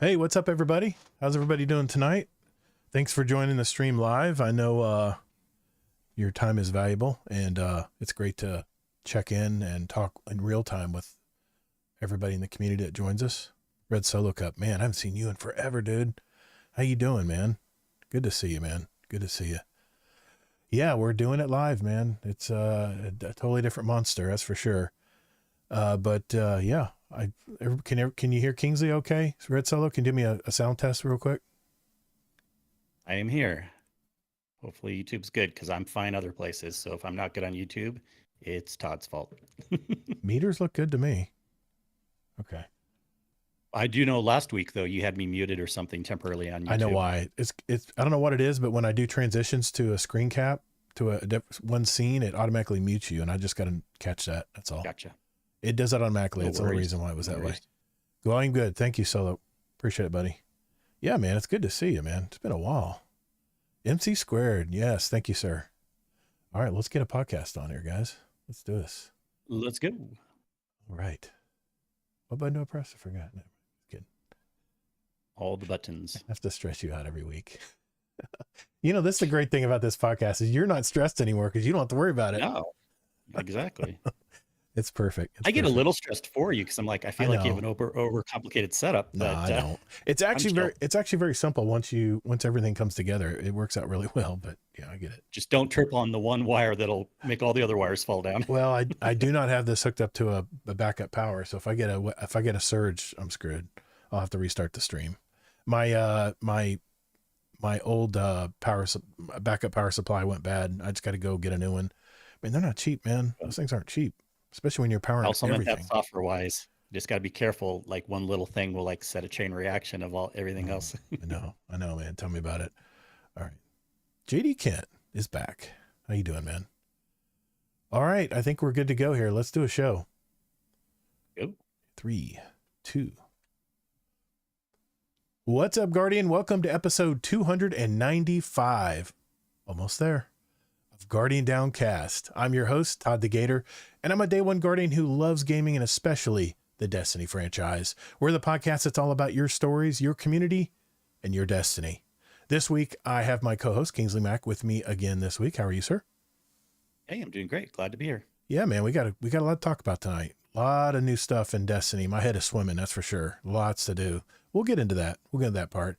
Hey, what's up, everybody? How's everybody doing tonight? Thanks for joining the stream live. I know your time is valuable, and it's great to check in and talk in real time with everybody in the community that joins us. Red Solo Cup, man, I haven't seen you in forever, dude. How you doing, man? Good to see you, man. Good to see you. Yeah, we're doing it live, man. It's a totally different monster, that's for sure. Yeah, can you hear Kingsley okay? Red Solo, can you do me a sound test real quick? I am here. Hopefully YouTube's good because I'm fine other places. So if I'm not good on YouTube, it's Todd's fault. Meters look good to me. Okay. I do know last week though you had me muted or something temporarily on YouTube. I know why. It's I don't know what it is, but when I do transitions to a screen cap to one scene, it automatically mutes you, and I just got to catch that. That's all. Gotcha. It does that automatically. No It's the only worries. reason why it was No that worries. way. Well, I'm good. Thank you, Solo. Appreciate it, buddy. Yeah, man, it's good to see you, man. It's been a while. MC squared. Yes, thank you, sir. All right, let's get a podcast on here, guys. Let's do this. Let's go. All right. What button do I press? I forgot. No, kidding. All the buttons. I have to stress you out every week. You know, this is the great thing about this podcast is you're not stressed anymore because you don't have to worry about it. No, exactly. It's perfect. I get a little stressed for you because I'm like, I feel like you have an over complicated setup. No, but, I don't. It's actually very simple. Once everything comes together, it works out really well. But yeah, I get it. Just don't trip on the one wire that'll make all the other wires fall down. Well, I do not have this hooked up to a backup power. So if I get a surge, I'm screwed. I'll have to restart the stream. My old backup power supply went bad. I just got to go get a new one. I mean, they're not cheap, man. Those things aren't cheap, especially when you're powering Also everything. meant that software wise, just got to be careful. Like one little thing will like set a chain reaction of everything else. I know, man. Tell me about it. All right. JD Kent is back. How you doing, man? All right. I think we're good to go here. Let's do a show. Go. 3, 2. What's up, Guardian? Welcome to episode 295. Almost there. Of Guardian Downcast. I'm your host, ToddtheGatr, and I'm a day one Guardian who loves gaming and especially the Destiny franchise. We're the podcast that's all about your stories, your community, and your destiny. This week, I have my co-host, Kingsleymac, with me again this week. How are you, sir? Hey, I'm doing great. Glad to be here. Yeah, man, we got a lot to talk about tonight. A lot of new stuff in Destiny. My head is swimming, that's for sure. Lots to do. We'll get into that. We'll get into that part.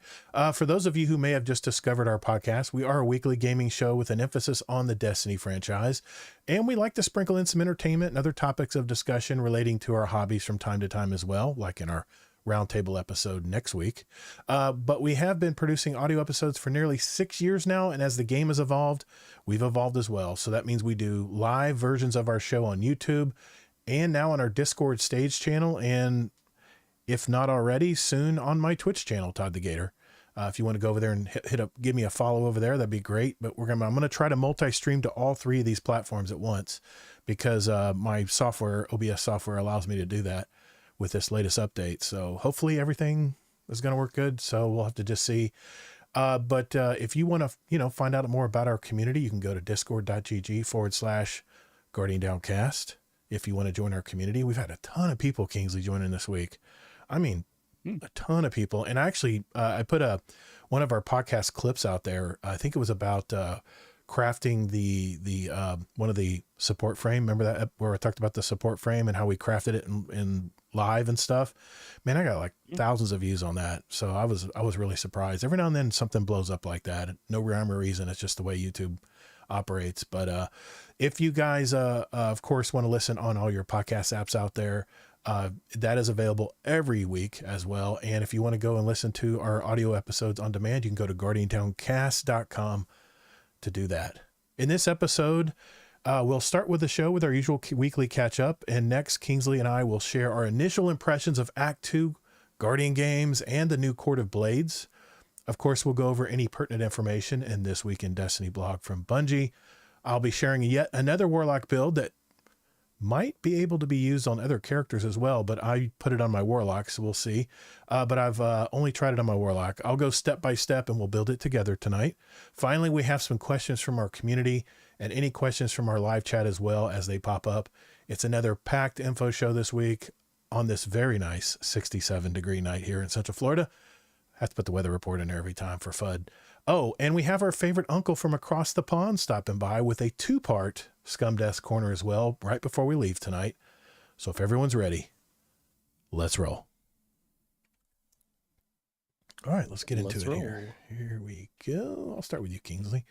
For those of you who may have just discovered our podcast, we are a weekly gaming show with an emphasis on the Destiny franchise, and we like to sprinkle in some entertainment and other topics of discussion relating to our hobbies from time to time as well, like in our roundtable episode next week. But we have been producing audio episodes for nearly 6 years now, and as the game has evolved, we've evolved as well. So that means we do live versions of our show on YouTube and now on our Discord stage channel, and if not already, soon on my Twitch channel, ToddtheGatr. If you want to go over there and give me a follow over there, that'd be great. But I'm going to try to multi-stream to all three of these platforms at once because my OBS software allows me to do that with this latest update. So hopefully everything is going to work good. So we'll have to just see. But if you want to, find out more about our community, you can go to discord.gg/Guardian Downcast. If you want to join our community, we've had a ton of people, Kingsley, joining this week. I mean, a ton of people. And actually, I put one of our podcast clips out there. I think it was about crafting the one of the support frame. Remember that where I talked about the support frame and how we crafted it in live and stuff? Man, I got like thousands of views on that. So I was really surprised. Every now and then something blows up like that. No rhyme or reason. It's just the way YouTube operates. But if you guys of course want to listen on all your podcast apps out there, that is available every week as well. And if you want to go and listen to our audio episodes on demand, you can go to guardiandowncast.com to do that. In this episode, we'll start with the show with our usual weekly catch up, and next Kingsley and I will share our initial impressions of Act 2 Guardian games and the new Court of Blades. Of course, we'll go over any pertinent information in this Week in Destiny blog from Bungie. I'll be sharing yet another Warlock build that might be able to be used on other characters as well, but I put it on my Warlock, so we'll see. But I've only tried it on my Warlock. I'll go step by step and we'll build it together tonight. Finally, we have some questions from our community and any questions from our live chat as well as they pop up. It's another packed info show this week on this very nice 67-degree night here in Central Florida. Have to put the weather report in there every time for FUD. Oh, and we have our favorite uncle from across the pond stopping by with a 2-part Scum Death Corner as well, right before we leave tonight. So if everyone's ready, let's roll. All right, let's get into it here. Here we go. I'll start with you, Kingsley.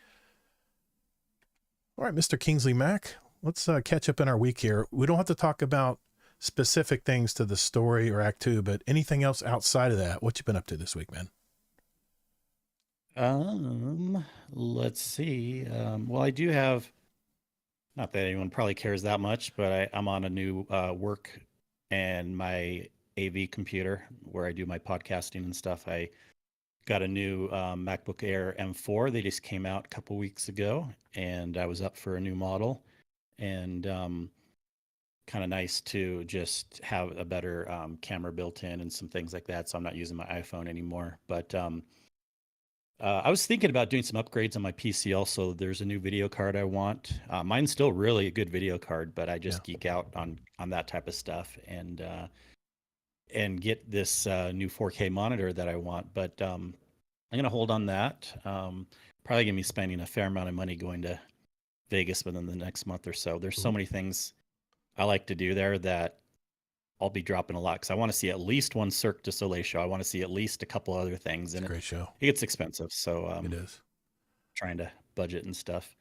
All right, Mr. Kingsleymac, let's catch up in our week here. We don't have to talk about specific things to the story or Act 2, but anything else outside of that? What you been up to this week, man? Let's see. Well, I do have, not that anyone probably cares that much, but I'm on a new work and my AV computer where I do my podcasting and stuff. I got a new MacBook Air M4. They just came out a couple weeks ago, and I was up for a new model, and kind of nice to just have a better camera built in and some things like that. So I'm not using my iPhone anymore. But I was thinking about doing some upgrades on my PC also. There's a new video card I want. Mine's still really a good video card, but I just geek out on that type of stuff and get this new 4K monitor that I want. But I'm going to hold on that. Probably going to be spending a fair amount of money going to Vegas within the next month or so. There's so many things I like to do there that I'll be dropping a lot because I want to see at least one Cirque du Soleil show. I want to see at least a couple other things. And it's a great show. It gets expensive. So it is. Trying to budget and stuff.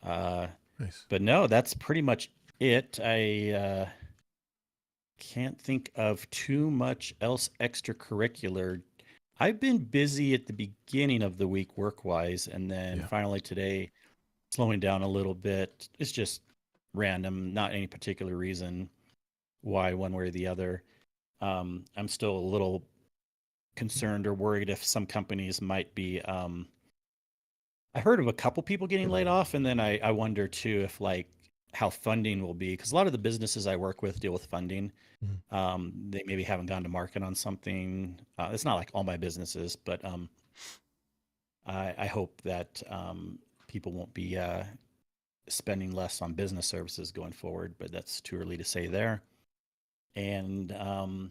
Nice. But no, that's pretty much it. I can't think of too much else extracurricular. I've been busy at the beginning of the week work-wise, and then finally today slowing down a little bit. It's just random, not any particular reason why one way or the other. I'm still a little concerned or worried if some companies might be I heard of a couple people getting laid off, and then I wonder too if like how funding will be, because a lot of the businesses I work with deal with funding. They maybe haven't gone to market on something. It's not like all my businesses, but I hope that people won't be spending less on business services going forward, but that's too early to say there. And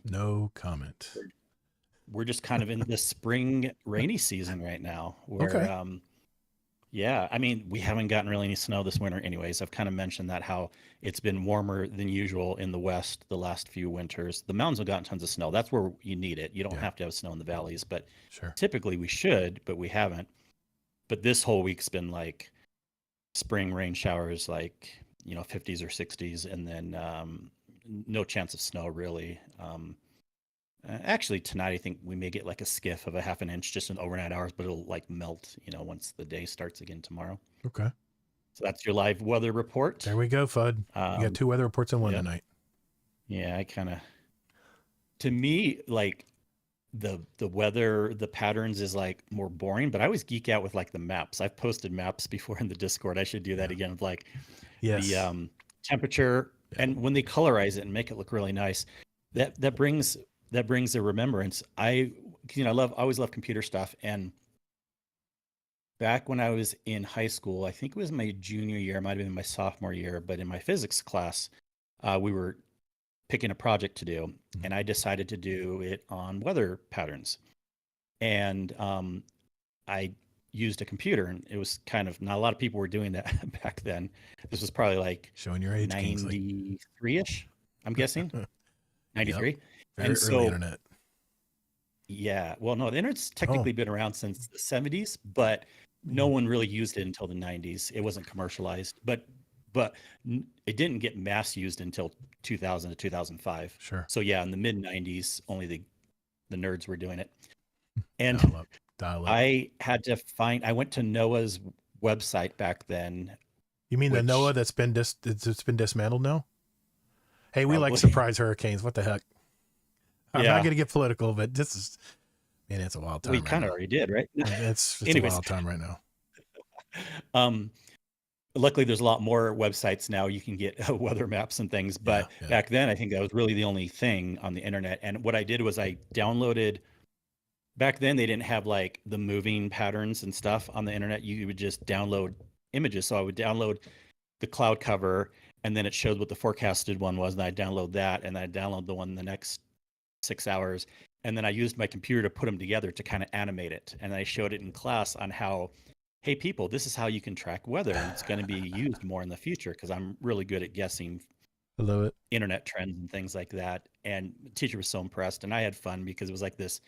no comment. We're just kind of in the spring rainy season right now where yeah, I mean, we haven't gotten really any snow this winter anyways. I've kind of mentioned that how it's been warmer than usual in the West the last few winters. The mountains have gotten tons of snow. That's where you need it. You don't have to have snow in the valleys, but typically we should, but we haven't. But this whole week's been like spring rain showers, like, 50s or 60s, and then no chance of snow really. Actually, tonight I think we may get like a skiff of a half an inch just in overnight hours, but it'll like melt, once the day starts again tomorrow. Okay. So that's your live weather report. There we go, FUD. You got 2 weather reports in one tonight. Yeah, I kind of, to me, like the weather, the patterns is like more boring, but I always geek out with like the maps. I've posted maps before in the Discord. I should do that again with like the temperature, and when they colorize it and make it look really nice, that brings a remembrance. I always love computer stuff. And back when I was in high school, I think it was my junior year, might have been my sophomore year, but in my physics class, we were picking a project to do, and I decided to do it on weather patterns. And I used a computer, and it was kind of, not a lot of people were doing that back then. This was probably like showing your age, 93-ish, I'm guessing. 93. Very early internet. Yeah. Well, no, the internet's technically been around since the 70s, but no one really used it until the 90s. It wasn't commercialized, but it didn't get mass used until 2000 to 2005. Sure. So yeah, in the mid 90s, only the nerds were doing it. And dial up. I had to I went to NOAA's website back then. You mean the NOAA that's been it's been dismantled now? Hey, we like surprise hurricanes. What the heck? I'm not going to get political, but this is, man, it's a wild time. We kind of already did, right? It's a wild time right now. Luckily, there's a lot more websites now. You can get weather maps and things. But back then, I think that was really the only thing on the internet. And what I did was I downloaded. Back then, they didn't have like the moving patterns and stuff on the internet. You would just download images. So I would download the cloud cover, and then it showed what the forecasted one was, and I download that, and I download the one the next 6 hours, and then I used my computer to put them together to kind of animate it. And I showed it in class on how, hey, people, this is how you can track weather, and it's going to be used more in the future because I'm really good at guessing I love it. internet trends and things like that. And the teacher was so impressed, and I had fun because it was like this.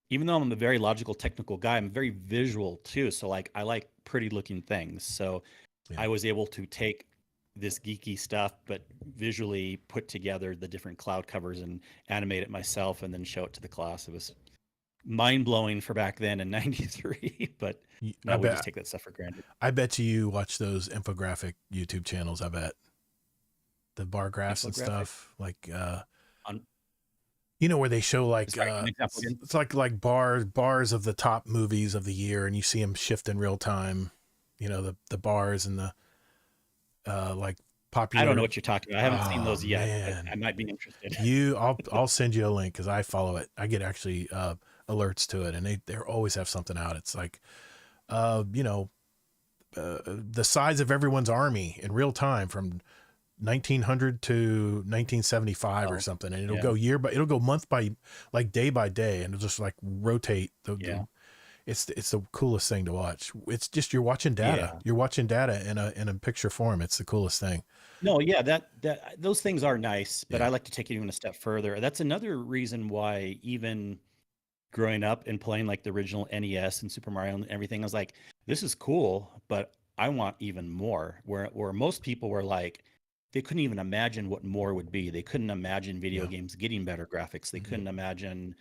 Even though I'm a very logical, technical guy, I'm very visual too. So like I like pretty looking things. So Yeah. I was able to take this geeky stuff, but visually put together the different cloud covers and animate it myself and then show it to the class. It was mind blowing for back then in '93, but now we just take that stuff for granted. I bet you watch those infographic YouTube channels. I bet the bar graphs and stuff like, you know, where they show like, it's like bars of the top movies of the year, and you see them shift in real time, you know, the bars and the, like popular. I don't know what you're talking about. I haven't seen those yet. I might be interested. I'll send you a link because I follow it. I get actually alerts to it, and they always have something out. It's like, you know, the size of everyone's army in real time from 1900 to 1975 or something, and it'll go it'll go month by, like day by day, and it'll just like rotate it's the coolest thing to watch. It's just, you're watching data. You're watching data in a picture form. It's the coolest thing. No, yeah, that those things are nice, but I like to take it even a step further. That's another reason why, even growing up and playing like the original NES and Super Mario and everything, I was like, this is cool, but I want even more. Where most people were like, they couldn't even imagine what more would be. They couldn't imagine video games getting better graphics. They couldn't imagine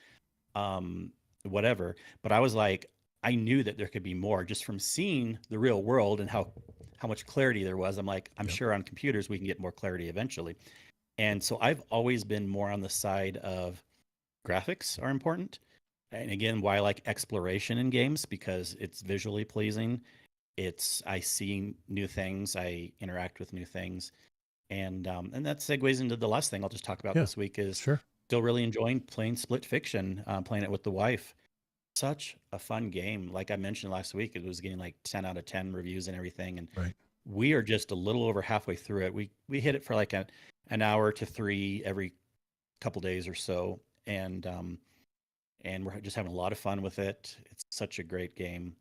whatever. But I was like, I knew that there could be more just from seeing the real world and how much clarity there was. I'm like, I'm sure on computers we can get more clarity eventually. And so I've always been more on the side of graphics are important. And again, why I like exploration in games, because it's visually pleasing. I see new things, I interact with new things. And that segues into the last thing I'll just talk about this week is still really enjoying playing Split Fiction, playing it with the wife. Such a fun game. Like I mentioned last week, it was getting like 10 out of 10 reviews and everything. And we are just a little over halfway through it. We hit it for like an hour to 3 every couple days or so. And we're just having a lot of fun with it. It's such a great game.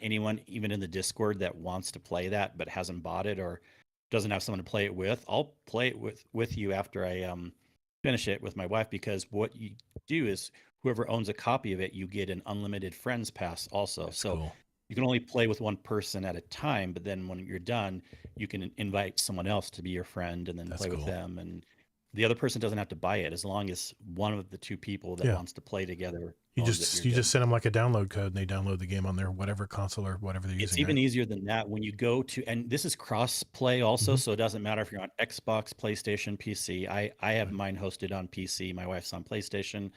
Anyone, even in the Discord, that wants to play that but hasn't bought it or doesn't have someone to play it with, I'll play it with you after I finish it with my wife, because what you do is whoever owns a copy of it, you get an unlimited friends pass also. That's so cool. You can only play with one person at a time, but then when you're done, you can invite someone else to be your friend and then play with them. And the other person doesn't have to buy it as long as one of the two people that wants to play together. You just send them like a download code, and they download the game on their whatever console or whatever they're using. It's even easier than that when you go to, and this is cross play also, so it doesn't matter if you're on Xbox, PlayStation, PC. I have mine hosted on PC. My wife's on PlayStation,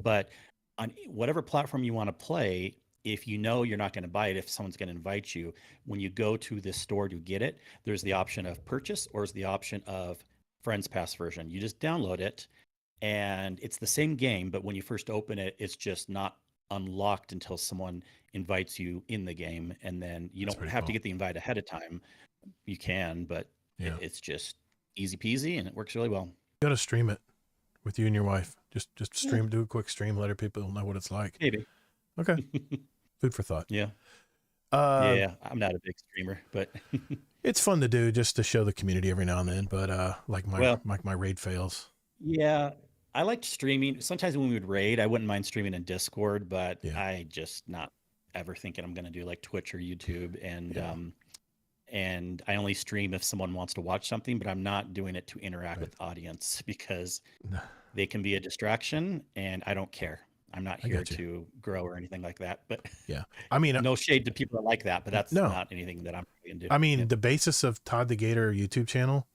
but on whatever platform you want to play, if you know you're not going to buy it, if someone's going to invite you, when you go to this store to get it, there's the option of purchase or is the option of Friends Pass version. You just download it, and it's the same game, but when you first open it, it's just not unlocked until someone invites you in the game, and then you don't have to get the invite ahead of time. You can, but it's just easy peasy, and it works really well. You got to stream it with you and your wife. Just stream, do a quick stream, let people know what it's like. Maybe. Okay. Food for thought. Yeah. I'm not a big streamer, but it's fun to do just to show the community every now and then. But like my raid fails. Yeah, I liked streaming. Sometimes when we would raid, I wouldn't mind streaming in Discord, but I just not ever thinking I'm going to do like Twitch or YouTube. And I only stream if someone wants to watch something, but I'm not doing it to interact with audience because they can be a distraction, and I don't care. I'm not here to grow or anything like that. But I mean, no shade to people that like that, but that's not anything that I'm going to do. I mean, the basis of ToddtheGatr YouTube channel,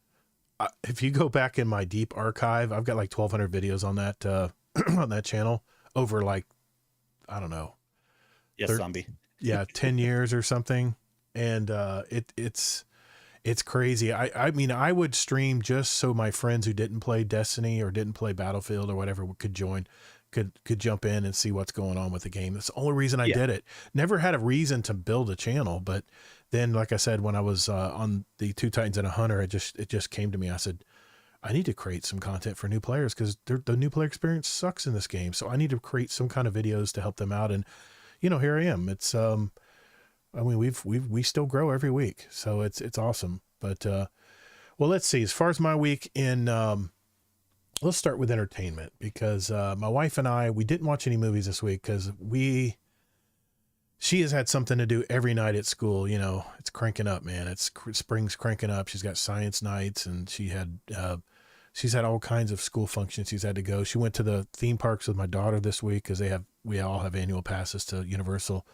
if you go back in my deep archive, I've got like 1,200 videos on that on that channel over like, I don't know. Yes, zombie. 10 years or something. And it's crazy. I mean, I would stream just so my friends who didn't play Destiny or didn't play Battlefield or whatever could join, could jump in and see what's going on with the game. That's the only reason I did it. Never had a reason to build a channel, but then, like I said, when I was on the Two Titans and a Hunter, it just came to me. I said, I need to create some content for new players because the new player experience sucks in this game. So I need to create some kind of videos to help them out. And, here I am. It's, I mean, we still grow every week, so it's awesome. But, well, let's see, as far as my week in, let's start with entertainment because, my wife and I, we didn't watch any movies this week because she has had something to do every night at school. It's cranking up, man. Spring's cranking up. She's got science nights and she's had all kinds of school functions she's had to go. She went to the theme parks with my daughter this week because we all have annual passes to Universal.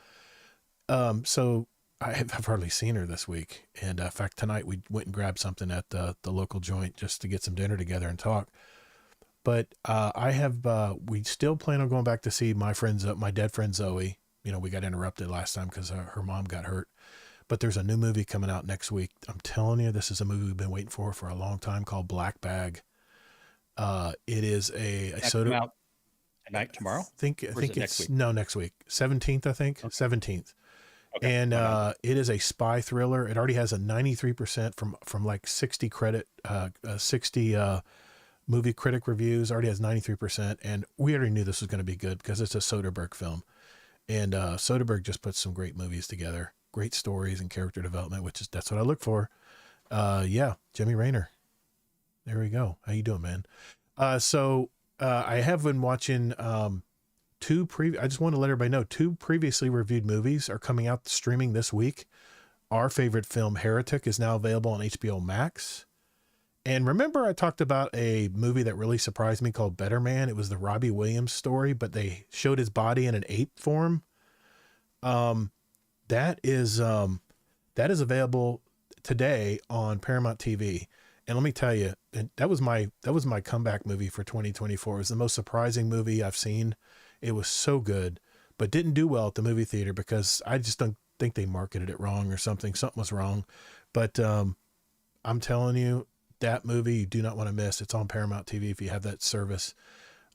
So I've hardly seen her this week. And in fact, tonight we went and grabbed something at the local joint just to get some dinner together and talk. But, we still plan on going back to see my dead friend Zoe. We got interrupted last time because her mom got hurt, but there's a new movie coming out next week. I'm telling you, this is a movie we've been waiting for a long time called Black Bag. It is a soda. Out tonight, tomorrow? I think it's next week. 17th, I think. Okay. 17th. Okay. And, it is a spy thriller. It already has a 93% from like 60 movie critic reviews, already has 93%. And we already knew this was going to be good because it's a Soderbergh film. And Soderbergh just puts some great movies together, great stories and character development, that's what I look for. Jimmy Rayner. There we go. How you doing, man? So I have been watching I just want to let everybody know 2 previously reviewed movies are coming out streaming this week. Our favorite film, Heretic, is now available on HBO Max. And remember I talked about a movie that really surprised me called Better Man. It was the Robbie Williams story, but they showed his body in an ape form. That is available today on Paramount TV. And let me tell you, that was my comeback movie for 2024. It was the most surprising movie I've seen. It was so good, but didn't do well at the movie theater because I just don't think they marketed it wrong or something. Something was wrong. But I'm telling you, that movie you do not want to miss. It's on Paramount TV if you have that service.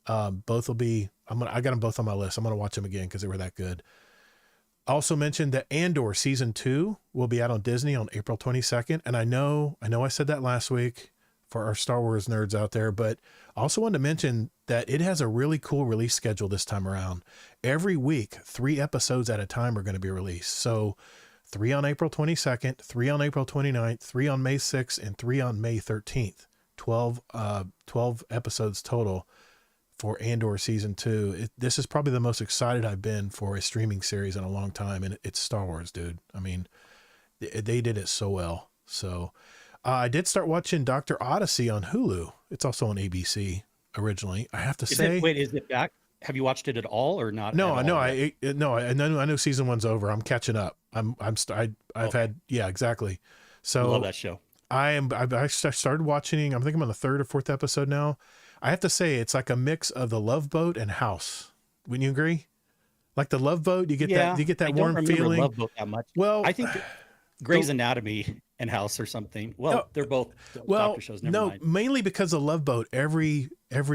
Both will be, I got them both on my list. I'm going to watch them again because they were that good. Also mentioned that Andor season 2 will be out on Disney on April 22nd. And I know I said that last week for our Star Wars nerds out there, but I also wanted to mention that it has a really cool release schedule this time around. Every week, 3 episodes at a time are going to be released. So 3 on April 22nd, 3 on April 29th, 3 on May 6th, and 3 on May 13th. 12 episodes total for Andor season 2. This is probably the most excited I've been for a streaming series in a long time. And it's Star Wars, dude. I mean, they did it so well. So I did start watching Dr. Odyssey on Hulu. It's also on ABC originally. I have to say, is it back? Have you watched it at all or not? No, I know. I know season 1's over. I'm catching up. Exactly. So I love that show. I started watching. I think I'm on the 3rd or 4th episode now. I have to say it's like a mix of The Love Boat and House. Wouldn't you agree? Like The Love Boat, you get that warm feeling. Love Boat that much. Well, I think Grey's Anatomy and House or something. Well, they're both doctor shows. Never mind. Mainly because of Love Boat. Every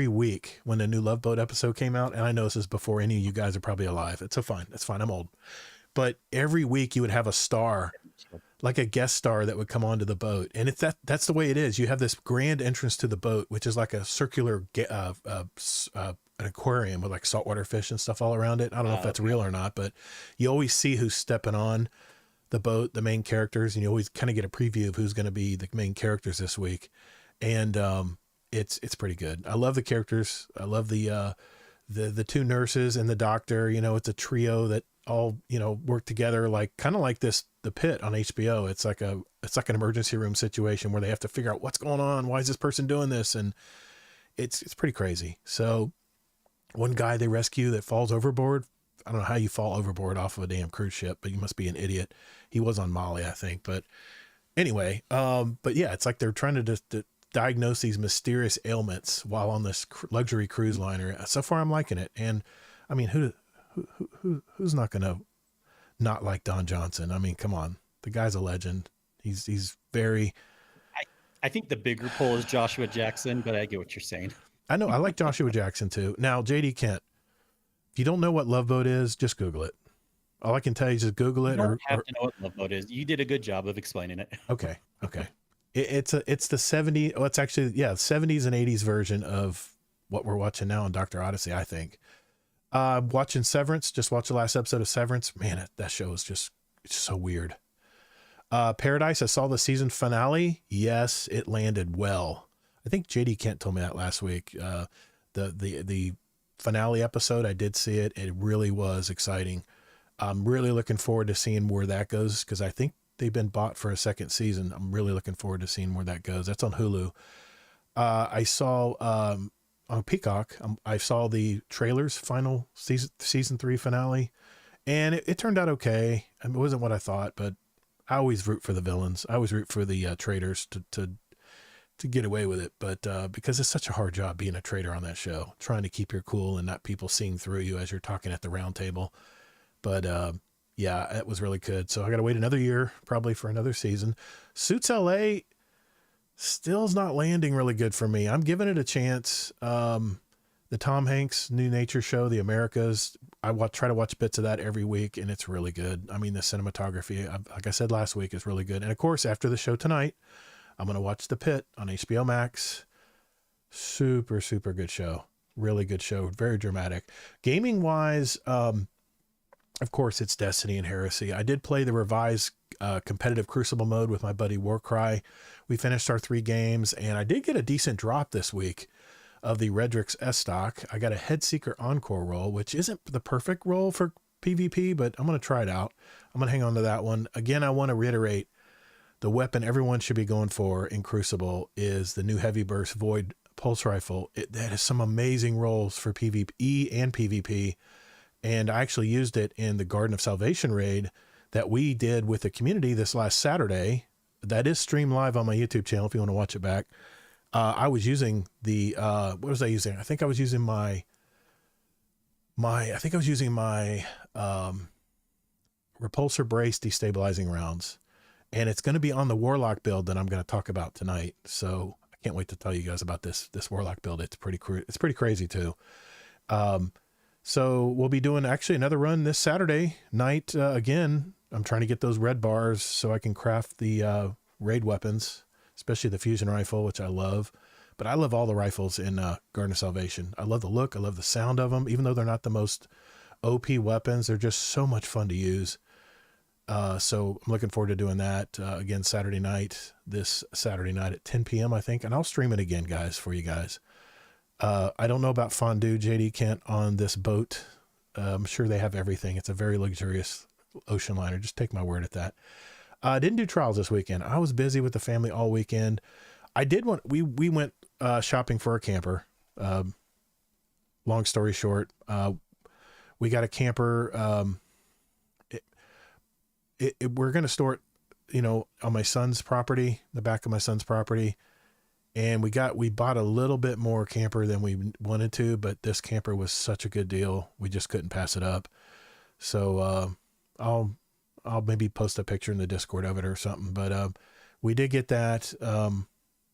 week when a new Love Boat episode came out, and I know this is before any of you guys are probably alive. It's fine. I'm old. But every week you would have a star, like a guest star that would come onto the boat. And that's the way it is. You have this grand entrance to the boat, which is like a circular, an aquarium with like saltwater fish and stuff all around it. I don't know if that's real or not, but you always see who's stepping on the boat, the main characters, and you always kind of get a preview of who's going to be the main characters this week. And, it's pretty good. I love the characters. I love the 2 nurses and the doctor. It's a trio that all work together, kind of like the Pit on HBO. It's like an emergency room situation where they have to figure out what's going on, why is this person doing this, and it's pretty crazy. So one guy they rescue that falls overboard. I don't know how you fall overboard off of a damn cruise ship, but you must be an idiot. He was on Molly, I think. But anyway, but yeah, it's like they're trying to diagnose these mysterious ailments while on this luxury cruise liner. So far, I'm liking it. And I mean, who's not going to not like Don Johnson? I mean, come on, the guy's a legend. He's very. I think the bigger pull is Joshua Jackson, but I get what you're saying. I know. I like Joshua Jackson too. Now, JD Kent, if you don't know what Love Boat is, just Google it. All I can tell you is just Google it. You don't have to know what Love Boat is. You did a good job of explaining it. Okay. it's the 70. Oh, it's actually, yeah, 70s and 80s version of what we're watching now on Dr. Odyssey, I think. Watching Severance, just watched the last episode of Severance. Man, that show is just, it's so weird. Paradise, I saw the season finale. Yes, it landed well. I think JD Kent told me that last week. The finale episode, I did see it. It really was exciting. I'm really looking forward to seeing where that goes, because I think they've been bought for a second season. I'm really looking forward to seeing where that goes. That's on Hulu. I saw on Peacock, I saw the trailers, final season 3 finale, and it turned out okay. I mean, it wasn't what I thought, but I always root for the villains. I always root for the traitors to get away with it. But because it's such a hard job being a traitor on that show, trying to keep your cool and not people seeing through you as you're talking at the round table. But yeah, it was really good. So I got to wait another year probably for another season. Suits LA still's not landing really good for me. I'm giving it a chance. The Tom Hanks New Nature show, The Americas, try to watch bits of that every week, and it's really good. I mean, the cinematography, like I said last week, is really good. And of course, after the show tonight, I'm going to watch The Pit on HBO Max. Super, super good show. Really good show. Very dramatic. Gaming wise, of course, it's Destiny and Heresy. I did play the revised competitive Crucible mode with my buddy Warcry. We finished our 3 games, and I did get a decent drop this week of the Redrix S-Stock. I got a Headseeker Encore roll, which isn't the perfect roll for PvP, but I'm going to try it out. I'm going to hang on to that one. Again, I want to reiterate, the weapon everyone should be going for in Crucible is the new Heavy Burst Void Pulse Rifle. That has some amazing rolls for PvE and PvP, and I actually used it in the Garden of Salvation raid that we did with the community this last Saturday. That is streamed live on my YouTube channel if you want to watch it back. I was using the, what was I using? I think I was using my repulsor brace destabilizing rounds, and it's going to be on the Warlock build that I'm going to talk about tonight. So I can't wait to tell you guys about this Warlock build. It's pretty crazy too. So we'll be doing actually another run this Saturday night. Again, I'm trying to get those red bars so I can craft the raid weapons, especially the fusion rifle, which I love. But I love all the rifles in Garden of Salvation. I love the look. I love the sound of them. Even though they're not the most OP weapons, they're just so much fun to use. So I'm looking forward to doing that again this Saturday night at 10 p.m. I think. And I'll stream it again, guys, for you guys. I don't know about fondue, JD Kent, on this boat. I'm sure they have everything. It's a very luxurious ocean liner. Just take my word at that. I didn't do trials this weekend. I was busy with the family all weekend. We went shopping for a camper. Long story short, we got a camper. We're going to store it, on my son's property, the back of my son's property. And we bought a little bit more camper than we wanted to, but this camper was such a good deal. We just couldn't pass it up. So, I'll maybe post a picture in the Discord of it or something, but, we did get that,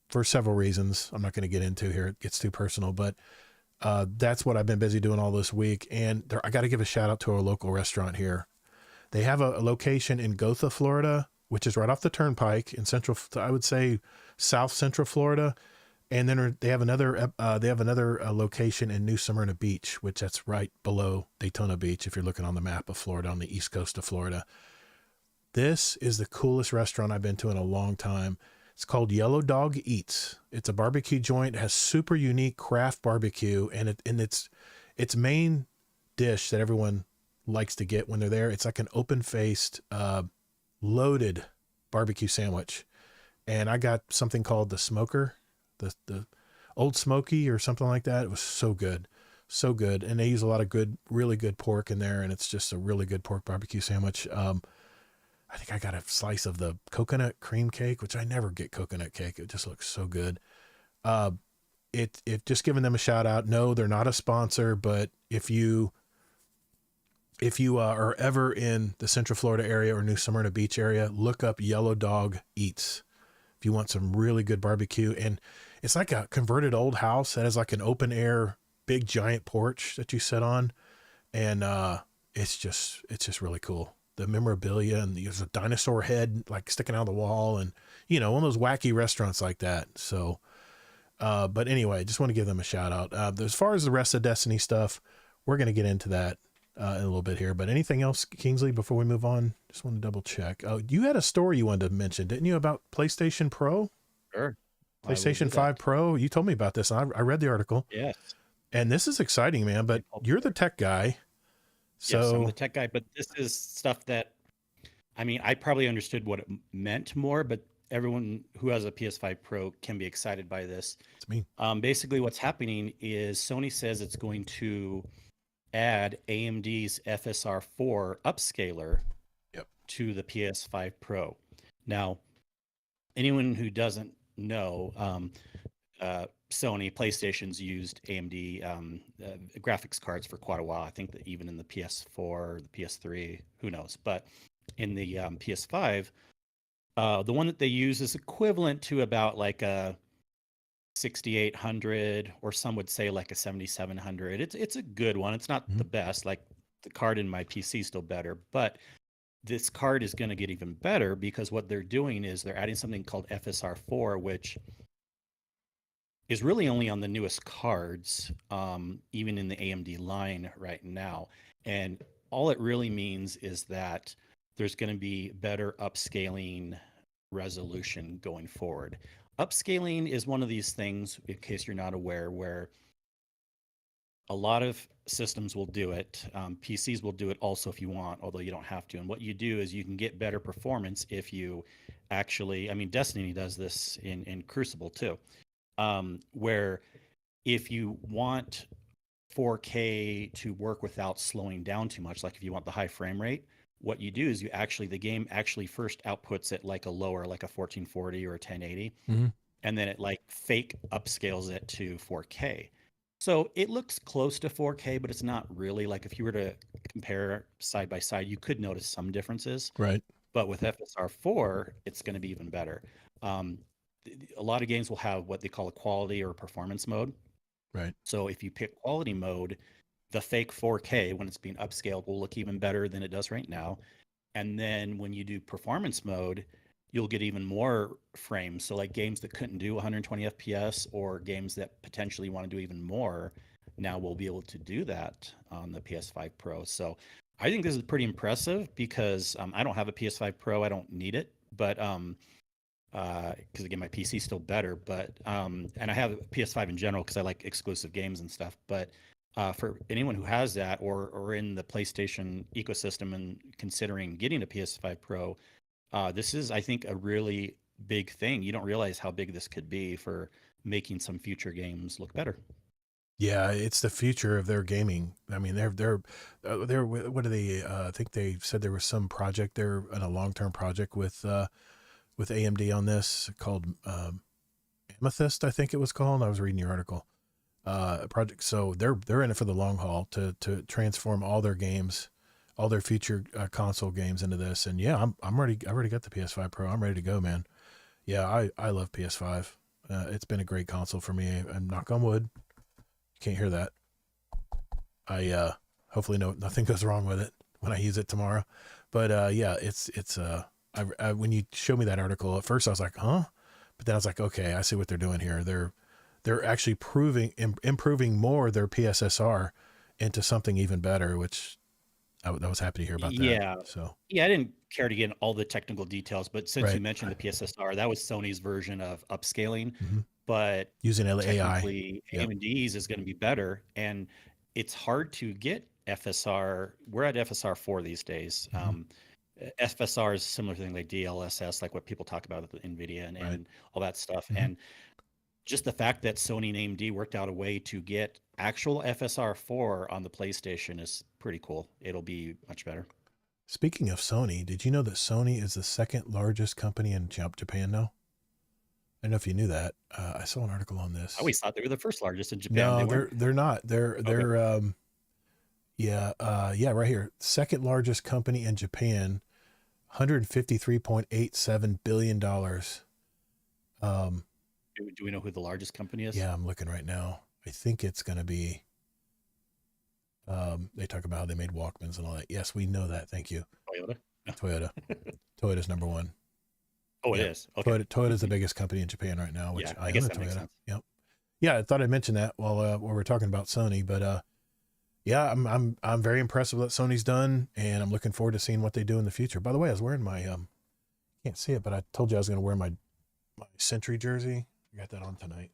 for several reasons I'm not going to get into here. It gets too personal, but, that's what I've been busy doing all this week. And I got to give a shout out to our local restaurant here. They have a location in Gotha, Florida, which is right off the turnpike in I would say South Central Florida. And then they have another location in New Smyrna Beach, which that's right below Daytona Beach. If you're looking on the map of Florida, on the East Coast of Florida, this is the coolest restaurant I've been to in a long time. It's called Yellow Dog Eats. It's a barbecue joint. It has super unique craft barbecue, and its main dish that everyone likes to get when they're there, it's like an open-faced, loaded barbecue sandwich. And I got something called the smoker, the Old Smoky or something like that. It was so good. So good. And they use a lot of really good pork in there. And it's just a really good pork barbecue sandwich. I think I got a slice of the coconut cream cake, which I never get coconut cake. It just looks so good. It just giving them a shout out. No, they're not a sponsor, but if you are ever in the Central Florida area or New Smyrna Beach area, look up Yellow Dog Eats. If you want some really good barbecue, and it's like a converted old house that has like an open air, big giant porch that you sit on. And, it's just really cool. the memorabilia, and there's a dinosaur head like sticking out of the wall, and one of those wacky restaurants like that. So, but anyway, just want to give them a shout out. As far as the rest of Destiny stuff, we're going to get into that in a little bit here. But anything else, Kingsley, before we move on? Just want to double check. Oh, you had a story you wanted to mention, didn't you, about PlayStation Pro? Sure. PlayStation 5 Pro. You told me about this. I read the article. Yes. And this is exciting, man, but you're the tech guy. So yes, I'm the tech guy, but this is stuff that, I mean, I probably understood what it meant more, but everyone who has a PS5 Pro can be excited by this. It's me. Basically, what's happening is Sony says it's going to add AMD's FSR4 upscaler to the PS5 Pro. Now, anyone who doesn't know, Sony PlayStation's used AMD graphics cards for quite a while. I think that even in the PS4 or the PS3, who knows? But in the PS5, the one that they use is equivalent to about like a 6800, or some would say like a 7700. It's a good one. It's not the best. Like the card in my PC is still better, but this card is going to get even better because what they're doing is they're adding something called FSR4, which is really only on the newest cards, even in the AMD line right now. And all it really means is that there's going to be better upscaling resolution going forward. Upscaling is one of these things, in case you're not aware, where a lot of systems will do it. PCs will do it also if you want, although you don't have to. And what you do is you can get better performance if you actually, I mean, Destiny does this in Crucible too. Where if you want 4K to work without slowing down too much, like if you want the high frame rate, what you do is the game actually first outputs it like a lower, like a 1440 or a 1080, and then it like fake upscales it to 4K. So it looks close to 4K, but it's not really. Like if you were to compare side by side, you could notice some differences. Right. But with FSR4, it's going to be even better. A lot of games will have what they call a quality or performance mode. Right. So if you pick quality mode, the fake 4K, when it's being upscaled, will look even better than it does right now. And then when you do performance mode, you'll get even more frames. So like games that couldn't do 120 FPS or games that potentially want to do even more, now we'll be able to do that on the PS5 Pro. So I think this is pretty impressive because I don't have a PS5 Pro. I don't need it, but because again, my PC is still better, but and I have a PS5 in general because I like exclusive games and stuff. But for anyone who has that or in the PlayStation ecosystem and considering getting a PS5 Pro, this is, I think, a really big thing. You don't realize how big this could be for making some future games look better. Yeah, it's the future of their gaming. I mean, they're what do they? I think they said there was some project there in a long-term project with AMD on this called Amethyst, I think it was called. I was reading your article. Project. So they're in it for the long haul to transform all their games, all their future console games into this. And yeah, I'm ready. I already got the PS5 Pro. I'm ready to go, man. Yeah, I love PS5. It's been a great console for me. I'm knock on wood. Can't hear that. I hopefully nothing goes wrong with it when I use it tomorrow. But yeah, it's I when you showed me that article at first, I was like, huh? But then I was like, okay, I see what they're doing here. They're actually improving more their PSSR into something even better, which I was happy to hear about that. Yeah. So yeah, I didn't care to get in all the technical details, but since you mentioned the PSSR, that was Sony's version of upscaling, but using AI. Technically AMD's is going to be better, and it's hard to get FSR. We're at FSR4 these days. FSR is a similar thing like DLSS, like what people talk about with NVIDIA and all that stuff. And just the fact that Sony and AMD worked out a way to get actual FSR4 on the PlayStation is pretty cool. It'll be much better. Speaking of Sony, did you know that Sony is the second largest company in Japan now? I don't know if you knew that. I saw an article on this. I always thought they were the first largest in Japan. No, they're not. They're right here. Second largest company in Japan, $153.87 billion. Do we know who the largest company is? Yeah, I'm looking right now. I think it's going to be, they talk about how they made Walkmans and all that. Yes, we know that. Thank you. Toyota. Toyota. Toyota's number one. Oh, it is. Okay. Toyota's the biggest company in Japan right now, which Yeah, I I own guess a that makes Toyota. sense. Yep. Yeah, I thought I'd mention that while we're talking about Sony, but yeah, I'm very impressed with what Sony's done, and I'm looking forward to seeing what they do in the future. By the way, I was wearing my can't see it, but I told you I was going to wear my Sentry jersey. I got that on tonight.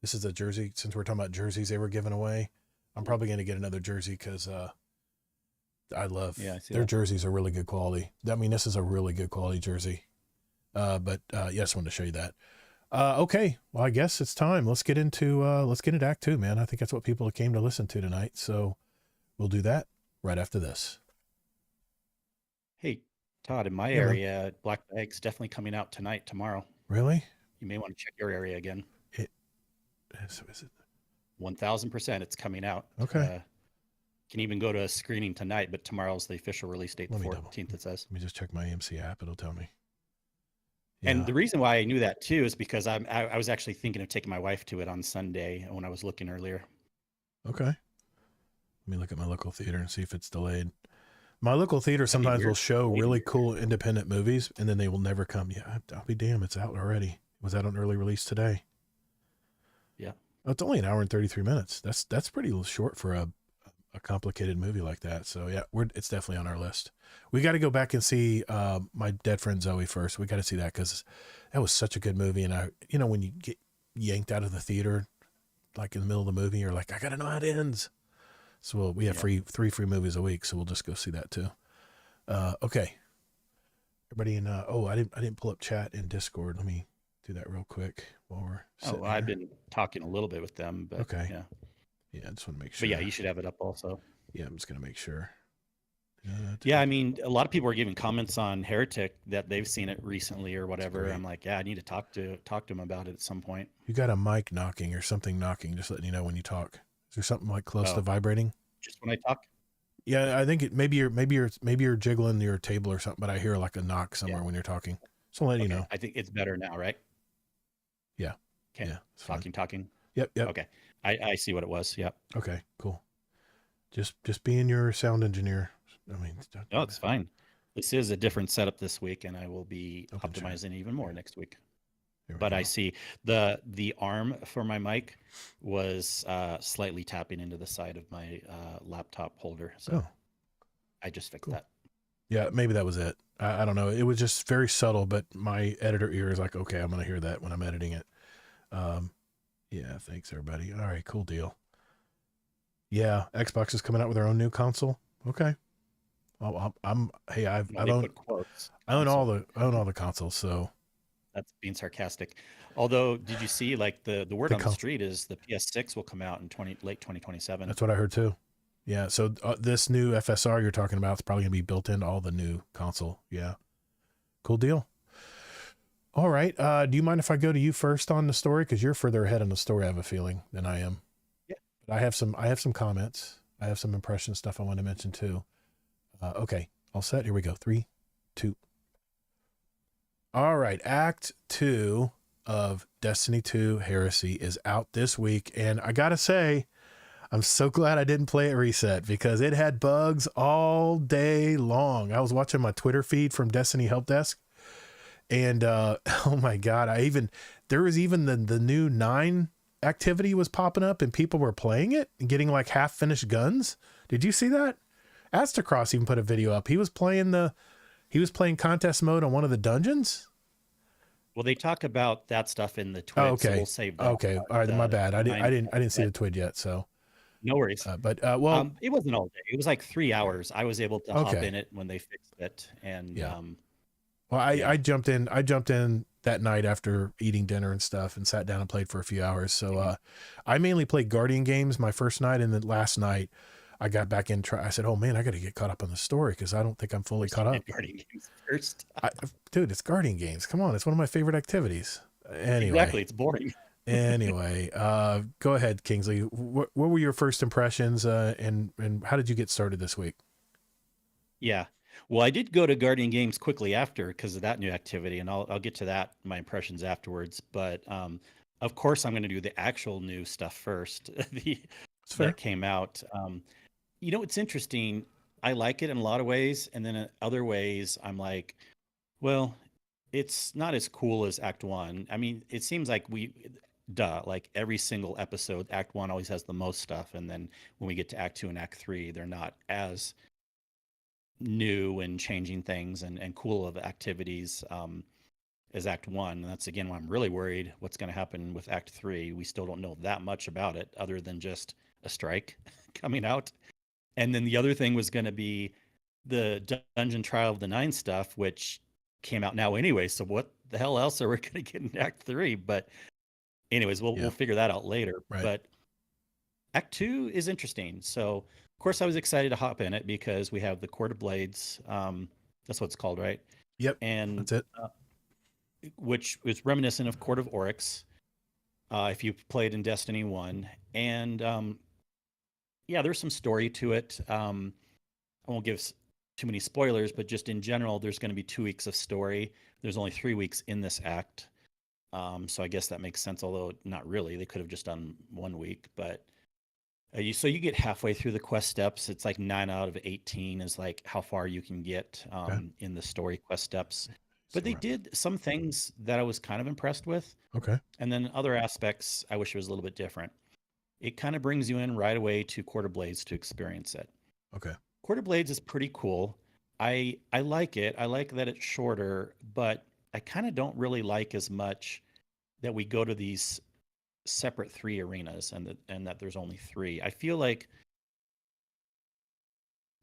This is a jersey. Since we're talking about jerseys they were giving away, I'm probably going to get another jersey because I love their jerseys are really good quality. I mean, this is a really good quality jersey. But yeah, just wanted to show you that. Okay, well, I guess it's time. Let's get into Act 2, man. I think that's what people came to listen to tonight. So we'll do that right after this. Hey, Todd, in my area, Black Bag's definitely coming out tonight, tomorrow. Really? You may want to check your area again. Is it? 1000%, it's coming out. Okay. Can even go to a screening tonight, but tomorrow's the official release date, the 14th, it says. Let me just check my AMC app. It'll tell me. Yeah. And the reason why I knew that too is because I was actually thinking of taking my wife to it on Sunday when I was looking earlier. Okay. Let me look at my local theater and see if it's delayed. My local theater sometimes will show really cool independent movies, and then they will never come. Yeah, I'll be damned. It's out already. Was that on early release today? Yeah. Oh, it's only an hour and 33 minutes. That's pretty short for a complicated movie like that. So yeah, it's definitely on our list. We got to go back and see My Dead Friend Zoe first. We got to see that because that was such a good movie. And when you get yanked out of the theater, like in the middle of the movie, you're like, I got to know how it ends. So we have three free movies a week. So we'll just go see that too. Okay. Everybody in, I didn't pull up chat in Discord. Let me do that real quick while we're sitting I've been talking a little bit with them, but okay. Yeah. Yeah, I just want to make sure. But yeah, you should have it up also. Yeah, I'm just going to make sure. Yeah, I mean, a lot of people are giving comments on Heretic that they've seen it recently or whatever. I'm like, yeah, I need to talk to them about it at some point. You got a mic knocking or something knocking, just letting you know when you talk. Is there something like close to vibrating? Just when I talk? Yeah, I think maybe you're jiggling your table or something, but I hear like a knock somewhere when you're talking. So let you know. I think it's better now, right? Yeah. Okay. Yeah. Talking. Yep. Okay. I see what it was. Yep. Okay, cool. Just being your sound engineer. I mean, no, it's fine. This is a different setup this week, and I will be optimizing even more next week. But I see the arm for my mic was slightly tapping into the side of my laptop holder. So I just fixed that. Yeah, maybe that was it. I don't know. It was just very subtle, but my editor ear is like, okay, I'm going to hear that when I'm editing it. Yeah, thanks everybody. All right, cool deal. Yeah, Xbox is coming out with their own new console. Okay. Well, I own all the consoles, so that's being sarcastic. Although, did you see like the word on the street is the PS6 will come out in late 2027. That's what I heard too. Yeah, so this new FSR you're talking about is probably going to be built into all the new console. Yeah. Cool deal. All right. Do you mind if I go to you first on the story? Because you're further ahead on the story, I have a feeling, than I am. Yeah. But I have some comments. I have some impression stuff I want to mention too. Okay. All set. Here we go. 3, 2. All right. Act 2 of Destiny 2 Heresy is out this week. And I got to say, I'm so glad I didn't play it reset because it had bugs all day long. I was watching my Twitter feed from Destiny Help Desk. And oh my God, there was even the new 9 activity was popping up and people were playing it and getting like half finished guns. Did you see that? Astacross even put a video up. He was playing contest mode on one of the dungeons. Well, they talk about that stuff in the twid. Okay. So we'll save that. Okay. All right. My bad. I didn't see the twid yet. So no worries. Well, it wasn't all day. It was like 3 hours. I was able to hop in it when they fixed it. And well, I jumped in that night after eating dinner and stuff and sat down and played for a few hours. So I mainly played Guardian games my first night, and then last night I got back in. I said, "Oh man, I got to get caught up on the story because I don't think I'm fully caught up." Guardian games first, dude. It's Guardian games. Come on, it's one of my favorite activities. Anyway, exactly. It's boring. Anyway, go ahead, Kingsley. What were your first impressions, and how did you get started this week? Yeah. Well, I did go to Guardian Games quickly after because of that new activity, and I'll get to that, my impressions afterwards. But of course, I'm going to do the actual new stuff first. That came out. It's interesting. I like it in a lot of ways, and then in other ways, I'm like, well, it's not as cool as Act One. I mean, it seems like like every single episode, Act One always has the most stuff, and then when we get to Act Two and Act Three, they're not as new and changing things and cool of activities as Act One. And that's again why I'm really worried what's going to happen with Act Three. We still don't know that much about it, other than just a strike coming out. And then the other thing was going to be the Dungeon Trial of the Nine stuff, which came out now anyway. So what the hell else are we going to get in Act Three? But anyways, we'll figure that out later. Right. But Act Two is interesting. So of course I was excited to hop in it because we have the Court of Blades. That's what it's called, right? Yep. And that's it. Which is reminiscent of Court of Oryx, if you've played in Destiny 1. And yeah, there's some story to it. I won't give too many spoilers, but just in general, there's going to be 2 weeks of story. There's only 3 weeks in this act. So I guess that makes sense, although not really. They could have just done 1 week. But so you get halfway through the quest steps. It's like 9 out of 18 is like how far you can get in the story quest steps. But they did some things that I was kind of impressed with. Okay. And then other aspects, I wish it was a little bit different. It kind of brings you in right away to Court of Blades to experience it. Okay. Court of Blades is pretty cool. I like it. I like that it's shorter, but I kind of don't really like as much that we go to these separate 3 arenas and that there's only 3. I feel like,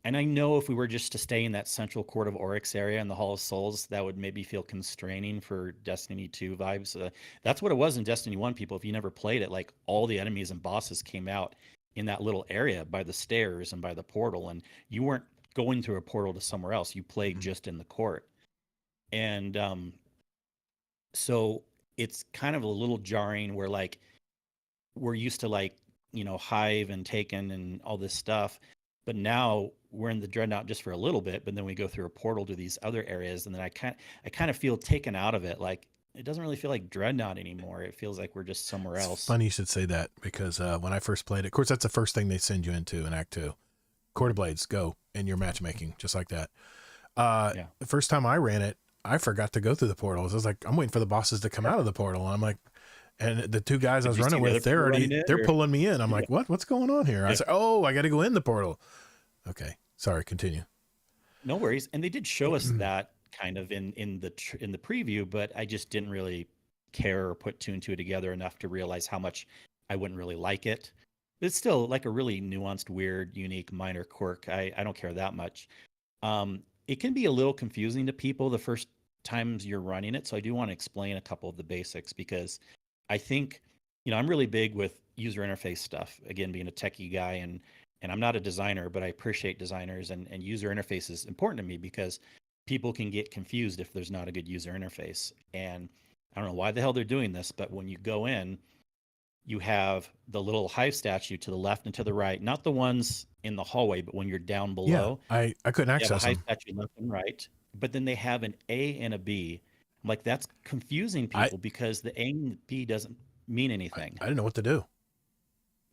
and I know if we were just to stay in that central Court of Oryx area in the Hall of Souls, that would maybe feel constraining for Destiny 2 vibes. That's what it was in Destiny 1, people. If you never played it, like all the enemies and bosses came out in that little area by the stairs and by the portal, and you weren't going through a portal to somewhere else. You played just in the court. And so it's kind of a little jarring where like we're used to like, Hive and Taken and all this stuff. But now we're in the Dreadnought just for a little bit, but then we go through a portal to these other areas, and then I kind of feel taken out of it. Like it doesn't really feel like Dreadnought anymore. It feels like we're just somewhere else. It's funny you should say that because when I first played it, of course, that's the first thing they send you into in Act 2. Court of Blades, go, and your matchmaking, just like that. The first time I ran it, I forgot to go through the portals. I was like, I'm waiting for the bosses to come out of the portal, and I'm like, and the 2 guys I was running with, they're pulling me in. I'm like, what's going on here? I said, oh, I got to go in the portal. Okay. Sorry. Continue. No worries. And they did show us that kind of in the preview, but I just didn't really care or put 2 and 2 together enough to realize how much I wouldn't really like it. But it's still like a really nuanced, weird, unique, minor quirk. I don't care that much. It can be a little confusing to people the first times you're running it. So I do want to explain a couple of the basics because I think, I'm really big with user interface stuff. Again, being a techie guy and I'm not a designer, but I appreciate designers and user interface is important to me because people can get confused if there's not a good user interface. And I don't know why the hell they're doing this, but when you go in, you have the little Hive statue to the left and to the right, not the ones in the hallway, but when you're down below. Yeah, I couldn't access them. Hive statue left and right, but then they have an A and a B. I'm like, that's confusing people because the A and B doesn't mean anything. I didn't know what to do.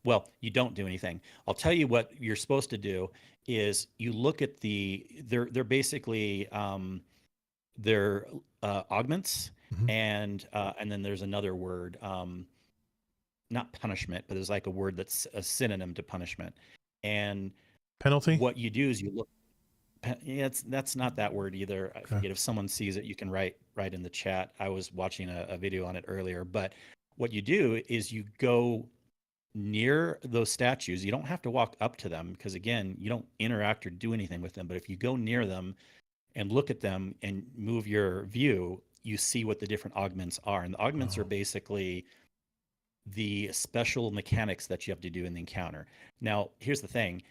Well, you don't do anything. I'll tell you what you're supposed to do is you look at they're basically they're augments and then there's another word, not punishment, but there's like a word that's a synonym to punishment. And penalty. What you do is you look. Yeah, that's not that word either. I forget. If someone sees it, you can write in the chat. I was watching a video on it earlier, but what you do is you go near those statues. You don't have to walk up to them because again, you don't interact or do anything with them. But if you go near them and look at them and move your view, you see what the different augments are. And the augments are basically the special mechanics that you have to do in the encounter. Now, here's the thing.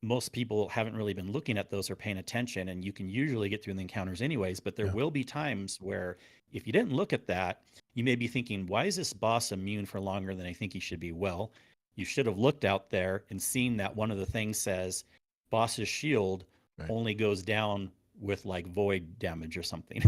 Most people haven't really been looking at those or paying attention, and you can usually get through the encounters anyways, but there will be times where if you didn't look at that, you may be thinking, why is this boss immune for longer than I think he should be? Well, you should have looked out there and seen that one of the things says boss's shield only goes down with like void damage or something.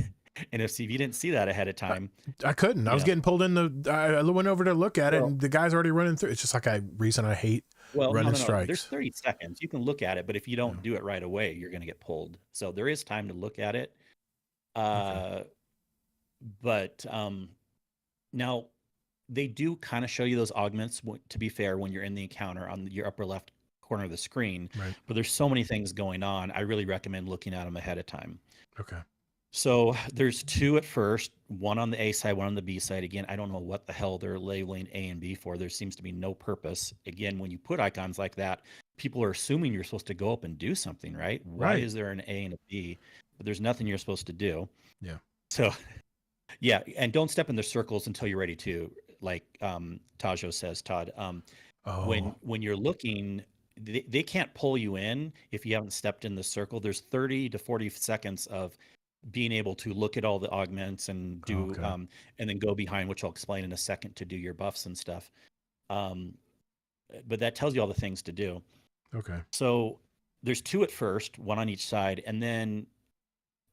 And if you didn't see that ahead of time, I couldn't. I was getting pulled in I went over to look at it, and the guy's already running through. It's just like a reason I hate Well, no, running no, no. There's strikes. 30 seconds. You can look at it, but if you Yeah. don't do it right away, you're going to get pulled. So there is time to look at it. Okay. But now they do kind of show you those augments, to be fair, when you're in the encounter on your upper left corner of the screen. Right. But there's so many things going on. I really recommend looking at them ahead of time. Okay. So there's two at first, one on the A side, one on the B side. Again, I don't know what the hell they're labeling A and B for. There seems to be no purpose. Again, when you put icons like that, people are assuming you're supposed to go up and do something, right? Why Right. is there an A and a B? But there's nothing you're supposed to do. Yeah. So yeah, and don't step in the circles until you're ready to, like Tajo says, Todd. Oh, When you're looking, they can't pull you in if you haven't stepped in the circle. There's 30 to 40 seconds of being able to look at all the augments and do okay. and then go behind, which I'll explain in a second, to do your buffs and stuff. But that tells you all the things to do. Okay. So there's two at first, one on each side, and then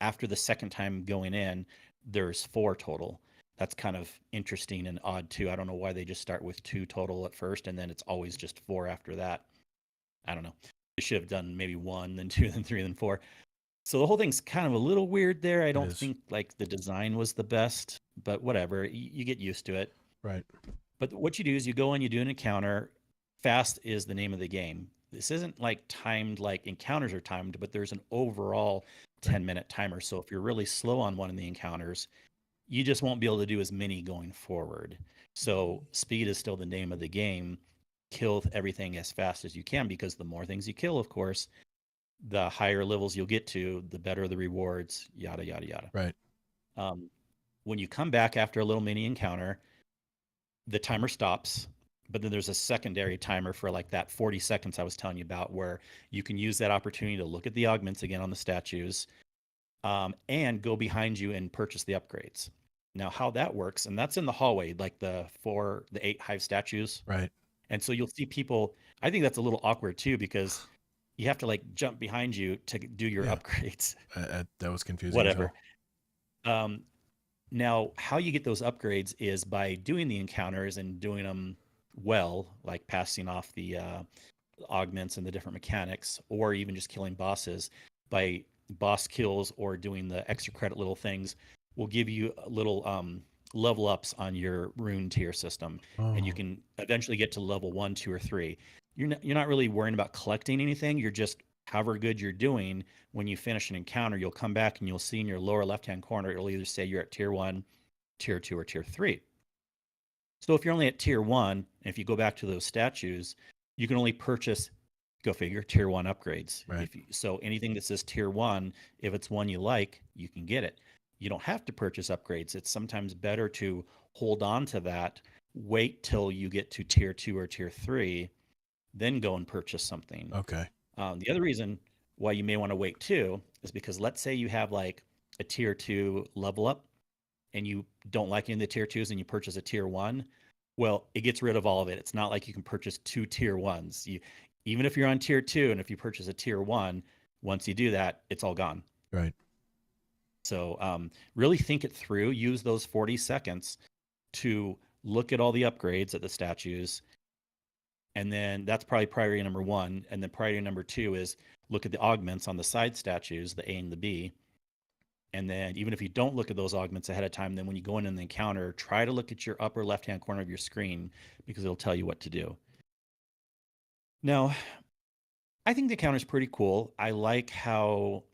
after the second time going in, there's four total. That's kind of interesting and odd too. I don't know why they just start with two total at first and then it's always just four after that. I don't know. They should have done maybe one, then two, then three, then four. So the whole thing's kind of a little weird there. I don't is. think like the design was the best, but whatever. You get used to it. Right. But what you do is you go and you do an encounter. Fast is the name of the game. This isn't like timed like encounters are timed, but there's an overall 10-minute timer. So if you're really slow on one of the encounters, you just won't be able to do as many going forward. So speed is still the name of the game. Kill everything as fast as you can, because the more things you kill, of course, the higher levels you'll get to, the better the rewards, yada, yada, yada. Right. When you come back after a little mini encounter, the timer stops, but then there's a secondary timer for like that 40 seconds I was telling you about, where you can use that opportunity to look at the augments again on the statues, and go behind you and purchase the upgrades. Now, how that works, and that's in the hallway, like the 8 hive statues. Right. And so you'll see people, I think that's a little awkward too, because you have to like jump behind you to do your upgrades. That was confusing. Whatever. Now, how you get those upgrades is by doing the encounters and doing them well, like passing off the augments and the different mechanics, or even just killing bosses. By boss kills or doing the extra credit little things will give you little level ups on your rune tier system, and you can eventually get to level 1, 2, or 3. You're not really worrying about collecting anything. You're just, however good you're doing, when you finish an encounter, you'll come back and you'll see in your lower left-hand corner, it'll either say you're at tier 1, tier 2, or tier 3. So if you're only at tier 1, and if you go back to those statues, you can only purchase, go figure, tier 1 upgrades. Right. So anything that says tier 1, if it's one you like, you can get it. You don't have to purchase upgrades. It's sometimes better to hold on to that, wait till you get to tier 2 or tier 3, then go and purchase something. Okay. The other reason why you may want to wait too is because, let's say you have like a tier 2 level up and you don't like any of the tier 2s and you purchase a tier 1. Well, it gets rid of all of it. It's not like you can purchase 2 tier 1s. Even if you're on tier 2 and if you purchase a tier 1, once you do that, it's all gone. Right. So really think it through. Use those 40 seconds to look at all the upgrades at the statues. And then that's probably priority number 1. And then priority number 2 is look at the augments on the side statues, the A and the B. And then even if you don't look at those augments ahead of time, then when you go in the encounter, try to look at your upper left-hand corner of your screen, because it'll tell you what to do. Now, I think the encounter is pretty cool. I like how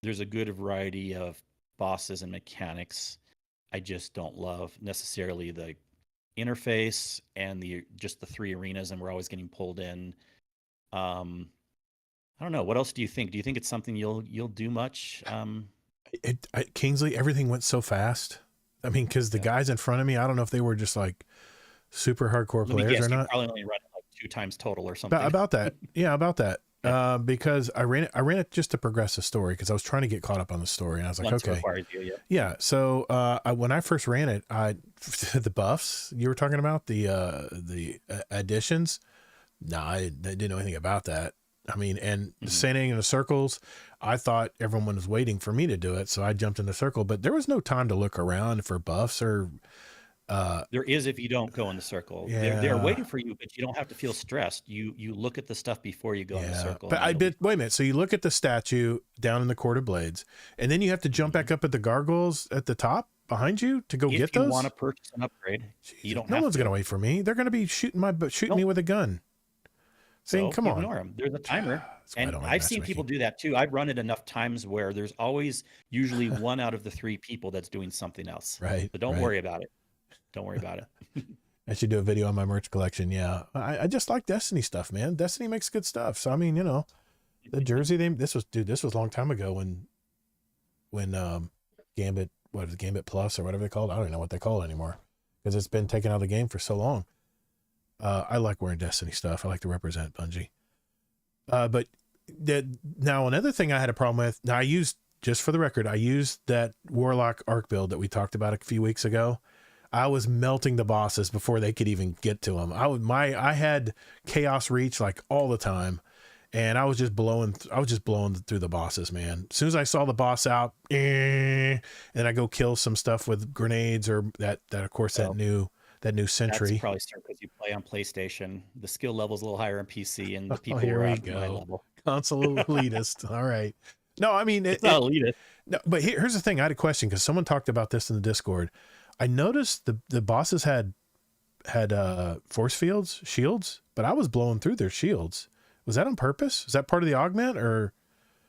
there's a good variety of bosses and mechanics. I just don't love necessarily the interface and just the 3 arenas, and we're always getting pulled in. I don't know. What else do you think? Do you think it's something you'll do much? Kingsley, everything went so fast. I mean, because the guys in front of me, I don't know if they were just like super hardcore players or not. Probably only run it like 2 times total or something. About that. Yeah, about that. Because I ran it just to progress the story, because I was trying to get caught up on the story, and I was like, Once okay. requires you, Yeah. So when I first ran it, the buffs you were talking about, the additions, no, I didn't know anything about that. I mean, and standing in the circles, I thought everyone was waiting for me to do it, so I jumped in the circle, but there was no time to look around for buffs or There is if you don't go in the circle. They're Yeah. waiting for you, but you don't have to feel stressed. You look at the stuff before you go in the Yeah. circle. But And then I you'll be bet, wait a minute. So you look at the statue down in the Court of Blades, and then you have to jump fine. back up at the gargoyles at the top behind you to go If get you want to those? purchase an upgrade, you Jesus. don't No have one's going to to. wait for me. They're going to be shooting me Nope. with a gun. Saying, So come on. ignore them. There's a timer. That's why I And don't like I've seen people matchmaking. do that too. I've run it enough times where there's always usually one out of the three people that's doing something else. Right. So don't Right. worry about it. Don't worry about it. I should do a video on my merch collection. Yeah. I just like Destiny stuff, man. Destiny makes good stuff. So, I mean, you know, the jersey, this was a long time ago when Gambit, what is it, Gambit Plus or whatever they call it? I don't even know what they call it anymore because it's been taken out of the game for so long. I like wearing Destiny stuff. I like to represent Bungie. But now another thing I had a problem with, now I used, just for the record, I used that Warlock arc build that we talked about a few weeks ago. I was melting the bosses before they could even get to them. I had chaos reach like all the time, and I was just blowing through the bosses, man. As soon as I saw the boss out, and I go kill some stuff with grenades or that of course So that new that's sentry. probably because you play on PlayStation. The skill level's a little higher on PC, and the Oh, people here were we at my go. level. Console elitist. All right. No, I mean It's not elitist. no, but here's the thing. I had a question because someone talked about this in the Discord. I noticed the bosses had force shields, but I was blowing through their shields. Was that on purpose? Is that part of the augment or?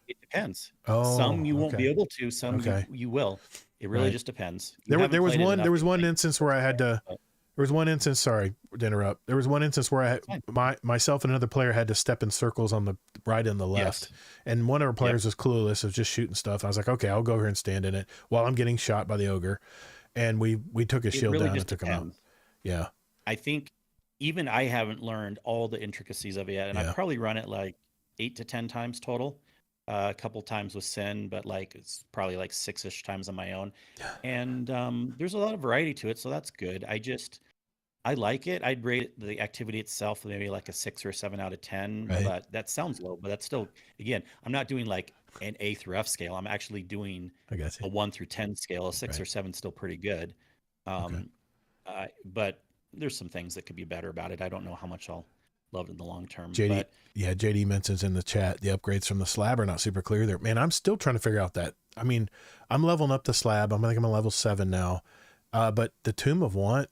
It depends. Oh, Some you won't okay. be able to. Some Okay. you will. It really Right. just depends. You There haven't was played it one enough there was to one think instance where I had to. but There was one instance. Sorry to interrupt. There was one instance where I it's fine. had myself and another player had to step in circles on the right and the left, Yes. and one of our Yep. players was clueless, was just shooting stuff. I was like, okay, I'll go here and stand in it while I'm getting shot by the ogre, and we took his It shield really down and just took him out. depends. Yeah, I think even I haven't learned all the intricacies of it yet, and I've yeah, probably run it like 8 to 10 times total. A couple times with Sin, but like it's probably like 6-ish times on my own. And there's a lot of variety to it, so that's good. I like it. I'd rate the activity itself maybe like a 6 or a 7 out of 10, right. but that sounds low. But that's still, again, I'm not doing like an A through F scale. I'm actually doing I got a you. 1 through 10 scale. A 6 Right. or 7 is still pretty good. Okay. Um, but there's some things that could be better about it. I don't know how much I'll love it in the long term. JD, But yeah, JD mentions in the chat the upgrades from the slab are not super clear there. Man, I'm still trying to figure out that. I mean, I'm leveling up the slab. I think I'm on level 7 now. But the Tomb of Want,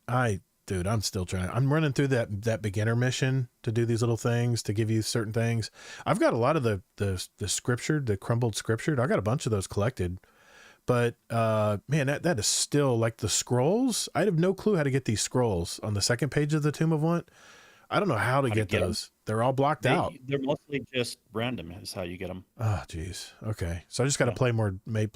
dude, I'm still trying. I'm running through that beginner mission to do these little things to give you certain things. I've got a lot of the scripture, the crumbled scripture. I got a bunch of those collected. But man, that is still like the scrolls. I have no clue how to get these scrolls on the second page of the Tomb of Want. I don't know how to how to get get them? those. They're all blocked out. They're mostly just random is how you get them. Oh, geez. Okay. So I just got to Yeah. play more, Nether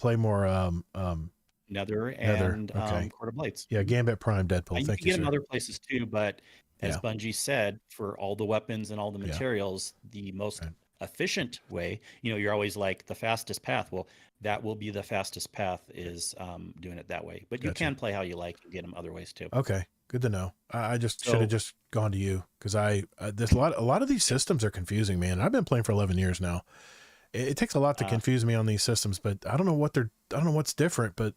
Nether. and Okay. Court of Blades. Yeah. Mhm. Gambit Prime Deadpool. You Thank can you, get them sir. other places too, but as Yeah. Bungie said, for all the weapons and all the Yeah. materials, the most Right. efficient way, you're always like the fastest path. Well, that will be the fastest path is doing it that way. But you Gotcha. can play how you like and get them other ways too. Okay. Good to know. I just should have So just gone to you because there's a lot of these systems are confusing, man. I've been playing for 11 years now. It takes a lot to uh, confuse me on these systems, but I don't know what's different, but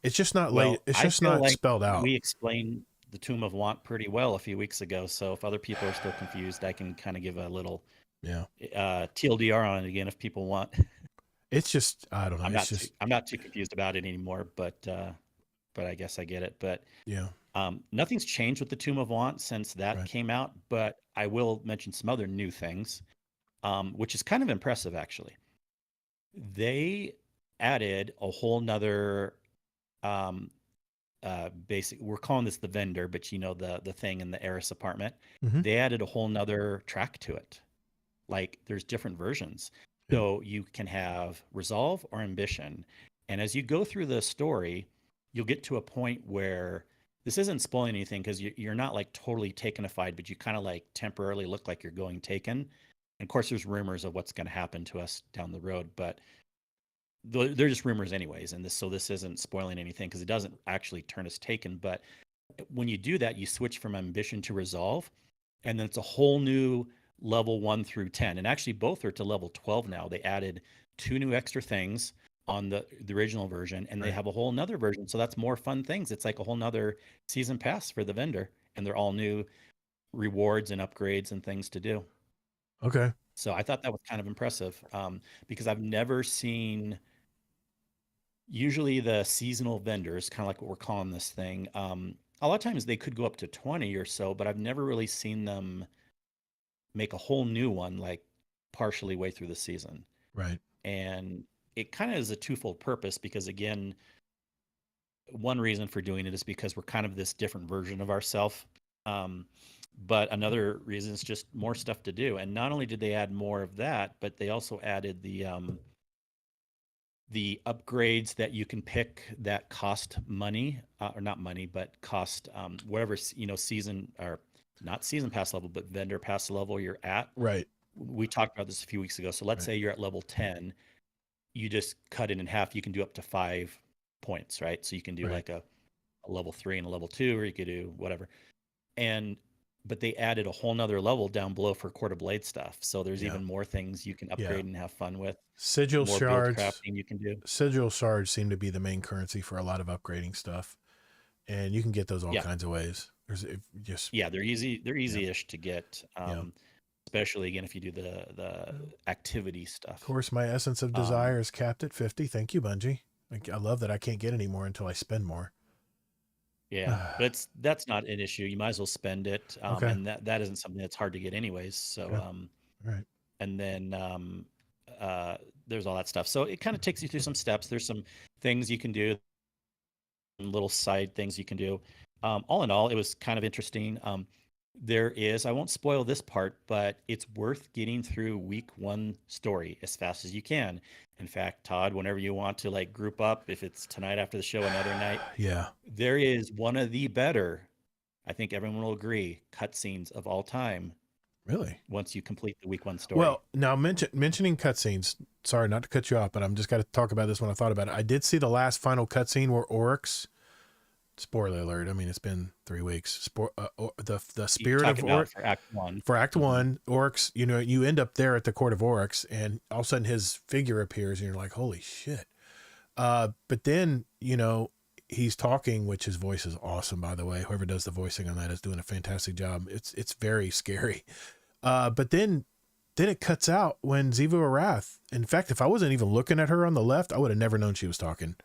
it's just not late. well, It's I just feel not like spelled out. we explained the Tomb of Want pretty well a few weeks ago. So if other people are still confused, I can kind of give a little Yeah. TLDR on it again if people want. It's just, I don't know. It's just, I'm not too confused about it anymore, but I guess I get it. But yeah. nothing's changed with the Tomb of Want since that Right. came out, but I will mention some other new things, which is kind of impressive actually. They added a whole nother um, basic. We're calling this the vendor, but the thing in the heiress apartment. Mm-hmm. They added a whole nother track to it. Like there's different versions. Yeah. So you can have resolve or ambition. And as you go through the story, you'll get to a point where this isn't spoiling anything because you're not like totally takenified, but you kind of like temporarily look like you're going taken. And of course, there's rumors of what's going to happen to us down the road, but they're just rumors anyways. And this isn't spoiling anything because it doesn't actually turn us taken. But when you do that, you switch from ambition to resolve, and then it's a whole new level 1 through 10. And actually both are to level 12 now. They added 2 new extra things. on the original version, and they Right. have a whole nother version. So that's more fun things. It's like a whole nother season pass for the vendor, and they're all new rewards and upgrades and things to do. Okay. So I thought that was kind of impressive, because I've never seen, usually the seasonal vendors, kind of like what we're calling this thing. A lot of times they could go up to 20 or so, but I've never really seen them make a whole new one like partially way through the season. Right. And it kind of is a twofold purpose because, again, one reason for doing it is because we're kind of this different version of ourselves. But another reason is just more stuff to do. And not only did they add more of that, but they also added the upgrades that you can pick that cost money, or not money, but cost whatever, season, or not season pass level, but vendor pass level you're at. Right. We talked about this a few weeks ago. So let's Right. say you're at level 10, you just cut it in half. You can do up to 5 points, right? So you can do Right. like a level 3 and a level 2, or you could do whatever. But they added a whole nother level down below for quarter blade stuff. So there's Yeah. even more things you can Yeah. upgrade and have fun with. Sigil More build shards. crafting you can do. Sigil shards seem to be the main currency for a lot of upgrading stuff, and you can get those all Yeah. kinds of ways. Just Yeah, they're easy. They're easy-ish to get, Yeah. especially again if you do the activity stuff. Of course, my essence of desire is capped at 50. Thank you, Bungie. I love that I can't get any more until I spend more. Yeah, but that's not an issue. You might as well spend it, Okay. and that isn't something that's hard to get anyways. So, Okay. Right. and then there's all that stuff. So it kind of takes you through some steps. There's some things you can do, little side things you can do. All in all, it was kind of interesting. I won't spoil this part, but it's worth getting through week 1 story as fast as you can. In fact, Todd, whenever you want to like group up, if it's tonight after the show, another night, Yeah. there is one of the better, I think everyone will agree, cutscenes of all time. Really? Once you complete the week 1 story. Well, now mentioning cutscenes. Sorry, not to cut you off, but I'm just got to talk about this when I thought about it. I did see the last final cutscene where Oryx. Spoiler alert. I mean, it's been 3 weeks. The spirit of Oryx for Act 1. For Act 1, Oryx. You end up there at the court of Oryx, and all of a sudden his figure appears, and you're like, "Holy shit!" But then he's talking, which his voice is awesome, by the way. Whoever does the voicing on that is doing a fantastic job. It's very scary. But then it cuts out when Ziva Arath. In fact, if I wasn't even looking at her on the left, I would have never known she was talking.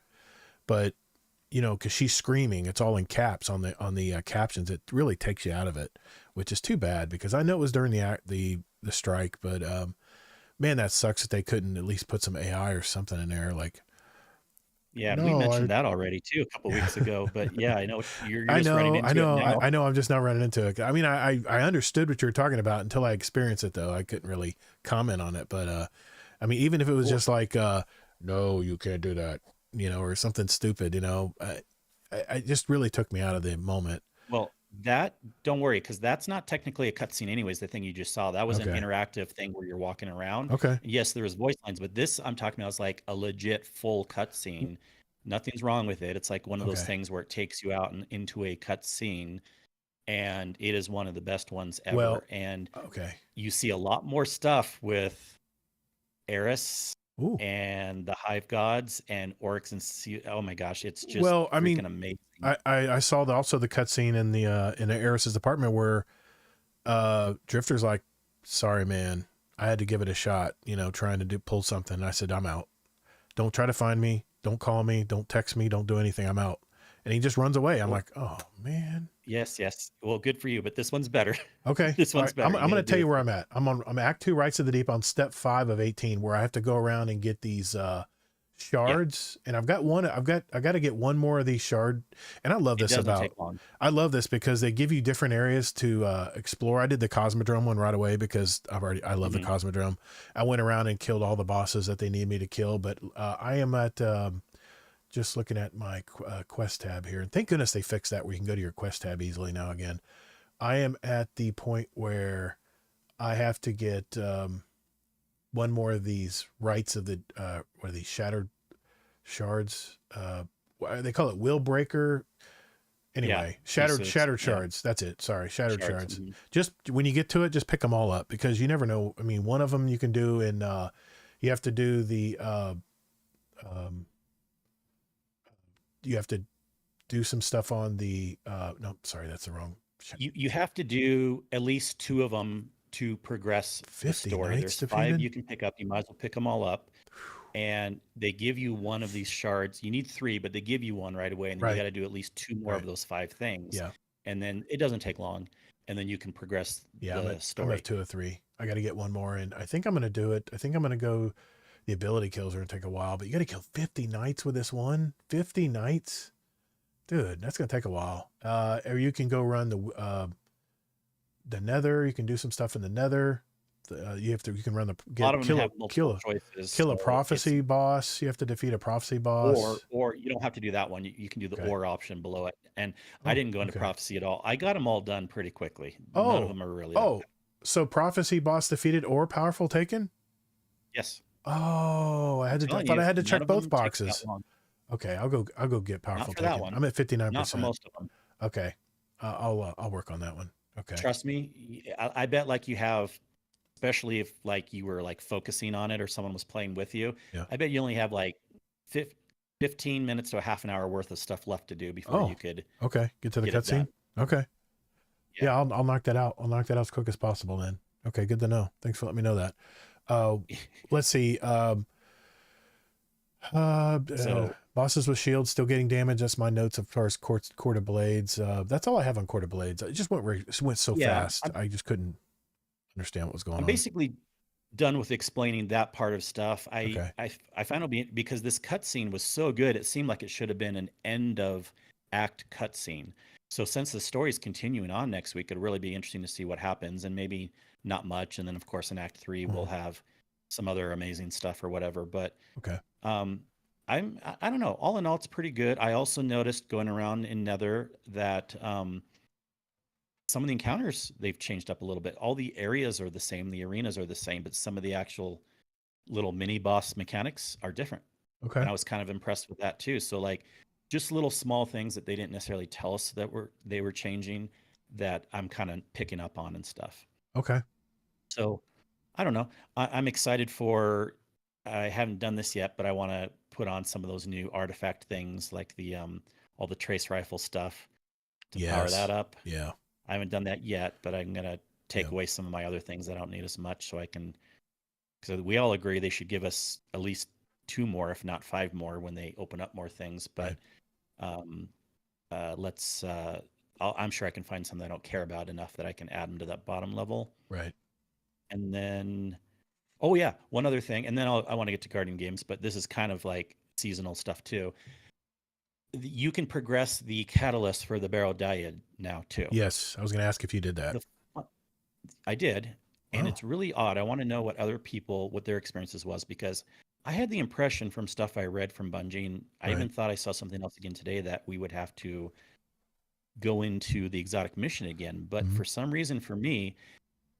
But because she's screaming, it's all in caps on the captions. It really takes you out of it, which is too bad because I know it was during the strike. But man, that sucks that they couldn't at least put some AI or something in there. Like, yeah, we mentioned that already too a couple weeks ago. But yeah, I know you're just running into it now. I know. I'm just not running into it. I mean, I understood what you were talking about until I experienced it, though. I couldn't really comment on it. But I mean, even if it was just like, no, you can't do that, or something stupid, I just really took me out of the moment. Well, don't worry, because that's not technically a cutscene anyways, the thing you just saw. That was an interactive thing where you're walking around. Okay. Yes, there was voice lines, but this I'm talking about is like a legit full cutscene. Nothing's wrong with it. It's like one of those things where it takes you out and into a cutscene, and it is one of the best ones ever. Well, and you see a lot more stuff with Eris and the Hive Gods and Oryx and oh my gosh, it's just amazing. I saw also the cutscene in the Eris's apartment where Drifter's like, sorry man, I had to give it a shot, trying to pull something. And I said, I'm out. Don't try to find me. Don't call me. Don't text me. Don't do anything. I'm out. And he just runs away. I'm like, oh man. Yes. Well, good for you, but this one's better. Okay. This one's better. I'm going to tell you where I'm at. I'm Act 2 Rights of the Deep on step 5 of 18, where I have to go around and get these shards. And I got to get one more of these shard. And I love this I love this because they give you different areas to explore. I did the Cosmodrome one right away because I love the Cosmodrome. I went around and killed all the bosses that they need me to kill, but I am at just looking at my quest tab here, and thank goodness they fixed that where you can go to your quest tab easily now again. I am at the point where I have to get one more of these rights of the what are these shattered shards? They call it Will Breaker. Anyway, shattered shards. That's it. Sorry, shattered shards. Just when you get to it, just pick them all up because you never know. I mean, one of them you can do, and you have to do the um, you have to do some stuff on the, no, sorry, that's the wrong. You have to do at least 2 of them to progress the 50 story. knights There's 5 defeated. you can pick up. You might as well pick them all up. And they give you one of these shards. You need 3, but they give you one right away, and then you Right. got to do at least 2 more of Right. those 5 things. Yeah. And then it doesn't take long, and then you can progress Yeah, the I'm story. at 2 or 3. I got to get one more in. I think I'm going to do it. I think I'm going to go. The ability kills are going to take a while, but you got to kill 50 knights with this one. 50 knights, dude. That's going to take a while. Or you can go run the Nether. You can do some stuff in the Nether. You can run A lot of them have multiple choices. Kill a prophecy boss. You have to defeat a prophecy boss. Or you don't have to do that one. You can do the or option below it. And I didn't go into okay. prophecy at all. I got them all done pretty quickly. None of them are really that bad. So prophecy boss defeated or powerful taken? Yes. Oh, I thought I had to check both boxes. Okay, I'll go get powerful taken. That one. I'm at 59%. Not for most of them. Okay. I'll work on that one. Okay. Trust me, I bet like you have, especially if like you were like focusing on it or someone was playing with you. Yeah. I bet you only have like 15 minutes to a half an hour worth of stuff left to do before you could. Okay. Get to the cutscene. Okay. Yeah, I'll knock that out. I'll knock that out as quick as possible then. Okay, good to know. Thanks for letting me know that. Let's see. Bosses with shields still getting damage. That's my notes as far as Court of Blades. That's all I have on Court of Blades. It just went so fast. I just couldn't understand what was going on. I'm basically done with explaining that part of stuff. I found it because this cutscene was so good. It seemed like it should have been an end of act cutscene. So since the story's continuing on next week, it'll really be interesting to see what happens, and maybe not much. And then of course in Act 3 we'll have some other amazing stuff or whatever. But I don't know. All in all, it's pretty good. I also noticed going around in Nether that some of the encounters they've changed up a little bit. All the areas are the same, the arenas are the same, but some of the actual little mini boss mechanics are different. Okay. And I was kind of impressed with that too. So like just little small things that they didn't necessarily tell us that they were changing that I'm kind of picking up on and stuff. Okay. So I don't know. I'm excited for. I haven't done this yet, but I want to put on some of those new artifact things, like the all the trace rifle stuff to power that up. Yeah. I haven't done that yet, but I'm gonna take away some of my other things that I don't need as much, so I can. Because we all agree they should give us at least 2 more, if not 5 more, when they open up more things. But let's. I'm sure I can find some that I don't care about enough that I can add them to that bottom level. Right. And then, oh yeah, one other thing, and then I want to get to Guardian Games, but this is kind of like seasonal stuff too. You can progress the catalyst for the Barrow Dyad now too. Yes, I was going to ask if you did that. I did, and it's really odd. I want to know what their experiences was, because I had the impression from stuff I read from Bungie, and I even thought I saw something else again today, that we would have to go into the exotic mission again. But for some reason, for me,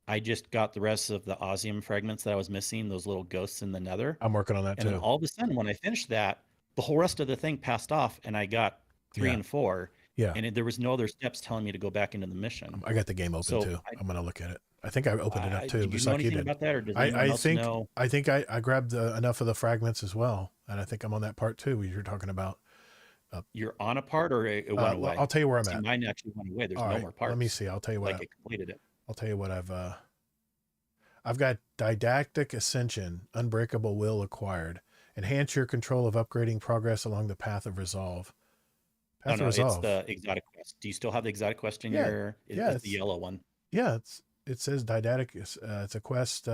I just got the rest of the Osium fragments that I was missing, those little ghosts in the Nether. I'm working on that too. And then all of a sudden, when I finished that, the whole rest of the thing passed off, and I got 3 and 4. Yeah. And there was no other steps telling me to go back into the mission. I got the game open too. I'm going to look at it. I think I opened it up too. Did you know anything about that, or does anyone else know? I think I grabbed enough of the fragments as well, and I think I'm on that part too. You're talking about. You're on a part, or it went away? I'll tell you where I'm at. Mine actually went away. There's no more parts. Let me see. I'll tell you what. I completed it. I'll tell you what I've got Didactic Ascension, Unbreakable Will acquired. Enhance your control of upgrading progress along the Path of Resolve. It's the exotic quest. Do you still have the exotic quest in your? It's the yellow one. Yeah, it says Didactic. It's a quest.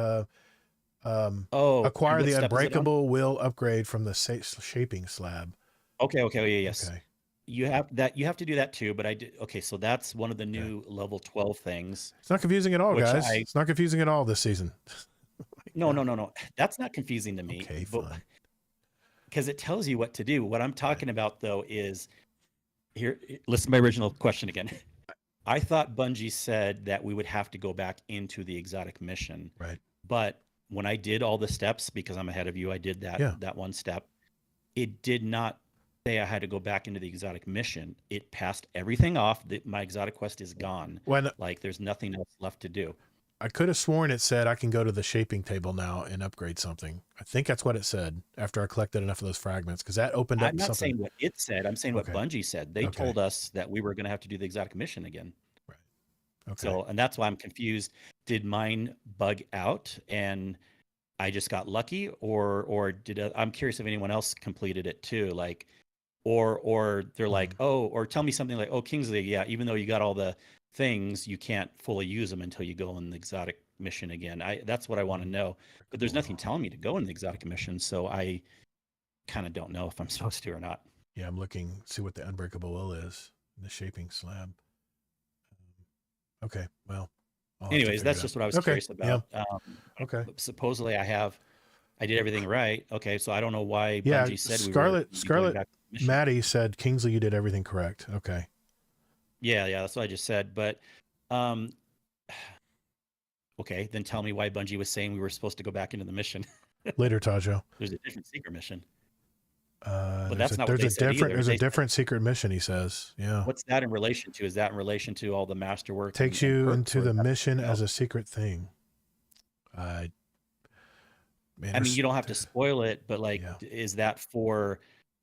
Acquire the Unbreakable Will upgrade from the shaping slab. Okay. Yes. Okay. You have to do that too, but I did. Okay, so that's one of the new level 12 things. It's not confusing at all, guys. It's not confusing at all this season. No. That's not confusing to me. Okay, fine. Because it tells you what to do. What I'm talking about though is here. Listen to my original question again. I thought Bungie said that we would have to go back into the exotic mission. Right. But when I did all the steps, because I'm ahead of you, I did that one step. It did not say I had to go back into the exotic mission. It passed everything off. My exotic quest is gone. Like there's nothing else left to do. I could have sworn it said I can go to the shaping table now and upgrade something. I think that's what it said after I collected enough of those fragments, because that opened up I'm not something. saying what it said. I'm saying what Okay. Bungie said. They Okay. told us that we were going to have to do the exotic mission again. Right. Okay. So, and that's why I'm confused. Did mine bug out and I just got lucky, or did I'm curious if anyone else completed it too? Like, or they're like, oh, or tell me something like, oh, Kingsley, yeah, even though you got all the things, you can't fully use them until you go on the exotic mission again. That's what I want to know. But there's nothing telling me to go in the exotic mission, so I kind of don't know if I'm supposed to or not. Yeah, I'm looking, see what the unbreakable will is. The shaping slab. Okay, well. Anyways, that's just what I was curious about. Yeah. Okay. Supposedly I did everything right. Okay, so I don't know why Yeah, Bungie said Scarlet Maddie said, Kingsley, you did everything correct. Okay. Yeah, that's what I just said. But okay, then tell me why Bungie was saying we were supposed to go back into the mission. Later, Tajo. There's a different secret mission. But that's not what they said either. There's a different secret mission, he says. Yeah. What's that in relation to? Is that in relation to all the masterwork? Takes you into the mission as a secret thing. I mean, you don't have to spoil it, but like, is that for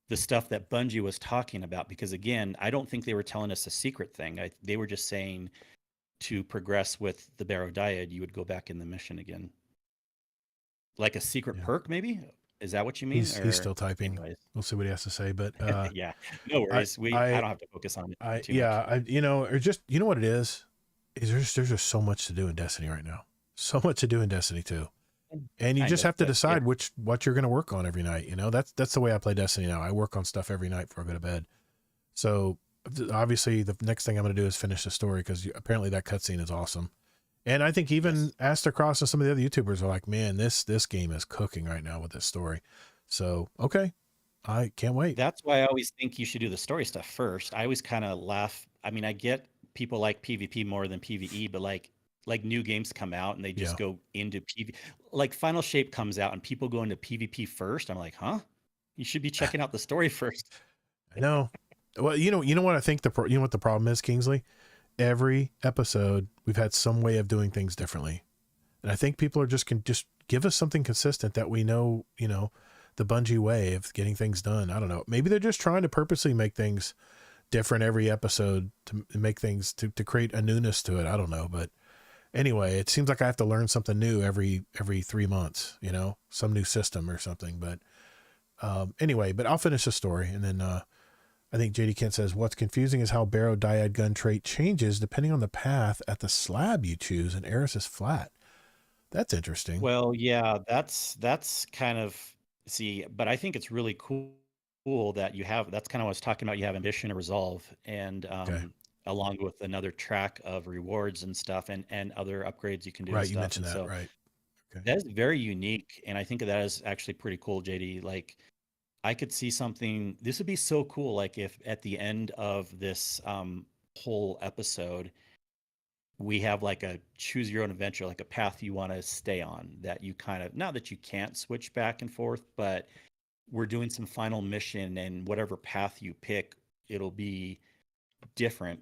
the stuff that Bungie was talking about? Because again, I don't think they were telling us a secret thing. They were just saying to progress with the Barodiad, you would go back in the mission again. Like a secret perk, maybe? Is that what you mean? He's still typing. Anyways. We'll see what he has to say, but yeah, no worries. I don't have to focus on it too much. Or just, you know what it is there's just so much to do in Destiny right now. So much to do in Destiny 2. And you just have to decide what you're going to work on every night. You know, that's the way I play Destiny now. I work on stuff every night before I go to bed. So obviously the next thing I'm going to do is finish the story, because apparently that cutscene is awesome. And I think even Astrocross and some of the other YouTubers are like, man, this game is cooking right now with this story. So, okay. I can't wait. That's why I always think you should do the story stuff first. I always kind of laugh. I mean, I get people like PvP more than PvE, but like new games come out and they just go into PvP. Like Final Shape comes out and people go into PvP first. I'm like, huh? You should be checking out the story first. I know. Well, you know what I think you know what the problem is, Kingsley? Every episode we've had some way of doing things differently, and I think people are just give us something consistent that we know, the Bungie way of getting things done. I don't know, maybe they're just trying to purposely make things different every episode to make things to create a newness to it. I don't know, but anyway, it seems like I have to learn something new every 3 months, some new system or something. But anyway, but I'll finish the story, and then I think JD Kent says, what's confusing is how Barodiad gun trait changes depending on the path at the slab you choose, and Eris is flat. That's interesting. Well, yeah, that's kind of, but I think it's really cool that you have, that's kind of what I was talking about. You have ambition and resolve, and along with another track of rewards and stuff, and other upgrades you can do. Right, you mentioned that, right. Okay. That is very unique, and I think that is actually pretty cool, JD. Like, I could see something, this would be so cool, like if at the end of this whole episode, we have like a choose your own adventure, like a path you want to stay on, that you kind of, not that you can't switch back and forth, but we're doing some final mission, and whatever path you pick, it'll be different,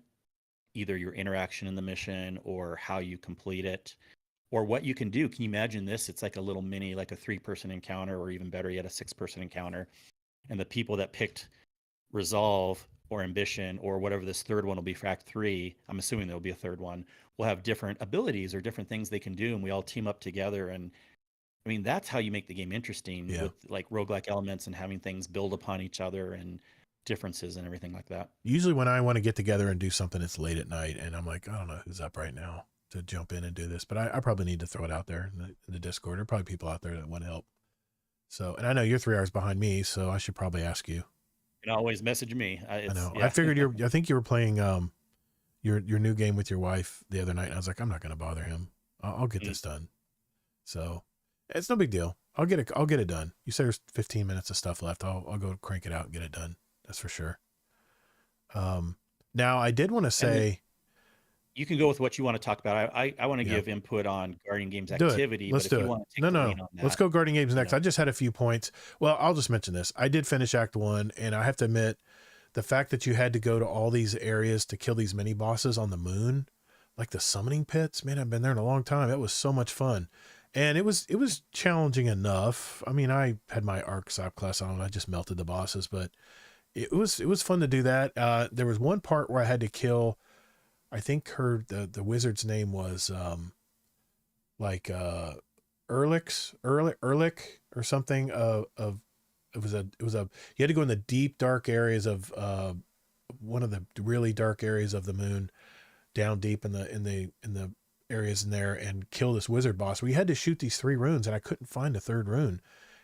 either your interaction in the mission or how you complete it or what you can do. Can you imagine this? It's like a little mini, like a 3-person encounter, or even better yet, a 6-person encounter. And the people that picked resolve or ambition or whatever this third one will be for Act 3, I'm assuming there'll be a third one, will have different abilities or different things they can do, and we all team up together. And I mean, that's how you make the game interesting, with like roguelike elements and having things build upon each other and differences and everything like that. Usually when I want to get together and do something, it's late at night, and I'm like, I don't know who's up right now to jump in and do this, but I probably need to throw it out there in the Discord. There are probably people out there that want help. So, and I know you're 3 hours behind me, so I should probably ask you. You can always message me. I know. Yeah. I figured I think you were playing your new game with your wife the other night, and I was like, I'm not going to bother him. I'll get this done. So it's no big deal. I'll get it done. You said there's 15 minutes of stuff left. I'll go crank it out and get it done. That's for sure. Now I did want to say, you can go with what you want to talk about. I want to give input on Guardian Games activity. Let's do it. No. Let's go Guardian Games next. I just had a few points. Well, I'll just mention this. I did finish Act 1, and I have to admit, the fact that you had to go to all these areas to kill these mini bosses on the moon like the summoning pits. Man, I've been there in a long time. It was so much fun. And it was challenging enough. I mean, I had my Arc subclass on. I just melted the bosses, but it was fun to do that. There was one part where I had to kill. I think the wizard's name was like Erlich or something. Of it was a you had to go in the deep dark areas of one of the really dark areas of the moon, down deep in the areas in there, and kill this wizard boss. We had to shoot these 3 runes, and I couldn't find a 3rd rune,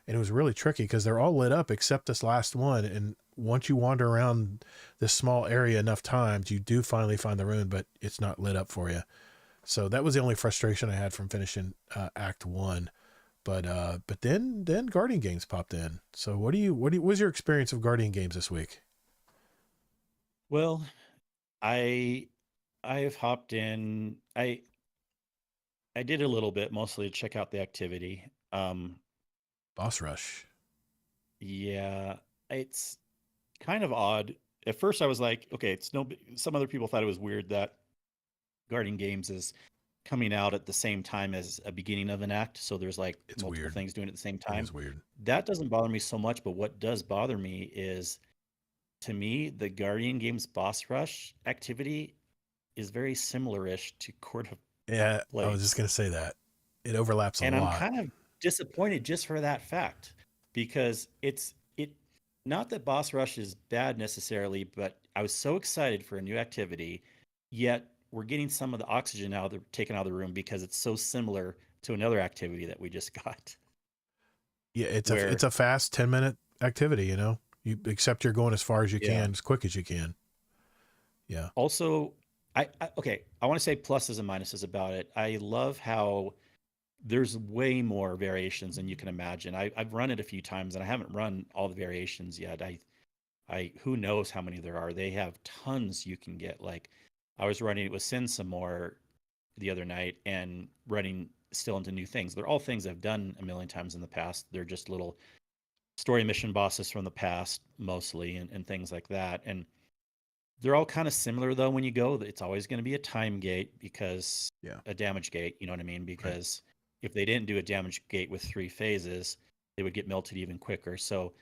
and it was really tricky because they're all lit up except this last one. And once you wander around this small area enough times, you do finally find the rune, but it's not lit up for you. So that was the only frustration I had from finishing Act 1. But then Guardian Games popped in. So what was your experience of Guardian Games this week? Well, I I've hopped in. I did a little bit, mostly to check out the activity. Boss Rush. Yeah, it's kind of odd. At first, I was like, okay, it's no. Some other people thought it was weird that Guardian Games is coming out at the same time as a beginning of an act, so there's like It's multiple weird. things doing it at the same It time. is weird. That doesn't bother me so much, but what does bother me is, to me, the Guardian Games boss rush activity is very similar-ish to Court of Yeah, I was just Blades. gonna say that. It overlaps a And I'm lot. kind of disappointed just for that fact, because it not that boss rush is bad necessarily, but I was so excited for a new activity, yet we're getting some of the oxygen taken out of the room because it's so similar to another activity that we just got. Yeah, it's Where, a fast 10-minute activity, You except you're going as far as you yeah. can, as quick as you can. Yeah. Also, okay, I want to say pluses and minuses about it. I love how there's way more variations than you can imagine. I've run it a few times and I haven't run all the variations yet. I who knows how many there are. They have tons you can get. Like, I was running it with Sin some more the other night and running still into new things. They're all things I've done a million times in the past. They're just little story mission bosses from the past mostly, and things like that. And they're all kind of similar though. When you go, it's always going to be a time gate, because Yeah. a damage gate, you know what I mean? Right. Because if they didn't do a damage gate with 3 phases, they would get melted even quicker. So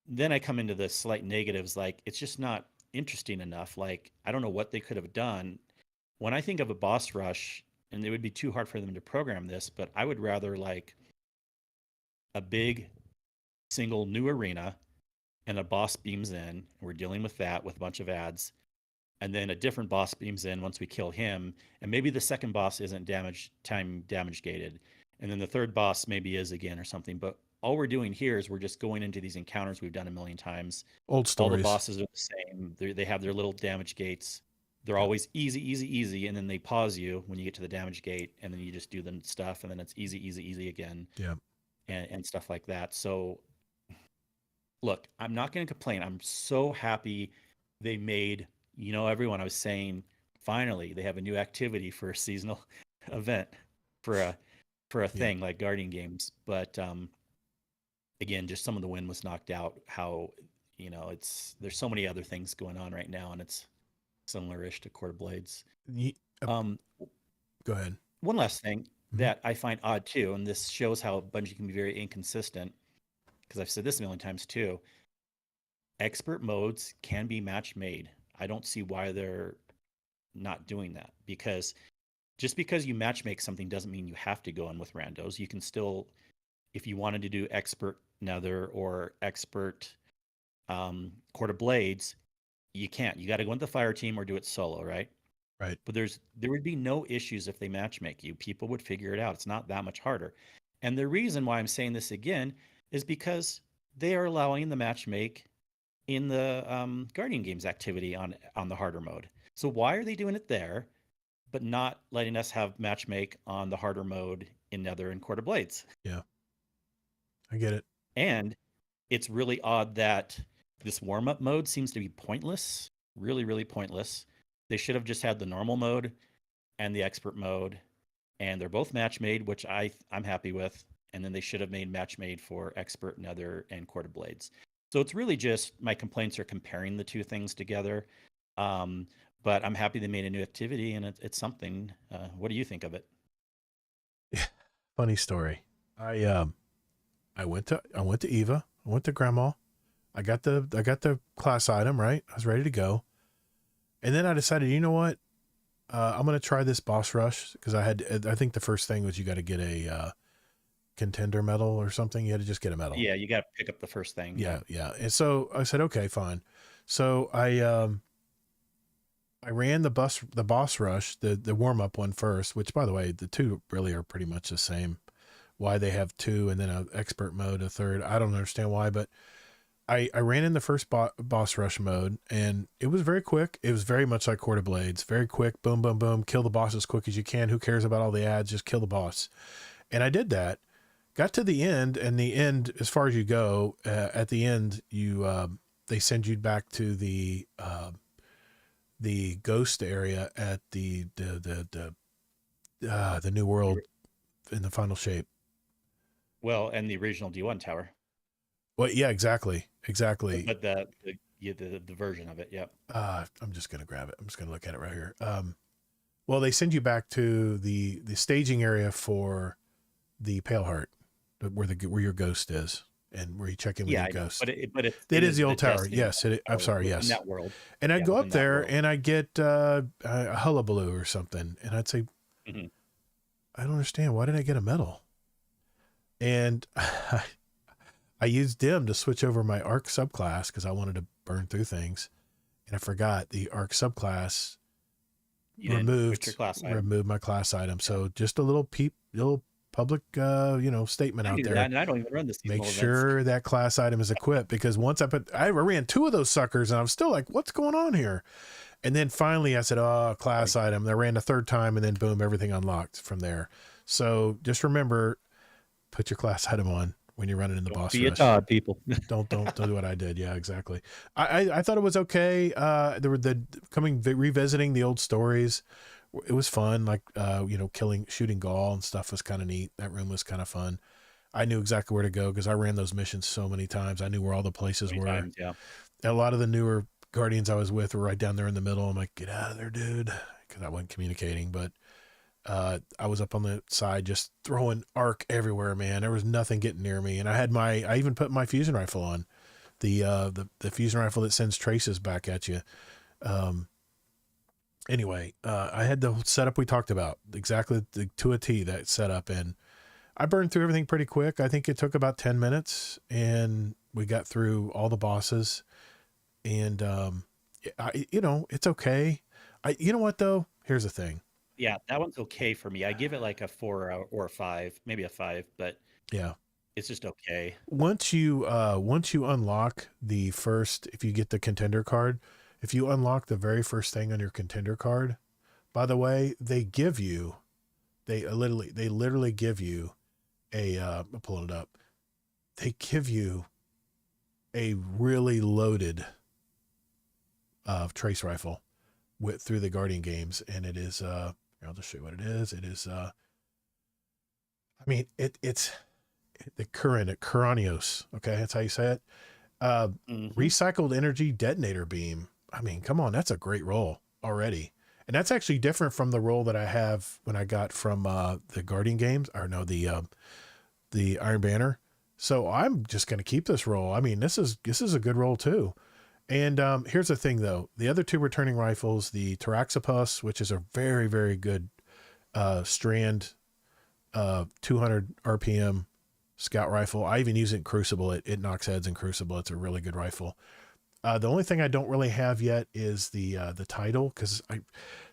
then I come into the slight negatives, like it's just not interesting enough. Like, I don't know what they could have done. When I think of a boss rush, and it would be too hard for them to program this, but I would rather like a big single new arena, and a boss beams in, and we're dealing with that with a bunch of ads, and then a different boss beams in once we kill him, and maybe the second boss isn't damage gated, and then the third boss maybe is again or something. But all we're doing here is we're just going into these encounters we've done a million times. Old All the stories. bosses are the same. They have their little damage gates. They're Yeah. always easy, easy, easy, and then they pause you when you get to the damage gate, and then you just do the stuff, and then it's easy, easy, easy again, Yeah. and stuff like that. So look, I'm not going to complain. I'm so happy they made, everyone, I was saying, finally they have a new activity for a seasonal event, for a Yeah. thing like Guardian Games. But again, just some of the wind was knocked out. How, there's so many other things going on right now, and it's similar-ish to Court of Blades. Ye- uh, Um, Go ahead. One last thing Mhm. that I find odd too, and this shows how Bungie can be very inconsistent, because I've said this a million times too. Expert modes can be match made. I don't see why they're not doing that, because just because you match make something doesn't mean you have to go in with randos. You can still, if you wanted to do expert Nether or expert Court of Blades, you can't. You got to go into the fire team or do it solo, right? Right. But there would be no issues if they match make you. People would figure it out. It's not that much harder. And the reason why I'm saying this again is because they are allowing the match make in the Guardian Games activity on the harder mode. So why are they doing it there, but not letting us have matchmake on the harder mode in Nether and Court of Blades? Yeah. I get it. And it's really odd that this warm up mode seems to be pointless, really, really pointless. They should have just had the normal mode and the expert mode, and they're both match made, which I'm happy with. And then they should have made match made for expert Nether and Court of Blades. So it's really just, my complaints are comparing the two things together. Um, but I'm happy they made a new activity, and it's something. What do you think of it? Funny story. I went to Eva. I went to Grandma. I got the class item, right? I was ready to go. And then I decided, you know what? I'm going to try this boss rush because I think the first thing was you got to get a contender medal or something. You had to just get a medal. Yeah, you got to pick up the first thing. Yeah. And so I said, okay, fine. So I ran the boss rush, the warm up one first, which by the way, the two really are pretty much the same. Why they have two and then an expert mode, a third. I don't understand why, but I ran in the first boss rush mode and it was very quick. It was very much like Court of Blades, very quick. Boom, boom, boom. Kill the boss as quick as you can. Who cares about all the ads? Just kill the boss. And I did that. Got to the end, and the end, as far as you go, at the end, they send you back to the ghost area at the new world in the final shape. Well, and the original D1 tower. Well, yeah, exactly. But the version of it, yeah. I'm just gonna grab it. I'm just gonna look at it right here. Well, they send you back to the staging area for the Pale Heart, where your ghost is, and where you check in with your ghost. But it is the old tower. Yes, I'm sorry. Yes, in that world. And I'd go up there and I'd get a hullabaloo or something, and I'd say, mm-hmm. I don't understand. Why did I get a medal? And I used Dim to switch over my Arc subclass because I wanted to burn through things, and I forgot the Arc subclass removed my class item. So just a little public, statement out there. And I don't even run this. Make sure that class item is equipped, because once I ran two of those suckers and I'm still like, what's going on here? And then finally I said, oh, class item. I ran the third time and then boom, everything unlocked from there. So just remember, put your class item on when you're running in the boss rush. Be a Todd, people. don't do what I did. Yeah, exactly. I thought it was okay. There were revisiting the old stories. It was fun. Like, shooting Gaul and stuff was kind of neat. That room was kind of fun. I knew exactly where to go because I ran those missions so many times. I knew where all the places were. Yeah. A lot of the newer Guardians I was with were right down there in the middle. I'm like, get out of there, dude. Because I wasn't communicating, but I was up on the side just throwing arc everywhere, man. There was nothing getting near me. And I even put my fusion rifle on, the fusion rifle that sends traces back at you. Anyway, I had the setup we talked about, exactly to a T, that setup, and I burned through everything pretty quick. I think it took about 10 minutes and we got through all the bosses, and it's okay. You know what though? Here's the thing. Yeah, that one's okay for me. I give it like a 4 or a 5, maybe a 5, but yeah, it's just okay. Once you unlock the first, if you get the contender card, if you unlock the very first thing on your contender card, by the way, they literally give you I'm pulling it up. They give you a really loaded trace rifle through the Guardian games, and it is I'll just show you what it is. It is it's the Curanios. Okay, that's how you say it. Recycled energy detonator beam. I mean, come on, that's a great roll already. And that's actually different from the roll that I have when I got from the Guardian games, or no, the Iron Banner. So I'm just going to keep this roll. I mean, this is a good roll too. And here's the thing though. The other two returning rifles, the Taraxipus, which is a very, very good strand 200 RPM scout rifle. I even use it in Crucible. It knocks heads in Crucible. It's a really good rifle. The only thing I don't really have yet is the title, because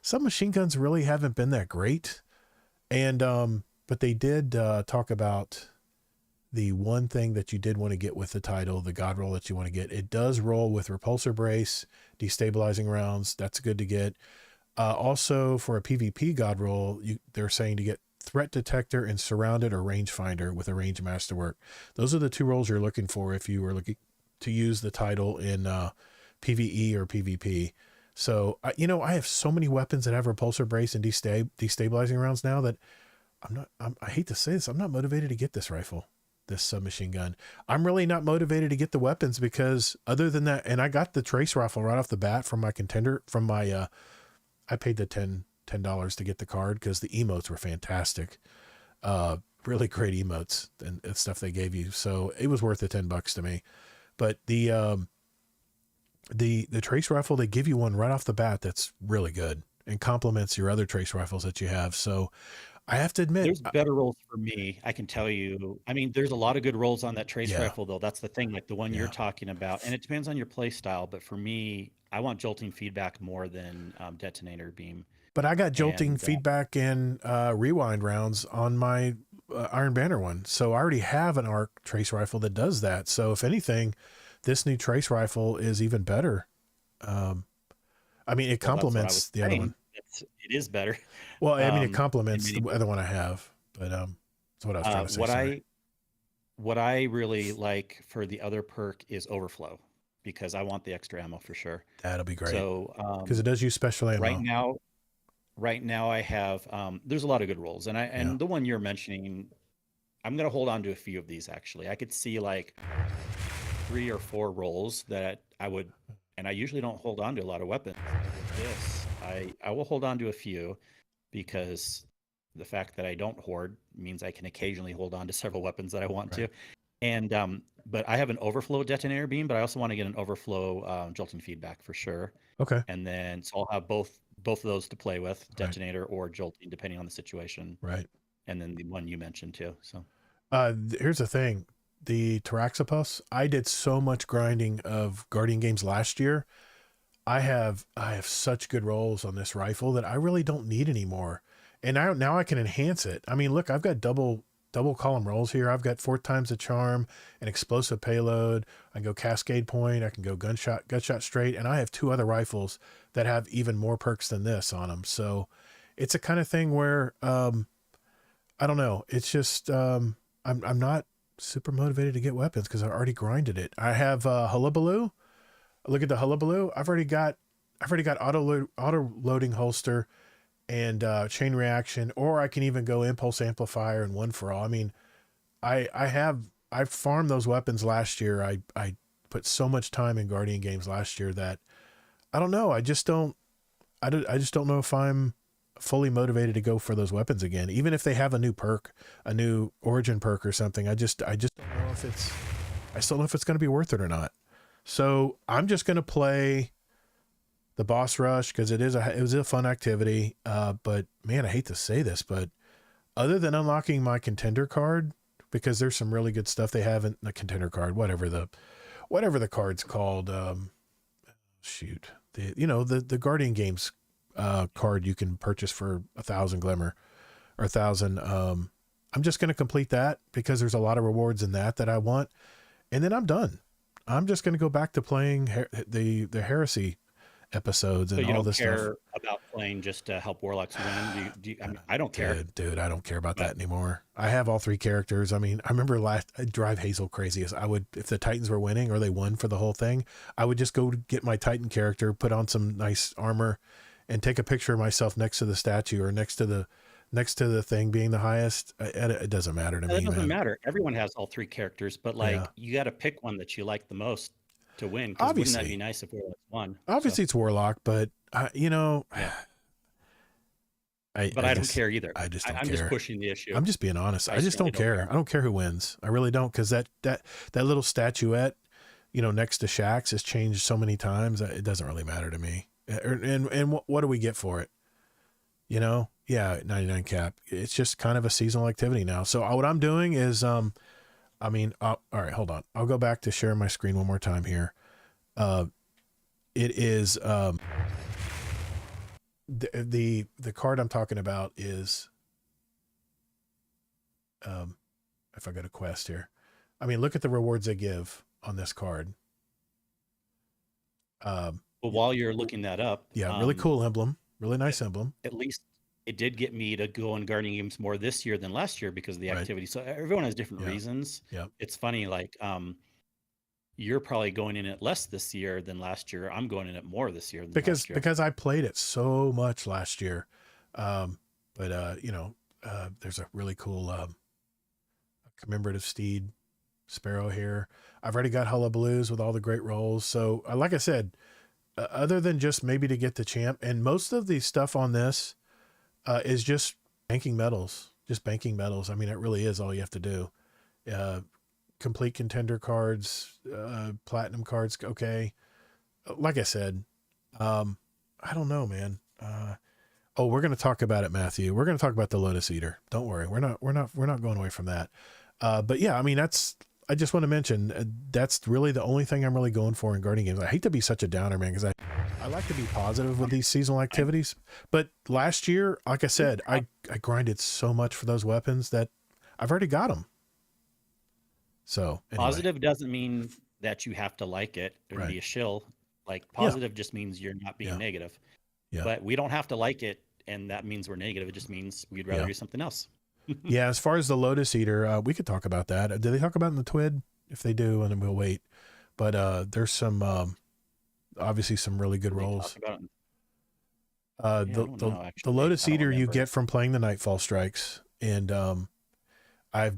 some machine guns really haven't been that great. And but they did talk about the one thing that you did want to get with the title, the God roll that you want to get. It does roll with repulsor brace, destabilizing rounds. That's good to get. Also for a PvP God roll, they're saying to get threat detector and surrounded or rangefinder with a range masterwork. Those are the two rolls you're looking for if you were looking to use the title in PvE or PvP. So, I have so many weapons that have repulsor brace and destabilizing rounds now that I hate to say this, I'm not motivated to get this rifle, this submachine gun. I'm really not motivated to get the weapons because other than that, and I got the trace rifle right off the bat from my contender, from my I paid the $10 to get the card because the emotes were fantastic. Really great emotes and stuff they gave you. So it was worth the $10 to me. But the trace rifle, they give you one right off the bat that's really good and complements your other trace rifles that you have. So I have to admit, There's better rolls for me, I can tell you. I mean, there's a lot of good rolls on that trace yeah, rifle, though. That's the thing, like the one you're yeah. talking about, and it depends on your play style. But for me, I want jolting feedback more than detonator beam. But I got jolting And feedback and rewind rounds on my Iron Banner one. So I already have an arc trace rifle that does that. So if anything, this new trace rifle is even better. I mean, it well, that's what I complements was the other one. saying. It is better. Well, I mean, it In complements many the ways. other one I have, but that's what I was trying to say. What Sorry. I really like for the other perk is overflow, because I want the extra ammo for sure. That'll be great So because it does use special right ammo. now, I have there's a lot of good rolls, and Yeah. the one you're mentioning, I'm gonna hold on to a few of these actually. I could see like 3 or 4 rolls that I would, and I usually don't hold on to a lot of weapons. With this, I will hold on to a few, because the fact that I don't hoard means I can occasionally hold on to several weapons that I want Right. to. And but I have an overflow detonator beam, but I also want to get an overflow jolting feedback for sure. Okay. And then so I'll have both of those to play with, Right. detonator or jolting, depending on the situation. Right. And then the one you mentioned too. So Here's the thing. The Taraxipus, I did so much grinding of Guardian games last year. I have such good rolls on this rifle that I really don't need anymore. And now I can enhance it. I mean, look, I've got double column rolls here. I've got 4 times the charm, an explosive payload. I can go cascade point. I can go gunshot straight. And I have 2 other rifles that have even more perks than this on them. So it's a kind of thing where, I don't know. It's just, I'm not super motivated to get weapons because I already grinded it. I have Hullabaloo. Look at the Hullabaloo. I've already got auto loading holster and chain reaction, or I can even go impulse amplifier and one for all. I mean, I farmed those weapons last year. I put so much time in Guardian games last year that I don't know. I just don't know if I'm fully motivated to go for those weapons again, even if they have a new perk, a new origin perk or something. I just don't know if I still don't know if it's going to be worth it or not. So I'm just going to play the boss rush because it was a fun activity. But man, I hate to say this, but other than unlocking my contender card, because there's some really good stuff they have in the contender card, whatever the card's called. The Guardian games card you can purchase for 1,000 glimmer or 1,000. I'm just going to complete that because there's a lot of rewards in that I want. And then I'm done. I'm just going to go back to playing the Heresy episodes and so you all don't this stuff. care about playing just to help warlocks win? I mean, I don't care. Dude, I don't care about But that anymore. I have all 3 characters. I mean, I remember I'd drive Hazel crazy. I would, if the Titans were winning or they won for the whole thing, I would just go to get my Titan character, put on some nice armor, and take a picture of myself next to the statue or next to the thing being the highest. It doesn't matter to me, It doesn't man. matter. Everyone has all 3 characters, but Yeah. like you got to pick one that you like the most to win. Because wouldn't that be Obviously, nice if Warlock won? obviously it's Warlock, but Yeah. But I don't just, care either. I just don't I'm just care. pushing the issue. I'm just being honest. I I just certainly don't care. I don't care who wins. I really don't. Cause that little statuette, next to Shaxx has changed so many times. It doesn't really matter to me. And what do we get for it? Yeah, 99 cap. It's just kind of a seasonal activity now. So what I'm doing is, all right, hold on. I'll go back to sharing my screen one more time here. It is, the card I'm talking about is, if I go to quest here, I mean, look at the rewards they give on this card. But while you're looking that up, Yeah, really cool emblem, really nice emblem. At least it did get me to go on Guardian games more this year than last year because of the Right. activity. So everyone has different Yeah. reasons. Yeah. It's funny, like you're probably going in it less this year than last year. I'm going in it more this year than last year. Because I played it so much last year. There's a really cool commemorative steed sparrow here. I've already got Hullabaloos with all the great rolls. So like I said, other than just maybe to get the champ. And most of the stuff on this is just banking medals. Just banking medals. I mean, it really is all you have to do. Complete contender cards, platinum cards. Okay. Like I said, I don't know, man. We're going to talk about it, Matthew. We're going to talk about the Lotus Eater. Don't worry. We're not going away from that. But yeah, I mean, I just want to mention that's really the only thing I'm really going for in Guardian games. I hate to be such a downer, man, because I like to be positive with these seasonal activities. But last year, like I said, I grinded so much for those weapons that I've already got them. So anyway. Positive doesn't mean that you have to like it or be a shill. Like positive just means you're not being negative. Yeah. But we don't have to like it, and that means we're negative. It just means we'd rather do something else. Yeah, as far as the Lotus Eater, we could talk about that. Do they talk about it in the TWID? If they do, and then we'll wait. But there's some obviously some really good rolls. The Lotus Eater you get from playing the Nightfall Strikes, and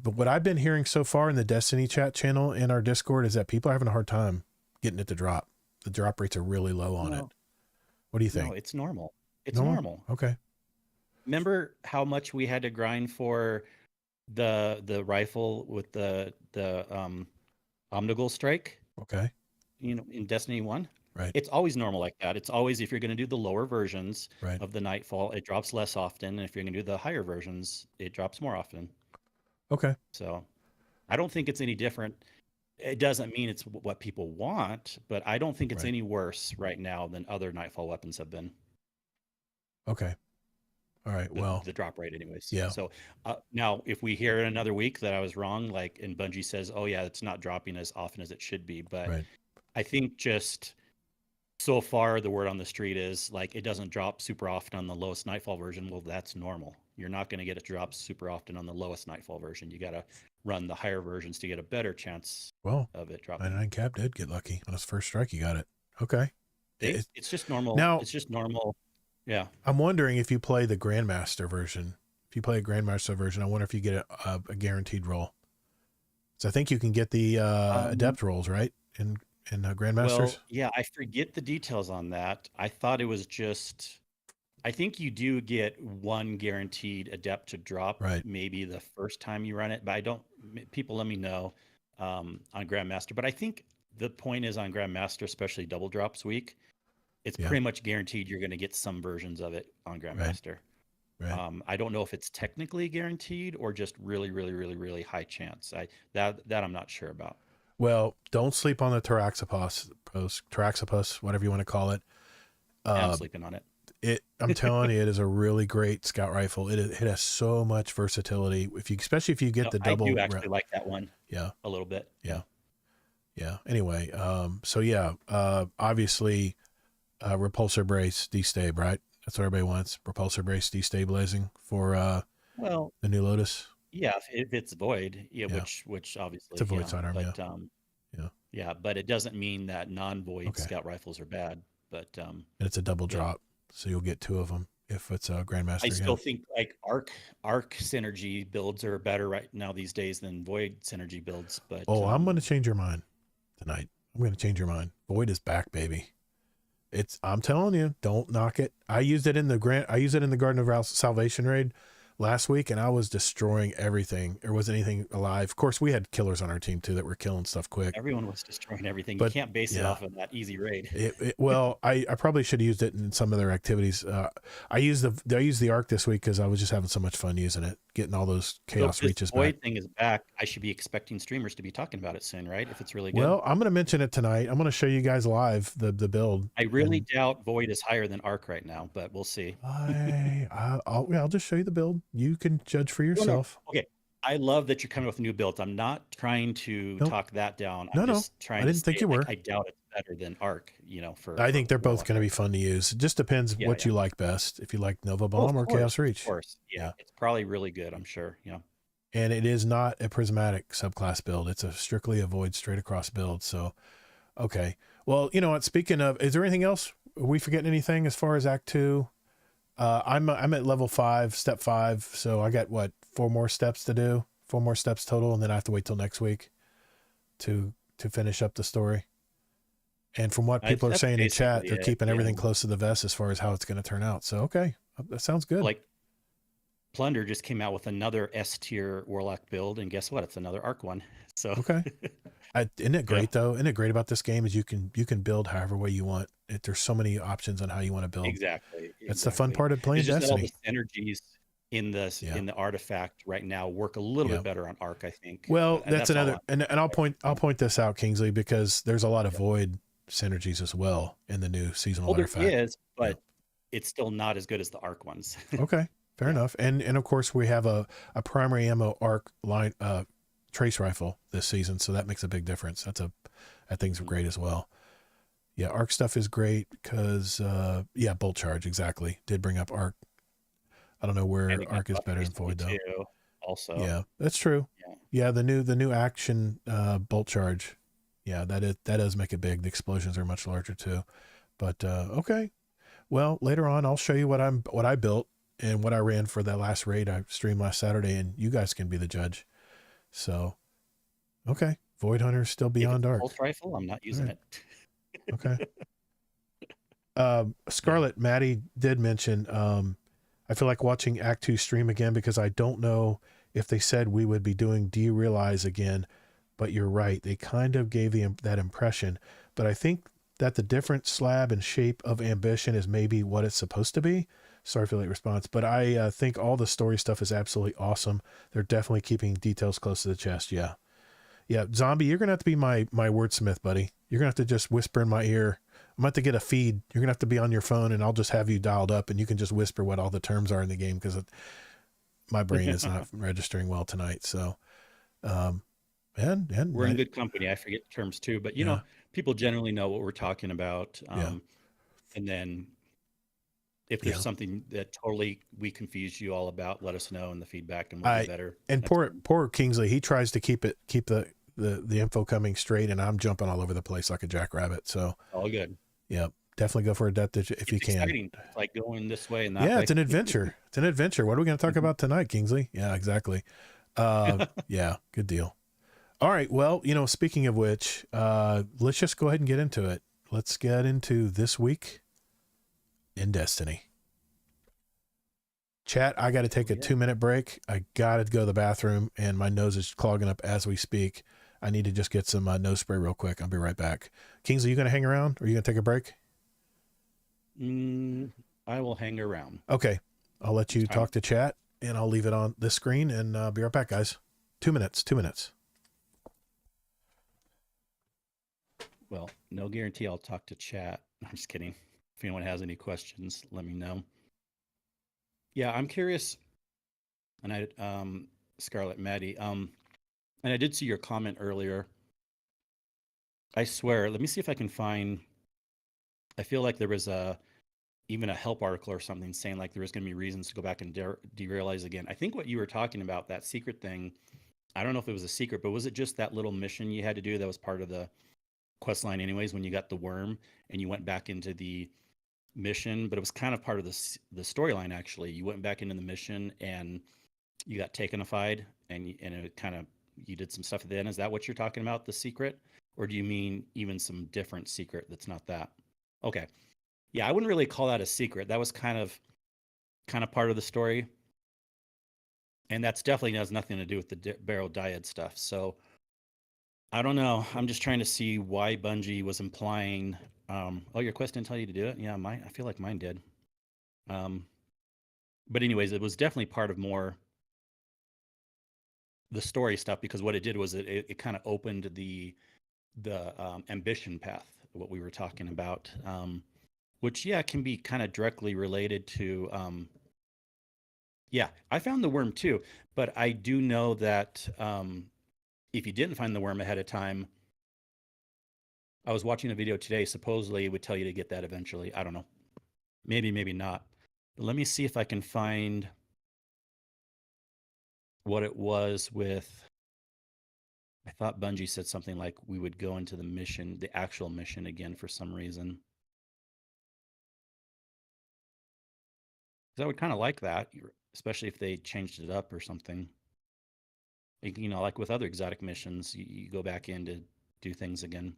what I've been hearing so far in the Destiny chat channel in our Discord is that people are having a hard time getting it to drop. The drop rates are really low on it. What do you think? No, it's normal. It's normal. Okay. Remember how much we had to grind for the rifle with the Omnigul strike? Okay. You know, in Destiny 1? Right. It's always normal like that. It's always, if you're going to do the lower versions of the Nightfall, it drops less often. And if you're going to do the higher versions, it drops more often. Okay. So I don't think it's any different. It doesn't mean it's what people want, but I don't think it's any worse right now than other Nightfall weapons have been. Okay. All right. The drop rate anyways. Yeah. So now if we hear in another week that I was wrong, like, and Bungie says, oh yeah, it's not dropping as often as it should be. But I think just so far the word on the street is like, it doesn't drop super often on the lowest Nightfall version. Well, that's normal. You're not going to get it drop super often on the lowest Nightfall version. You got to run the higher versions to get a better chance of it dropping. 99 Cap did get lucky on his first strike. He got it. Okay. It's just normal. Now, it's just normal. Yeah. I'm wondering if you play the Grandmaster version. If you play a Grandmaster version, I wonder if you get a guaranteed roll. So I think you can get the adept rolls, right? In Grandmasters? Well, yeah, I forget the details on that. I thought it was just... I think you do get one guaranteed adept to drop maybe the first time you run it, but I don't... People let me know on Grandmaster. But I think the point is on Grandmaster, especially Double Drops week, it's pretty much guaranteed you're going to get some versions of it on Grandmaster. Right. I don't know if it's technically guaranteed or just really, really, really, really high chance. That I'm not sure about. Well, don't sleep on the Taraxipus, whatever you want to call it. I'm sleeping on it. I'm telling you, it is a really great scout rifle. It has so much versatility. Especially if you get the double. I do actually like that one. Yeah. A little bit. Yeah. Anyway, obviously, repulsor brace destabilizing, right? That's what everybody wants. Repulsor brace destabilizing for the new Lotus. Yeah, if it's void, which obviously it's a void sidearm. Yeah, but it doesn't mean that non-void scout rifles are bad. But and it's a double drop, so you'll get two of them if it's a Grandmaster. I still think like arc synergy builds are better right now these days than void synergy builds. But I'm going to change your mind tonight. I'm going to change your mind. Void is back, baby. I'm telling you, don't knock it. I used it in the Garden of Salvation raid last week, and I was destroying everything. There wasn't anything alive. Of course, we had killers on our team too that were killing stuff quick. Everyone was destroying everything. But, you can't base it off of that easy raid. I probably should have used it in some other activities. I used the arc this week because I was just having so much fun using it, getting all those chaos reaches back. Void thing is back. I should be expecting streamers to be talking about it soon, right? If it's really good. Well, I'm going to mention it tonight. I'm going to show you guys live the build. I really doubt Void is higher than Arc right now, but we'll see. I'll just show you the build. You can judge for yourself. No. Okay. I love that you're coming with new builds. I'm not trying to talk that down. I'm just trying I didn't think you were. I doubt it's better than Arc, I think they're both going to be fun to use. It just depends what you like best. If you like Nova Bomb or Chaos Reach. Of course. Yeah. It's probably really good, I'm sure. Yeah. And it is not a prismatic subclass build. It's strictly a void straight across build. So, okay. Well, you know what? Speaking of, is there anything else? Are we forgetting anything as far as Act 2? I'm at level 5, step 5. So I got 4 more steps to do, 4 more steps total. And then I have to wait till next week to finish up the story. And from what people are That's saying in chat, basically they're it. keeping Yeah. everything close to the vest as far as how it's going to turn out. So, okay, that sounds good. Like Plunder just came out with another S tier Warlock build, and guess what? It's another Arc one. So Okay. Isn't it yeah, great though? Isn't it great about this game is you can build however way you want. There's so many options on how you want to build. exactly, That's the fun exactly. part of playing It's just that all the Destiny. synergies Yeah. in the artifact right now work a little Yeah. bit better on Arc, I think. Well, that's That's all. another, and I'll point this out, Kingsley, because there's a lot of Yeah. void synergies as well in the new seasonal Well, there artifact. is, Yeah. but it's still not as good as the Arc ones. Okay, fair Yeah. enough. And of course we have a primary ammo arc line trace rifle this season, so that makes a big difference. That thing's great as well. Yeah, arc stuff is great because bolt charge exactly. Did bring up arc. I don't know where they got arc is buffed better than recently void though. too, also. Yeah, that's true. Yeah. Yeah, the new action bolt charge. Yeah, that does make it big. The explosions are much larger too. But okay. Well, later on I'll show you what I built and what I ran for that last raid I streamed last Saturday, and you guys can be the judge. So, okay, Void Hunter's still If beyond it's a dark. pulse rifle, I'm not using right. it. Okay. Scarlet, Maddie did mention, I feel like watching Act 2 stream again because I don't know if they said we would be doing Do You Realize again, but you're right. They kind of gave that impression, but I think that the different slab and shape of ambition is maybe what it's supposed to be. Sorry for late response, but I think all the story stuff is absolutely awesome. They're definitely keeping details close to the chest. Yeah. Yeah. Zombie, you're going to have to be my wordsmith, buddy. You're going to have to just whisper in my ear. I'm going to have to get a feed. You're going to have to be on your phone and I'll just have you dialed up and you can just whisper what all the terms are in the game because my brain is not registering well tonight. So, and We're in good company. I forget terms too, but you know, people generally know what we're talking about. And then if there's something that totally we confuse you all about, let us know in the feedback and we'll do better. And poor Kingsley, he tries to keep the info coming straight and I'm jumping all over the place like a jackrabbit. So all good. Yeah. Definitely go for a death if you can. Exciting. It's like going this way and that way. Yeah, it's an adventure. It's an adventure. What are we going to talk about tonight, Kingsley? Yeah, exactly. Yeah, good deal. All right. Well, speaking of which, let's just go ahead and get into it. Let's get into this week in Destiny. Chat, I got to take a 2-minute break. I got to go to the bathroom and my nose is clogging up as we speak. I need to just get some nose spray real quick. I'll be right back. Kingsley, you going to hang around or are you going to take a break? I will hang around. Okay. I'll let you talk to chat and I'll leave it on this screen and be right back, guys. 2 minutes. Well, no guarantee I'll talk to chat. I'm just kidding. If anyone has any questions, let me know. Yeah, I'm curious. And I, Scarlet Maddie, and I did see your comment earlier. I swear, let me see if I can find, I feel like there was even a help article or something saying like there was going to be reasons to go back and derealize again. I think what you were talking about, that secret thing, I don't know if it was a secret, but was it just that little mission you had to do that was part of the quest line anyways when you got the worm and you went back into the mission? But it was kind of part of the storyline actually. You went back into the mission and you got takenified and it kind of, you did some stuff at the end. Is that what you're talking about, the secret? Or do you mean even some different secret that's not that? Okay. Yeah, I wouldn't really call that a secret. That was kind of part of the story. And that's definitely has nothing to do with the Barrow Dyad stuff. So I don't know. I'm just trying to see why Bungie was implying, oh, your quest didn't tell you to do it? Yeah, I feel like mine did. But anyways, it was definitely part of more the story stuff because what it did was it kind of opened the ambition path, what we were talking about, which can be kind of directly related to I found the worm too, but I do know that if you didn't find the worm ahead of time, I was watching a video today, supposedly it would tell you to get that eventually. I don't know, maybe not, but let me see if I can find what it was with. I thought Bungie said something like we would go into the mission, the actual mission again for some reason. Because I would kind of like that, especially if they changed it up or something. Like with other exotic missions, you go back in to do things again.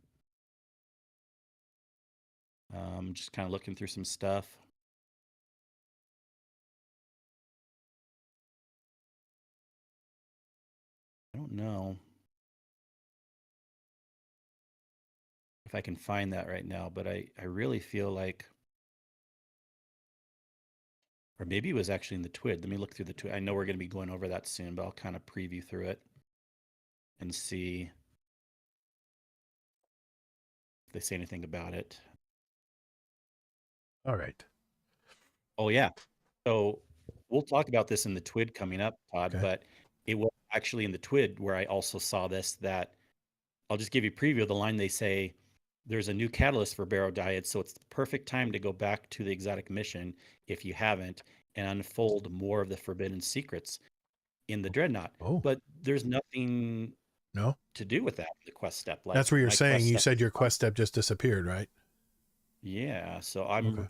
Just kind of looking through some stuff. I don't know if I can find that right now, but I really feel like, or maybe it was actually in the TWID. Let me look through the TWID. I know we're going to be going over that soon, but I'll kind of preview through it and see if they say anything about it. All right. Oh, yeah. So we'll talk about this in the TWID coming up, Todd, Okay. but it was actually in the TWID where I also saw this, that I'll just give you a preview of the line. They say there's a new catalyst for Barrow Diet, so it's the perfect time to go back to the exotic mission if you haven't, and unfold more of the forbidden secrets in the Dreadnought. Oh, But there's nothing no. to do with that, the quest step. That's Like what you're my saying. quest You step said is your gone. quest step just disappeared, right? Yeah, so Okay.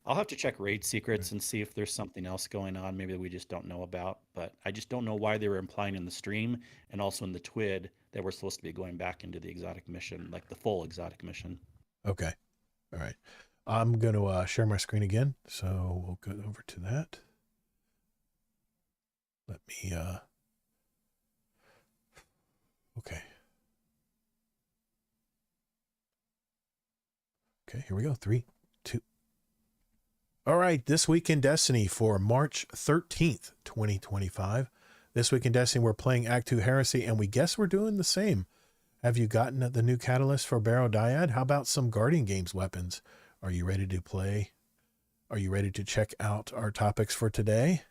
I'll have to check raid Right. secrets and see if there's something else going on, maybe that we just don't know about. But I just don't know why they were implying in the stream and also in the TWID that we're supposed to be going back into the exotic mission, like the full exotic mission. Okay. All right. I'm going to share my screen again. So we'll go over to that. Let me, okay. Okay, here we go. 3, 2. All right, This Week in Destiny for March 13th, 2025. This Week in Destiny, we're playing Act 2 Heresy, and we guess we're doing the same. Have you gotten the new catalyst for Barrow Dyad? How about some Guardian Games weapons? Are you ready to play? Are you ready to check out our topics for today?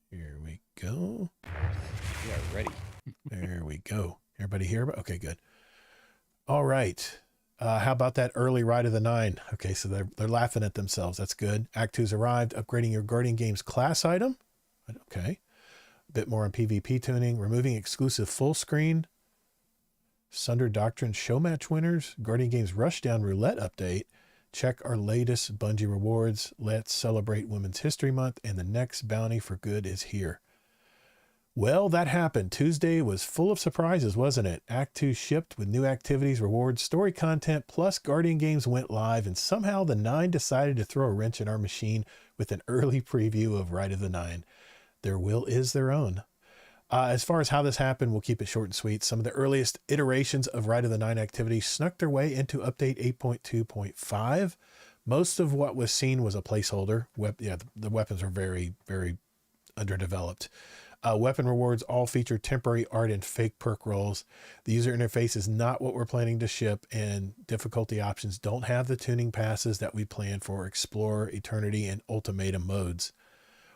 Here we go. We are ready. There we go. Everybody here? Okay, good. All right. How about that early Ride of the Nine? Okay, so they're laughing at themselves. That's good. Act 2's arrived. Upgrading your Guardian Games class item. Okay. A bit more on PvP tuning. Removing exclusive full screen. Sunder Doctrine show match winners. Guardian Games Rushdown Roulette update. Check our latest Bungie rewards. Let's celebrate Women's History Month, and the next bounty for good is here. Well, that happened. Tuesday was full of surprises, wasn't it? Act 2 shipped with new activities, rewards, story content, plus Guardian Games went live, and somehow the Nine decided to throw a wrench in our machine with an early preview of Rite of the Nine. Their will is their own. As far as how this happened, we'll keep it short and sweet. Some of the earliest iterations of Rite of the Nine activities snuck their way into update 8.2.5. Most of what was seen was a placeholder. The weapons were very, very underdeveloped. Weapon rewards all feature temporary art and fake perk rolls. The user interface is not what we're planning to ship, and difficulty options don't have the tuning passes that we planned for Explorer, Eternity, and Ultimatum modes.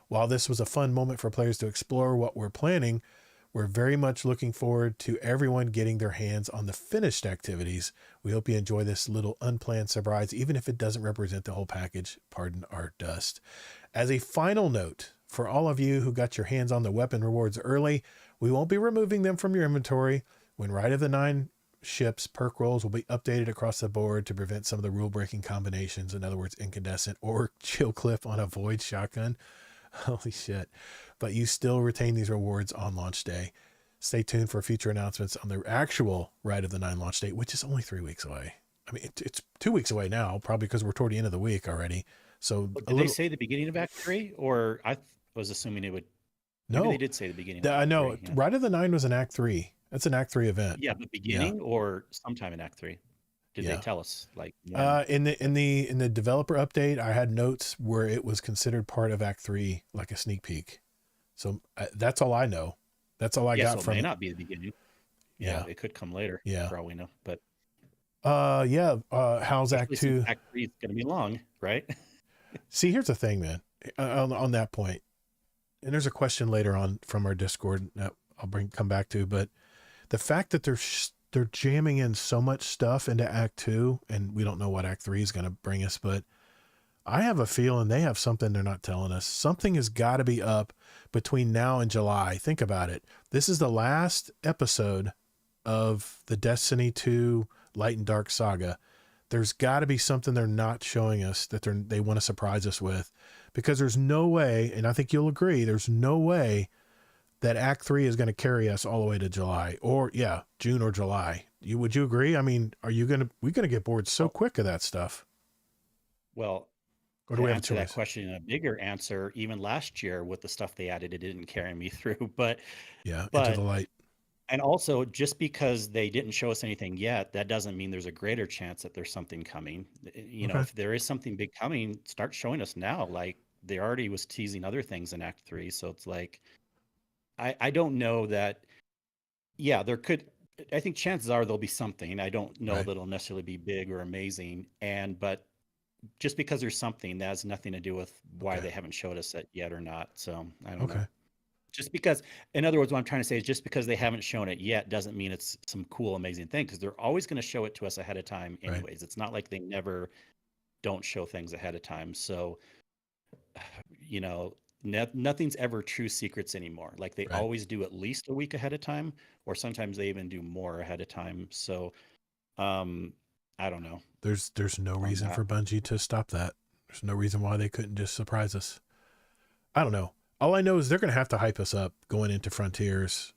While this was a fun moment for players to explore what we're planning, we're very much looking forward to everyone getting their hands on the finished activities. We hope you enjoy this little unplanned surprise, even if it doesn't represent the whole package. Pardon our dust. As a final note, for all of you who got your hands on the weapon rewards early, we won't be removing them from your inventory. When Rite of the Nine ships, perk rolls will be updated across the board to prevent some of the rule-breaking combinations. In other words, incandescent or chill clip on a void shotgun. Holy shit. But you still retain these rewards on launch day. Stay tuned for future announcements on the actual Rite of the Nine launch date, which is only 3 weeks away. I mean, it's 2 weeks away now, probably because we're toward the end of the week already. So Did they say the beginning of Act 3? Or I was assuming it would. Maybe they no, did say the beginning of I Act know 3. Yeah. Rite of the Nine was an Act 3. That's an Act 3 event. Yeah, but beginning or sometime in Act 3? Did they Yeah. tell us like when? In the developer update, I had notes where it was considered part of Act 3, like a sneak peek. So that's all I know. That's all I got so it from may it. not be the beginning. Yeah, it could come later. Yeah. For all we know. But how's Act especially since 2? Act 3 is going to be long, right? See, here's the thing, man. On that point, and there's a question later on from our Discord that I'll come back to, but the fact that they're jamming in so much stuff into Act 2, and we don't know what Act 3 is going to bring us, but I have a feeling they have something they're not telling us. Something has got to be up between now and July. Think about it. This is the last episode of the Destiny 2 Light and Dark saga. There's got to be something they're not showing us that they want to surprise us with, because there's no way, and I think you'll agree, there's no way that Act 3 is going to carry us all the way to July, or June or July. Would you agree? I mean, we're going to get bored so quick of that stuff. Well, Or do to we have a answer that choice? question in a bigger answer, even last year with the stuff they added, it didn't carry me through. But Yeah, Into the but Light. and also, just because they didn't show us anything yet, that doesn't mean there's a greater chance that there's something coming. Okay. If there is something big coming, start showing us now. Like they already was teasing other things in Act 3, so it's like I don't know that. Yeah, there could. I think chances are there'll be something. I don't know Right. that it'll necessarily be big or amazing. But just because there's something, that has nothing to do with why Okay. they haven't showed us it yet or not. So I don't know. Okay. Just because, in other words, what I'm trying to say is just because they haven't shown it yet doesn't mean it's some cool, amazing thing, because they're always going to show it to us ahead of time Right. anyways. It's not like they never don't show things ahead of time. So, you know, nothing's ever true secrets anymore. Like they Right. always do at least a week ahead of time, or sometimes they even do more ahead of time. So, um, I don't know There's no on reason that. for Bungie to stop that. There's no reason why they couldn't just surprise us. I don't know. All I know is they're going to have to hype us up going into Frontiers.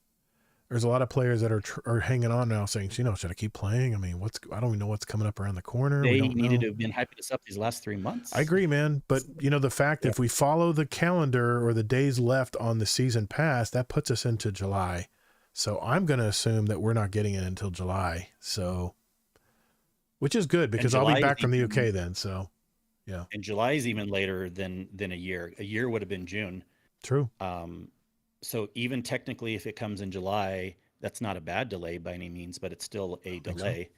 There's a lot of players that are hanging on now saying, should I keep playing? I mean, I don't even know what's coming up around the corner. We They don't needed know. to have been hyping us up these last 3 months. I agree, man. But the fact Yeah. if we follow the calendar or the days left on the season pass, that puts us into July. So I'm going to assume that we're not getting it until July. So, which is good because I'll be July is back from the even UK then. So, yeah, and July is even later than a year. A year would have been June. true. So even technically, if it comes in July, that's not a bad delay by any means, but it's still I a don't think so. delay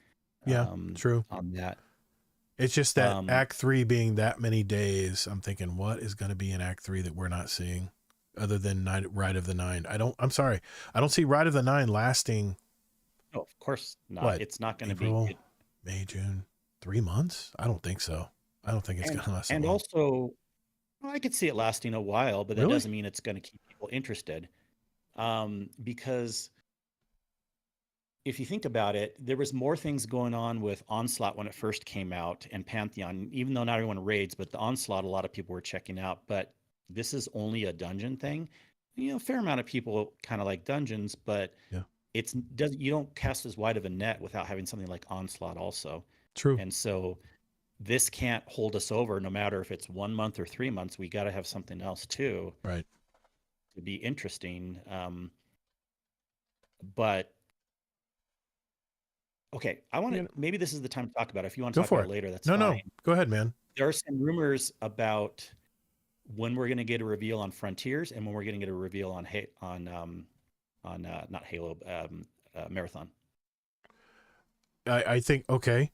Yeah, true. on that. It's just that Um, Act 3 being that many days, I'm thinking, what is going to be in Act 3 that we're not seeing other than Ride of the Nine? I'm sorry. I don't see Ride of the Nine lasting, no, of course not. what, It's not going to be. April, May, June, 3 months? I don't think so. I don't think it's going to last that And long. also, well, I could see it lasting a while, but that Really? doesn't mean it's going to keep people interested. Because if you think about it, there was more things going on with Onslaught when it first came out and Pantheon, even though not everyone raids, but the Onslaught, a lot of people were checking out. But this is only a dungeon thing. A fair amount of people kind of like dungeons, but Yeah, you don't cast as wide of a net without having something like Onslaught also. true. And so this can't hold us over no matter if it's 1 month or 3 months. We got to have something else too Right. to be interesting. But okay, maybe this is the time to talk about it. If you want to Go talk for about it. it later, that's No, fine. go ahead, man. There are some rumors about when we're going to get a reveal on Frontiers and when we're going to get a reveal on not Halo, Marathon. I think, okay.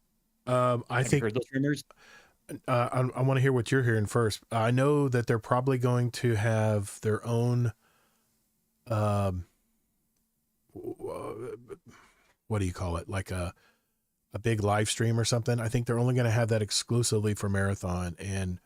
I Have you heard those rumors? I want to hear what you're hearing first. I know that they're probably going to have their own, what do you call it? Like a big live stream or something. I think they're only going to have that exclusively for Marathon, and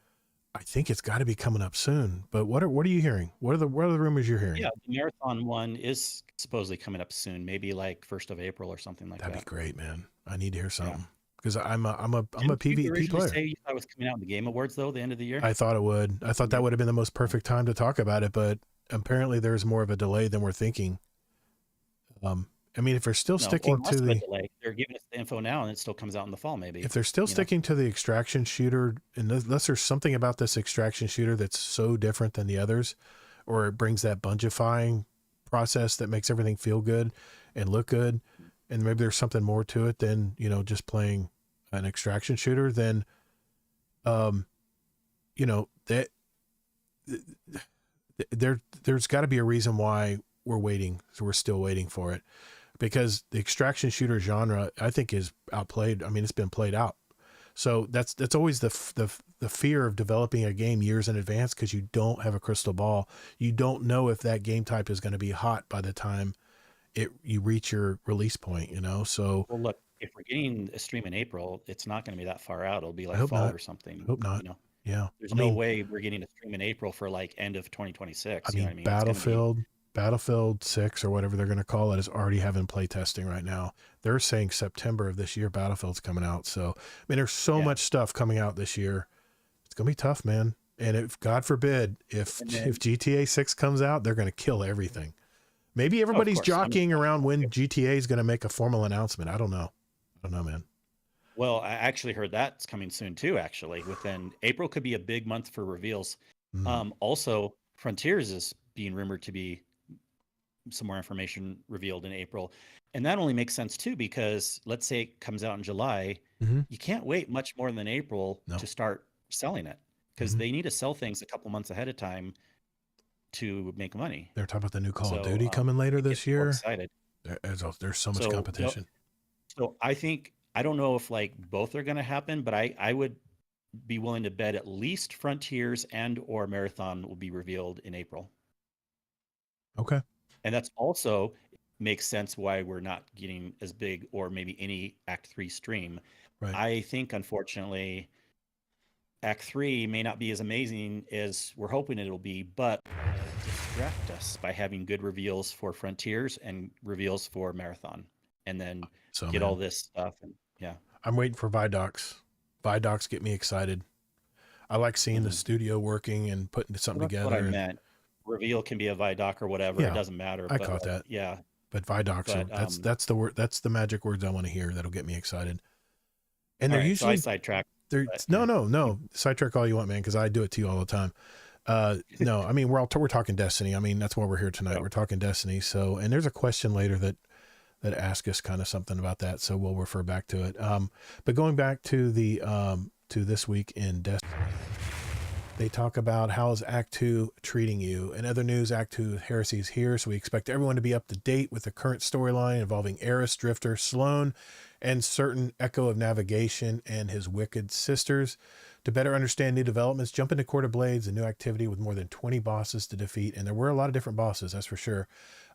I think it's got to be coming up soon. But what are you hearing? What are the rumors you're hearing? Yeah, the Marathon one is supposedly coming up soon, maybe like 1st of April or something like That'd that. be great, man. I need to hear Yeah. something because I'm a Didn't you PvP originally player. say you thought it was coming out in the Game Awards though, the end of the year? I thought it would. I thought that would have been the most perfect time to talk about it, but apparently there's more of a delay than we're thinking. I mean, if they're still sticking to the delay, they're giving us the info now, and it still comes out in the fall, maybe. if they're still sticking to the extraction shooter, unless there's something about this extraction shooter that's so different than the others, or it brings that bungifying process that makes everything feel good and look good, and maybe there's something more to it than just playing an extraction shooter, then that there's got to be a reason why we're waiting. So we're still waiting for it, because the extraction shooter genre, I think, is outplayed. I mean, it's been played out. So that's always the fear of developing a game years in advance, because you don't have a crystal ball. You don't know if that game type is going to be hot by the time you reach your release point. So well, look, if we're getting a stream in April, it's not going to be that far out. It'll be like hope fall not. or something. I hope not. Yeah, there's no way we're getting a stream in April for like end of 2026. I mean, Battlefield 6 or whatever they're going to call it is already having play testing right now. They're saying September of this year Battlefield's coming out. So, I mean, there's so much stuff coming out this year. It's going to be tough, man. And if, God forbid, if GTA 6 comes out, they're going to kill everything. Maybe everybody's jockeying around when GTA is going to make a formal announcement. I don't know, man. Well, I actually heard that's coming soon too. Actually, within April could be a big month for reveals. Mm, Also, Frontiers is being rumored to be some more information revealed in April, and that only makes sense too because let's say it comes out in July, hmm. you can't wait much more than April No. to start selling it because Hmm. they need to sell things a couple months ahead of time to make money. They're talking about the new Call of So Duty coming later it gets this people year. excited. There's so much So competition. so I think I don't know if like both are going to happen, but I would be willing to bet at least Frontiers and or Marathon will be revealed in April. Okay. And that's also makes sense why we're not getting as big or maybe any Act 3 stream. Right. I think unfortunately Act 3 may not be as amazing as we're hoping it'll be, but distract us by having good reveals for Frontiers and reveals for Marathon and then So, get all man, this stuff and yeah. I'm waiting for Vidocs. Vidocs get me excited. I like seeing the Mhm. studio working and putting something Well, that's what I together. And meant. Reveal can be a Vidoc or whatever. It yeah, doesn't matter. I But caught that. yeah, But Vidocs are but that's the word. That's the magic words I want to hear. That'll get me excited. And all they're right. So I usually sidetracked. they're But no, yeah. no, no. Sidetrack all you want, man, because I do it to you all the time. No, I mean we're talking Destiny. I mean that's why we're here tonight. So, We're talking Destiny. So, and there's a question later that asks us kind of something about that. So we'll refer back to it. But going back to the to this week in Destiny, they talk about how's Act 2 treating you. In other news, Act 2 Heresy is here, so we expect everyone to be up to date with the current storyline involving Eris, Drifter, Sloane, and certain Echo of Navigation and his wicked sisters. To better understand new developments, jump into Court of Blades, a new activity with more than 20 bosses to defeat, and there were a lot of different bosses, that's for sure.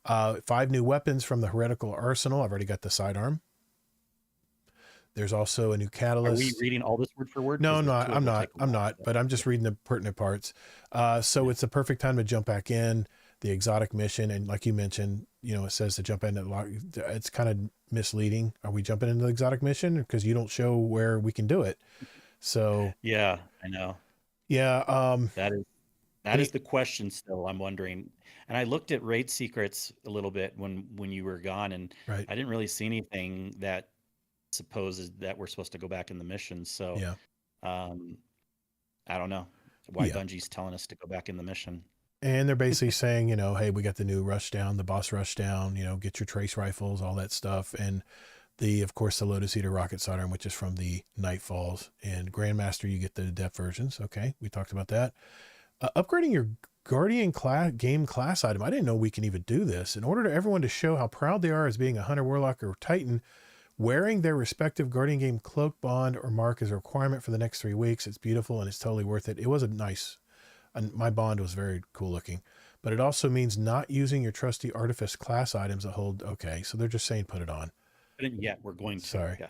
5 new weapons from the Heretical Arsenal. I've already got the sidearm. There's also a new are we catalyst. reading all this word for word? No, Because no, the two it I'm will not. take a I'm while. not. But I'm just reading the pertinent parts. So Yeah. it's the perfect time to jump back in the exotic mission, and like you mentioned, it says to jump into it's kind of misleading. Are we jumping into the exotic mission because you don't show where we can do it? So Yeah, I know. yeah, That is that is any the question still. I'm wondering. And I looked at raid secrets a little bit when you were gone, and right, I didn't really see anything that supposes that we're supposed to go back in the mission. So yeah, um, I don't know why yeah. Bungie's telling us to go back in the mission. And they're basically saying, hey, we got the new rush down, the boss rush down, get your trace rifles, all that stuff. And of course, the Lotus Eater rocket sidearm, which is from the Nightfalls. And Grandmaster, you get the depth versions. Okay, we talked about that. Upgrading your Guardian game class item. I didn't know we can even do this. In order to everyone to show how proud they are as being a Hunter, Warlock, or Titan, wearing their respective Guardian game cloak, bond, or mark is a requirement for the next 3 weeks. It's beautiful and it's totally worth it. It was a nice, and my bond was very cool looking. But it also means not using your trusty Artifice class items that hold. Okay, so they're just saying put it on. But yet we're going to. Sorry. Yeah.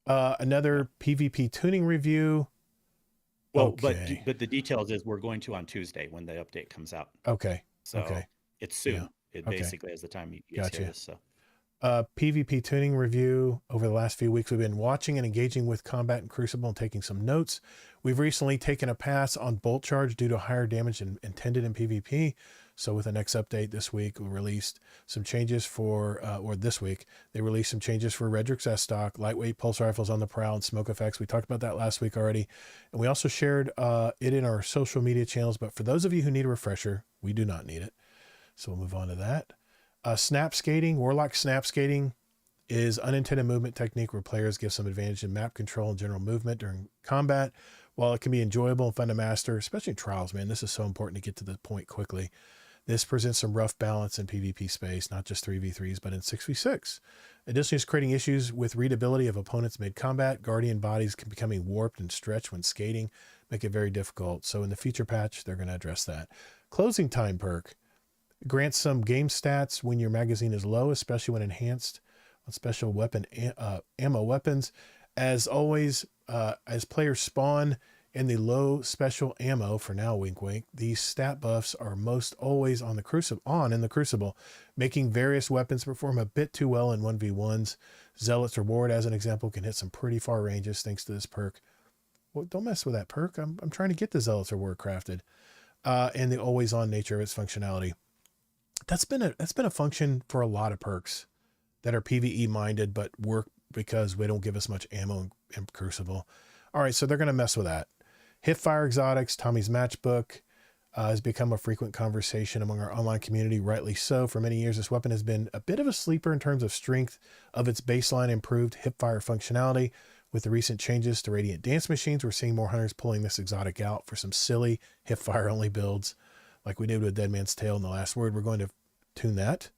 Yeah. Another PvP tuning review. Well, Okay. but the details is we're going to on Tuesday when the update comes out. Okay. So Okay. it's Yeah. soon. It Okay. basically as the time you guys hear Gotcha. this. So PvP tuning review. Over the last few weeks, we've been watching and engaging with combat in Crucible and taking some notes. We've recently taken a pass on Bolt Charge due to higher damage intended in PvP. So with the next update this week, we released some changes or this week, they released some changes for Redrix S-Stock, lightweight pulse rifles on the prowl, and smoke effects. We talked about that last week already. And we also shared it in our social media channels. But for those of you who need a refresher, we do not need it. So we'll move on to that. Snap skating, Warlock snap skating is unintended movement technique where players give some advantage in map control and general movement during combat. While it can be enjoyable and fun to master, especially in trials, man, this is so important to get to the point quickly. This presents some rough balance in PvP space, not just 3v3s, but in 6v6. Additionally, it's creating issues with readability of opponents mid-combat. Guardian bodies can becoming warped and stretched when skating, make it very difficult. So in the feature patch, they're going to address that. Closing time perk grants some game stats when your magazine is low, especially when enhanced on special weapon ammo weapons. As always, as players spawn in the low special ammo, for now, wink wink, these stat buffs are most always on in the Crucible, making various weapons perform a bit too well in 1v1s. Zealot's Reward, as an example, can hit some pretty far ranges thanks to this perk. Well, don't mess with that perk. I'm trying to get the Zealot's Reward crafted. And the always on nature of its functionality. That's been a function for a lot of perks that are PvE minded but work because we don't give us much ammo in Crucible. All right, so they're going to mess with that. Hipfire exotics, Tommy's matchbook, has become a frequent conversation among our online community, rightly so. For many years, this weapon has been a bit of a sleeper in terms of strength of its baseline improved hipfire functionality. With the recent changes to Radiant Dance Machines, we're seeing more hunters pulling this exotic out for some silly hipfire-only builds, like we did with Dead Man's Tail in the last word. We're going to tune that.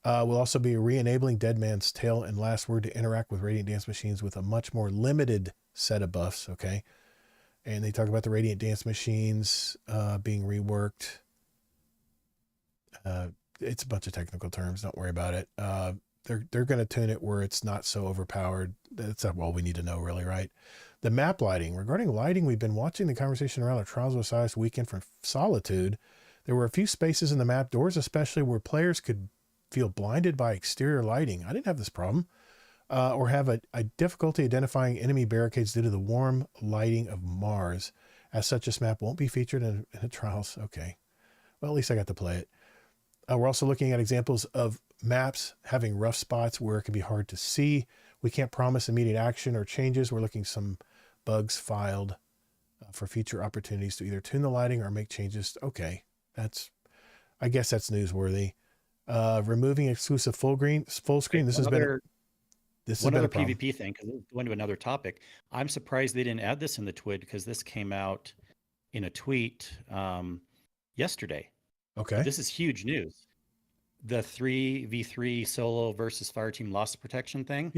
We'll also be re-enabling Dead Man's Tail and Last Word to interact with Radiant Dance Machines with a much more limited set of buffs, okay? And they talk about the Radiant Dance Machines being reworked. It's a bunch of technical terms. Don't worry about it. They're going to tune it where it's not so overpowered. That's all we need to know, really, right? The map lighting. Regarding lighting, we've been watching the conversation around the Trials of Osiris weekend from Solitude. There were a few spaces in the map doors, especially where players could feel blinded by exterior lighting. I didn't have this problem. Or have a difficulty identifying enemy barricades due to the warm lighting of Mars. As such, this map won't be featured in the Trials. Okay. Well, at least I got to play it. We're also looking at examples of maps having rough spots where it can be hard to see. We can't promise immediate action or changes. We're looking some bugs filed for future opportunities to either tune the lighting or make changes. Okay. I guess that's newsworthy. Removing exclusive full screen. This has been... One other PvP thing, because we'll go into another topic. I'm surprised they didn't add this in the TWID because this came out in a tweet yesterday. Okay. This is huge news. The 3v3 solo versus fireteam loss protection thing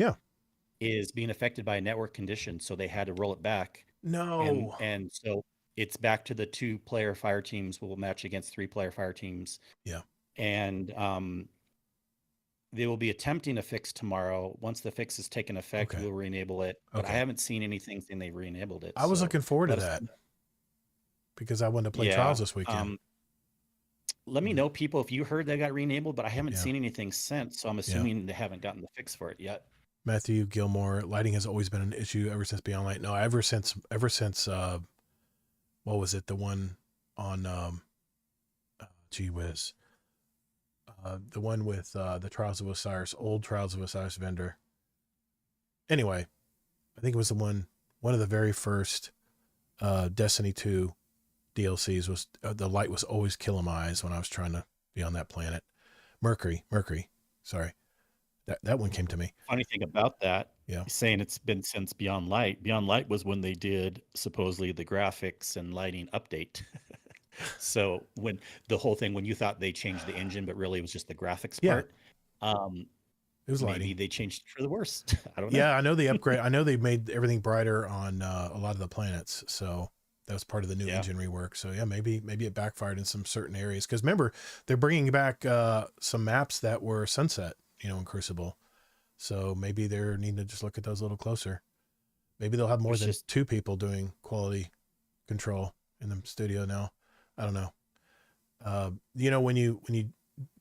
is being affected by a network condition, so they had to roll it back. No. And so it's back to the 2-player fire teams will match against 3-player fire teams. Yeah. And they will be attempting a fix tomorrow. Once the fix is taken effect, we'll re-enable it. But I haven't seen anything saying they re-enabled it. I was looking forward to that because I wanted to play Trials this weekend. Let me know, people, if you heard that got re-enabled, but I haven't seen anything since, so I'm assuming they haven't gotten the fix for it yet. Matthew Gilmore, lighting has always been an issue ever since Beyond Light. No, ever since what was it? The one on gee whiz. The one with the Trials of Osiris, old Trials of Osiris vendor. Anyway, I think it was one of the very first Destiny 2 DLCs was the light was always killing my eyes when I was trying to be on that planet. Mercury. Sorry. That one came to me. Funny thing about that, saying it's been since Beyond Light. Beyond Light was when they did supposedly the graphics and lighting update. So when the whole thing, when you thought they changed the engine, but really it was just the graphics part. It was maybe they changed it for the worse. I don't know. Yeah, I know the upgrade. I know they made everything brighter on a lot of the planets. So that was part of the new engine rework. So yeah, maybe it backfired in some certain areas. Because remember, they're bringing back some maps that were sunset, in Crucible. So maybe they're needing to just look at those a little closer. Maybe they'll have more than 2 people doing quality control in the studio now. I don't know.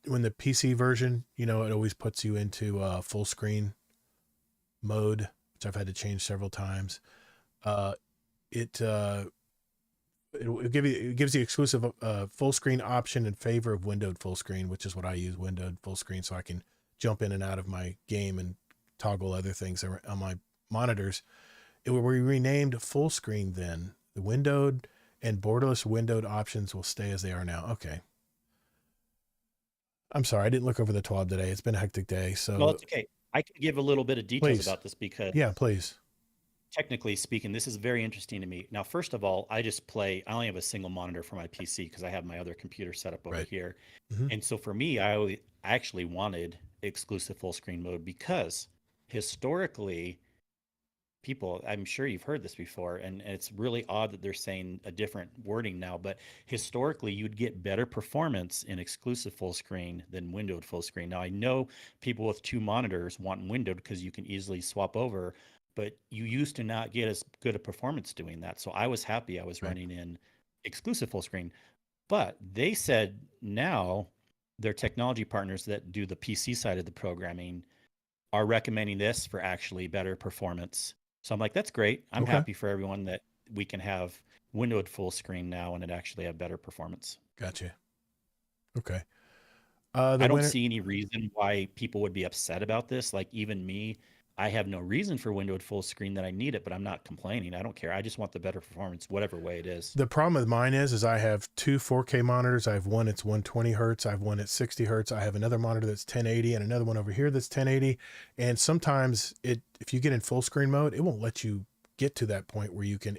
When the PC version, it always puts you into full screen mode, which I've had to change several times. It gives you exclusive full screen option in favor of windowed full screen, which is what I use, windowed full screen, so I can jump in and out of my game and toggle other things on my monitors. It will be renamed full screen then. The windowed and borderless windowed options will stay as they are now. Okay. I'm sorry, I didn't look over the TWAB today. It's been a hectic day. So well, it's okay. I can give a little bit of details about this because please. Technically speaking, this is very interesting to me. Now, first of all, I only have a single monitor for my PC because I have my other computer set up over here. And so for me, I actually wanted exclusive full screen mode because historically, people, I'm sure you've heard this before, and it's really odd that they're saying a different wording now, but historically you'd get better performance in exclusive full screen than windowed full screen. Now I know people with 2 monitors want windowed because you can easily swap over, but you used to not get as good a performance doing that. So I was happy I was running in exclusive full screen. But they said now their technology partners that do the PC side of the programming are recommending this for actually better performance. So I'm like, that's great. I'm happy for everyone that we can have windowed full screen now and it actually have better performance. Gotcha. Okay. I don't see any reason why people would be upset about this. Like even me, I have no reason for windowed full screen that I need it, but I'm not complaining. I don't care. I just want the better performance, whatever way it is. The problem with mine is I have two 4K monitors. I have one that's 120 hertz. I have one that's 60 hertz. I have another monitor that's 1080 and another one over here that's 1080. And sometimes if you get in full screen mode, it won't let you get to that point where you can,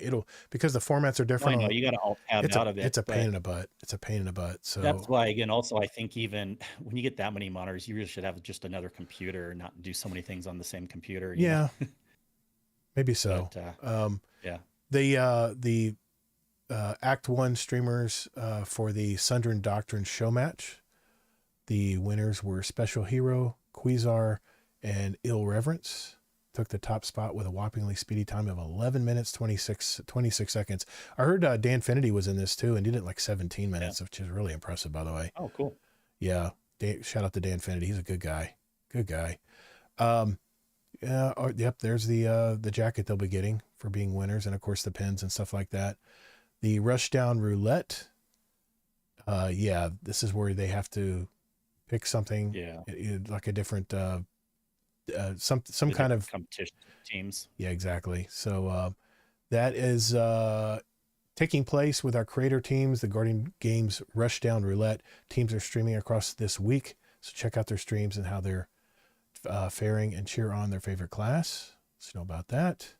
because the formats are different. I know you got to alt tab out of it. It's a pain in the butt. It's a pain in the butt. So that's why, again, also, I think even when you get that many monitors, you really should have just another computer, not do so many things on the same computer. Yeah, maybe so. But, yeah. The Act 1 streamers for the Sundren Doctrine show match. The winners were Special Hero, Quasar, and Ill Reverence. Took the top spot with a whoppingly speedy time of 11 minutes, 26 seconds. I heard Dan Finity was in this too and did it like 17 minutes, which is really impressive, by the way. Oh, cool. Yeah. Shout out to Dan Finity. He's a good guy. Good guy. Yep. There's the jacket they'll be getting for being winners. And of course the pins and stuff like that. The Rushdown Roulette. This is where they have to pick something. Yeah. Like a different, some kind of competition teams. Yeah, exactly. So that is taking place with our creator teams. The Guardian Games Rushdown Roulette teams are streaming across this week. So check out their streams and how they're faring and cheer on their favorite class. Let's know about that.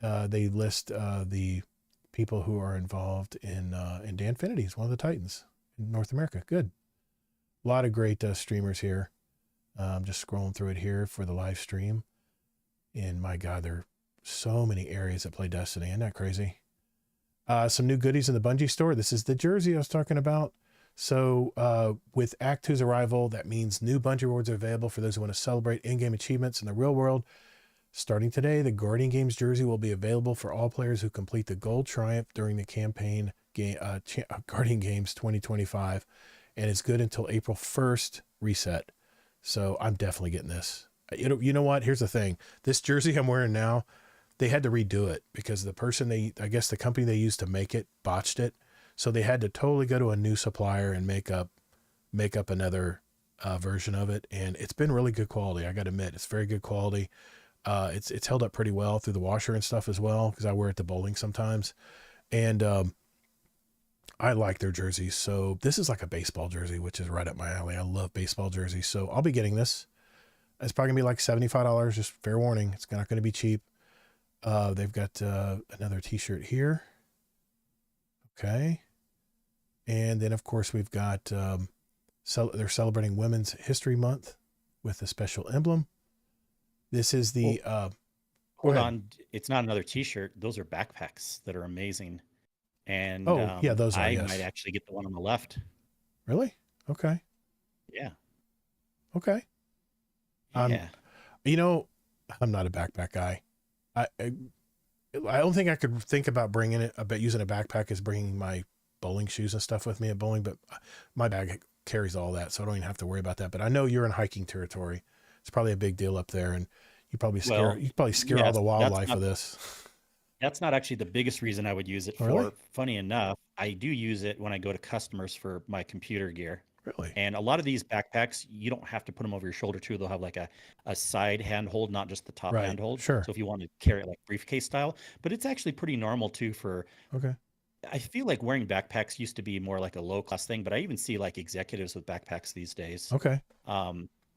They list the people who are involved in Dan Finity is one of the Titans in North America. Good. A lot of great streamers here. I'm just scrolling through it here for the live stream. And my God, there are so many areas that play Destiny. Isn't that crazy? Some new goodies in the Bungie store. This is the jersey I was talking about. So with Act 2's arrival, that means new Bungie rewards are available for those who want to celebrate in-game achievements in the real world. Starting today, the Guardian Games jersey will be available for all players who complete the Gold Triumph during the campaign Guardian Games 2025. And it's good until April 1st reset. So I'm definitely getting this. You know what? Here's the thing. This jersey I'm wearing now, they had to redo it because the company they used to make it botched it. So they had to totally go to a new supplier and make up another version of it. And it's been really good quality. I got to admit, it's very good quality. It's held up pretty well through the washer and stuff as well, because I wear it to bowling sometimes. And I like their jerseys. So this is like a baseball jersey, which is right up my alley. I love baseball jerseys. So I'll be getting this. It's probably gonna be like $75. Just fair warning. It's not going to be cheap. They've got another t-shirt here. Okay. And then of course we've got, they're celebrating Women's History Month with a special emblem. This is the, hold on. It's not another t-shirt. Those are backpacks that are amazing. And those are, I might actually get the one on the left. Really? Okay. Yeah. Okay. Yeah. I'm not a backpack guy. I don't think I could think about using a backpack as bringing my bowling shoes and stuff with me at bowling, but my bag carries all that, so I don't even have to worry about that. But I know you're in hiking territory. It's probably a big deal up there, and you probably scare all the wildlife with this. That's not actually the biggest reason I would use it for. Really? Funny enough, I do use it when I go to customers for my computer gear. Really? And a lot of these backpacks, you don't have to put them over your shoulder too. They'll have like a side handhold, not just the top handhold. Sure. So if you want to carry it like briefcase style, but it's actually pretty normal too for. Okay. I feel like wearing backpacks used to be more like a low class thing, but I even see like executives with backpacks these days. Okay.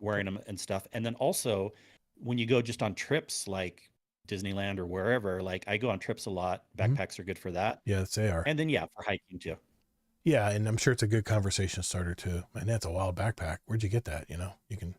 Wearing them and stuff. And then also when you go just on trips like Disneyland or wherever, like I go on trips a lot. Backpacks are good for that. Yes, they are. And then for hiking too. Yeah, and I'm sure it's a good conversation starter too. Man, that's a wild backpack. Where'd you get that? You can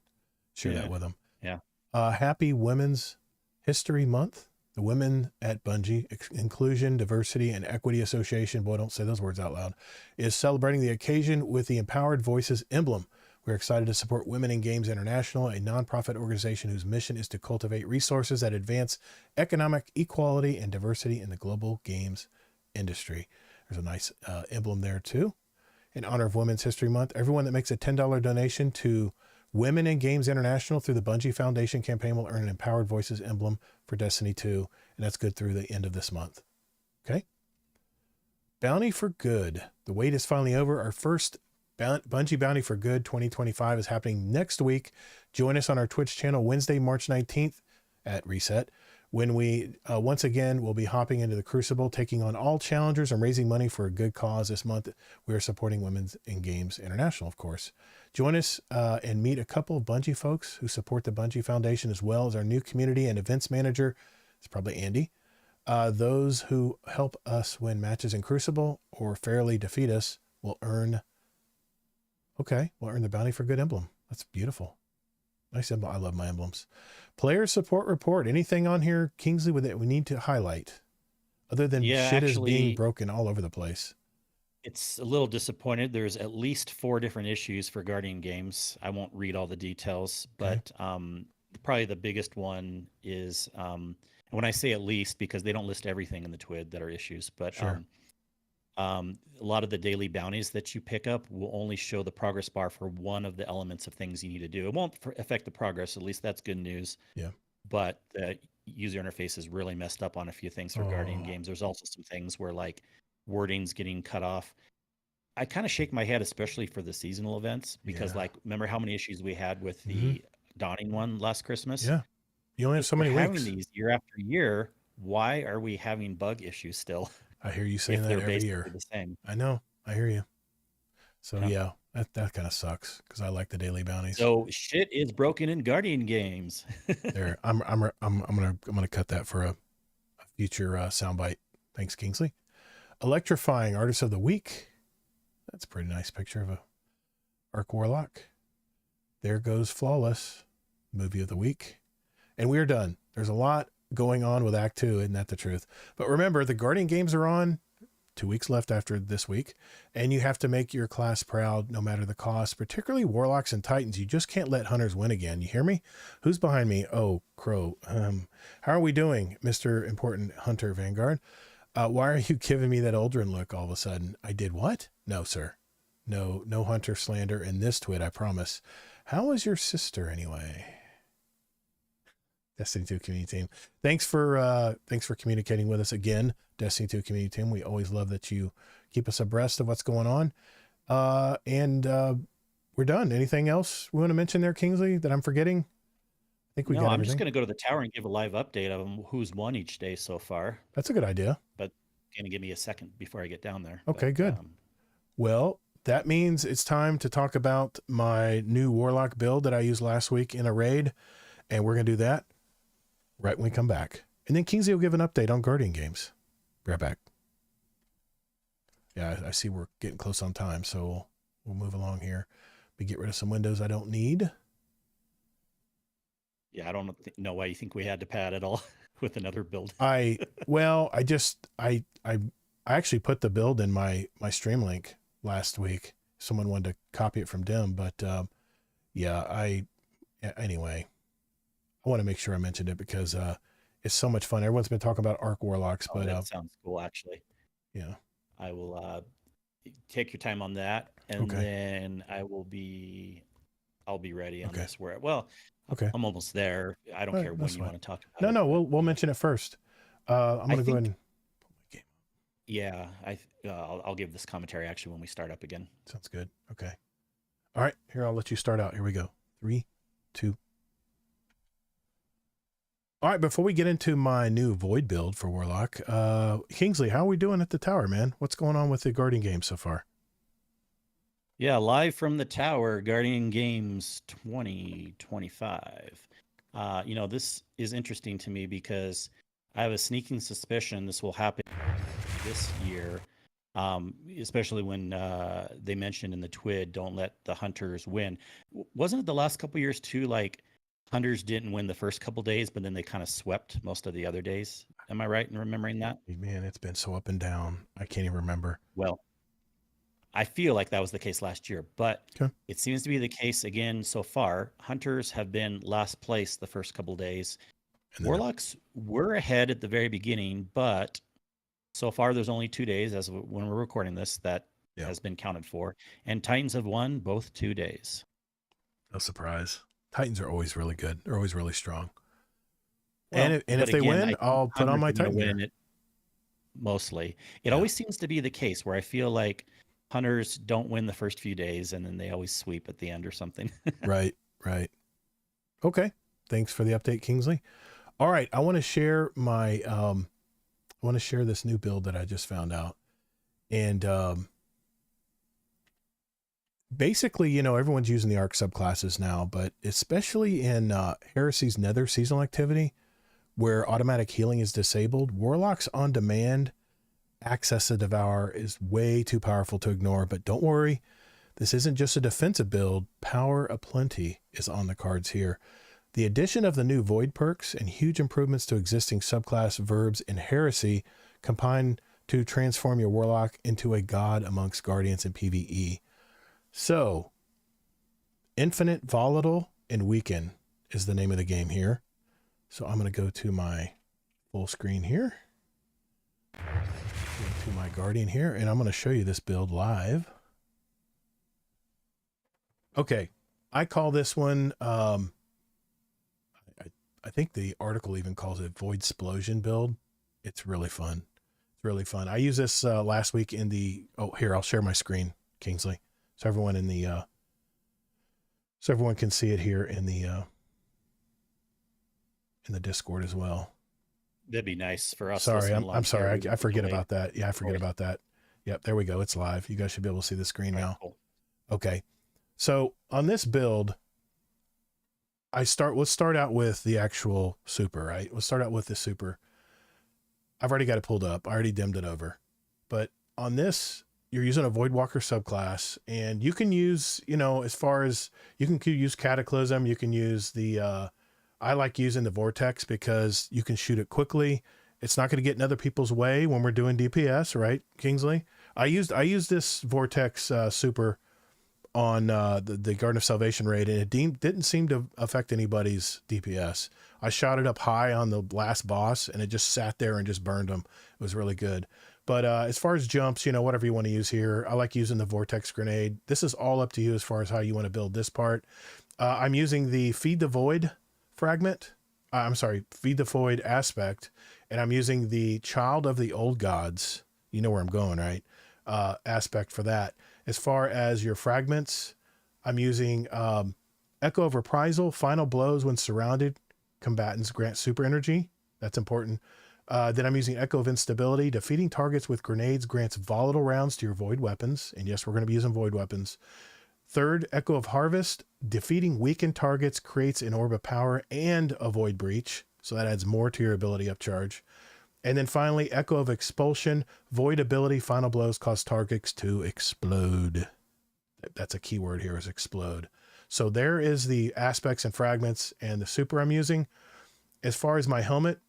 share that with them. Yeah. Happy Women's History Month. The Women at Bungie Inclusion, Diversity, and Equity Association, boy, don't say those words out loud, is celebrating the occasion with the Empowered Voices emblem. We're excited to support Women in Games International, a nonprofit organization whose mission is to cultivate resources that advance economic equality and diversity in the global games industry. There's a nice emblem there too. In honor of Women's History Month, everyone that makes a $10 donation to Women in Games International through the Bungie Foundation campaign will earn an Empowered Voices emblem for Destiny 2, and that's good through the end of this month. Okay? Bounty for Good. The wait is finally over. Our first Bungie Bounty for Good 2025 is happening next week. Join us on our Twitch channel Wednesday, March 19th at Reset. When we, once again, will be hopping into the Crucible, taking on all challengers and raising money for a good cause this month. We are supporting Women's in Games International, of course. Join us and meet a couple of Bungie folks who support the Bungie Foundation, as well as our new community and events manager. It's probably Andy. Those who help us win matches in Crucible or fairly defeat us will earn the bounty for good emblem. That's beautiful. Nice emblem. I love my emblems. Player support report. Anything on here, Kingsley, with it we need to highlight other than shit is being broken all over the place? It's a little disappointed. There's at least 4 different issues for Guardian Games. I won't read all the details, but probably the biggest one is, and when I say at least, because they don't list everything in the TWID that are issues, but Sure. a lot of the daily bounties that you pick up will only show the progress bar for one of the elements of things you need to do. It won't affect the progress. At least that's good news. Yeah. But the user interface is really messed up on a few things for Guardian Games. There's also some things where like wording's getting cut off. I kind of shake my head, especially for the seasonal events, because like, remember how many issues we had with the Dawning one last Christmas? Yeah. You only have so many weeks. Having these year after year, why are we having bug issues still? I hear you saying that every year. The same. I know. I hear you. So yeah, that kind of sucks because I like the daily bounties. So shit is broken in Guardian Games. There, I'm gonna cut that for a future soundbite. Thanks, Kingsley. Electrifying Artist of the Week. That's a pretty nice picture of a Arc Warlock. There goes Flawless, Movie of the Week, and we're done. There's a lot going on with Act 2, isn't that the truth? But remember, the Guardian Games are on. 2 weeks left after this week, and you have to make your class proud no matter the cost, particularly Warlocks and Titans. You just can't let Hunters win again. You hear me? Who's behind me? Oh, Crow. How are we doing, Mr. Important Hunter Vanguard? Why are you giving me that Aldrin look all of a sudden? I did what? No, sir. No Hunter slander in this twit, I promise. How is your sister anyway? Destiny 2 community team. Thanks for communicating with us again, Destiny 2 community team. We always love that you keep us abreast of what's going on. And we're done. Anything else we want to mention there, Kingsley, that I'm forgetting? I think we got everything. I'm just going to go to the tower and give a live update of who's won each day so far. That's a good idea. But going to give me a second before I get down there. Okay, good. Well, that means it's time to talk about my new Warlock build that I used last week in a raid. And we're going to do that right when we come back. And then Kingsley will give an update on Guardian Games. Be right back. Yeah, I see we're getting close on time, so we'll move along here. We get rid of some windows I don't need. Yeah, I don't know why you think we had to pad it all with another build. I actually put the build in my stream link last week. Someone wanted to copy it from Dim, but anyway, I want to make sure I mentioned it because it's so much fun. Everyone's been talking about Arc Warlocks, but that sounds cool, actually. Yeah, I will take your time on that, and then I'll be ready on this. I'm almost there. I don't care when you want to talk about it. No, we'll mention it first. I'm going to go ahead and pull my game. Yeah, I'll give this commentary actually when we start up again. Sounds good. Okay. All right, here, I'll let you start out. Here we go. 3, 2. All right, before we get into my new Void build for Warlock, Kingsley, how are we doing at the tower, man? What's going on with the Guardian Games so far? Yeah, live from the tower, Guardian Games 2025. This is interesting to me because I have a sneaking suspicion this will happen this year, especially when they mentioned in the TWID, don't let the Hunters win. Wasn't it the last couple years too, like, Hunters didn't win the first couple days, but then they kind of swept most of the other days? Am I right in remembering that? Man, it's been so up and down. I can't even remember. Well, I feel like that was the case last year, but it seems to be the case again so far. Hunters have been last place the first couple days. Warlocks were ahead at the very beginning, but so far there's only 2 days as when we're recording this that has been counted for, and Titans have won both 2 days. No surprise. Titans are always really good. They're always really strong. Well, and if they win, I'll put on my Titan gear. Mostly. It always seems to be the case where I feel like Hunters don't win the first few days and then they always sweep at the end or something. Right. Okay. Thanks for the update, Kingsley. All right, I want to share my I want to share this new build that I just found out. And basically, you know, everyone's using the arc subclasses now, but especially in Heresy's Nether seasonal activity, where automatic healing is disabled, Warlock's on demand access to Devour is way too powerful to ignore. But don't worry, this isn't just a defensive build. Power aplenty is on the cards here. The addition of the new Void perks and huge improvements to existing subclass verbs in Heresy combine to transform your Warlock into a god amongst Guardians in PvE. So, Infinite Volatile and Weaken is the name of the game here. So I'm going to go to my full screen here. Go to my Guardian here, and I'm going to show you this build live. Okay, I call this one, I think the article even calls it Void Explosion build. It's really fun. It's really fun. I used this last week in the, oh, here, I'll share my screen, Kingsley. So everyone in the, so everyone can see it here in the Discord as well. That'd be nice for us. Sorry, I'm sorry. I forget about that. Yeah, I forget about that. Yep, there we go. It's live. You guys should be able to see the screen now. Cool. Okay. So on this build, let's start out with the actual super, right? Let's start out with the super. I've already got it pulled up. I already dimmed it over. But on this, you're using a Voidwalker subclass, and you can use, you know, as far as you can use Cataclysm, you can use the, I like using the Vortex because you can shoot it quickly. It's not going to get in other people's way when we're doing DPS, right, Kingsley? I used this Vortex super on the Garden of Salvation raid, and it didn't seem to affect anybody's DPS. I shot it up high on the last boss, and it just sat there and just burned them. It was really good. But as far as jumps, you know, whatever you want to use here, I like using the Vortex Grenade. This is all up to you as far as how you want to build this part. I'm using the Feed the Void fragment. Feed the Void aspect, and I'm using the Child of the Old Gods. You know where I'm going, right? Aspect for that. As far as your fragments, I'm using Echo of Reprisal. Final blows when surrounded combatants grant super energy. That's important. Then I'm using Echo of Instability. Defeating targets with grenades grants volatile rounds to your void weapons. And yes, we're going to be using void weapons. Third, Echo of Harvest. Defeating weakened targets creates an orb of power and a void breach. So that adds more to your ability upcharge. And then finally, Echo of Expulsion. Void ability, final blows cause targets to explode. That's a key word here, is explode. So there is the aspects and fragments and the super I'm using. As far as my helmet,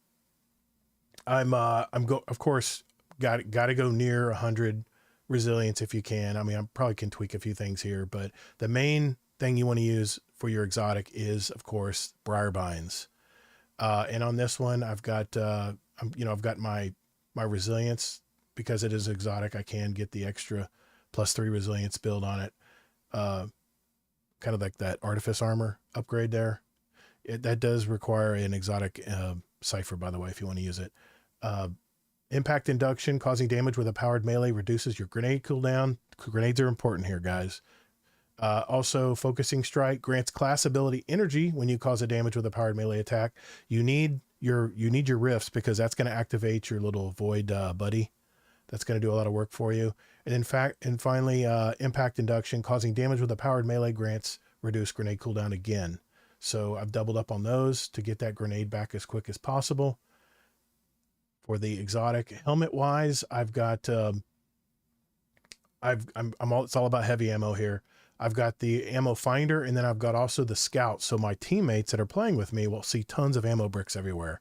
of course, got to go near 100 resilience if you can. I mean, I probably can tweak a few things here, but the main thing you want to use for your exotic is, of course, Briarbinds. And on this one, I've got I've got my resilience because it is exotic. I can get the extra +3 resilience build on it. Kind of like that artifice armor upgrade there. That does require an exotic cipher, by the way, if you want to use it. Impact induction, causing damage with a powered melee, reduces your grenade cooldown. Grenades are important here, guys. Also, focusing strike grants class ability energy when you cause a damage with a powered melee attack. You need your rifts because that's going to activate your little void buddy. That's going to do a lot of work for you. And finally, impact induction, causing damage with a powered melee grants reduced grenade cooldown again. So I've doubled up on those to get that grenade back as quick as possible. For the exotic helmet wise, I've got it's all about heavy ammo here. I've got the ammo finder, and then I've got also the scout. So my teammates that are playing with me will see tons of ammo bricks everywhere.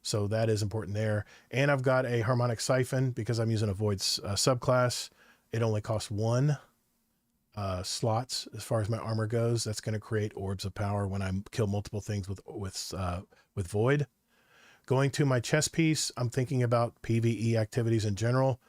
So that is important there. And I've got a harmonic siphon because I'm using a void subclass. It only costs 1 slots as far as my armor goes. That's going to create orbs of power when I kill multiple things with void. Going to my chest piece, I'm thinking about PvE activities in general.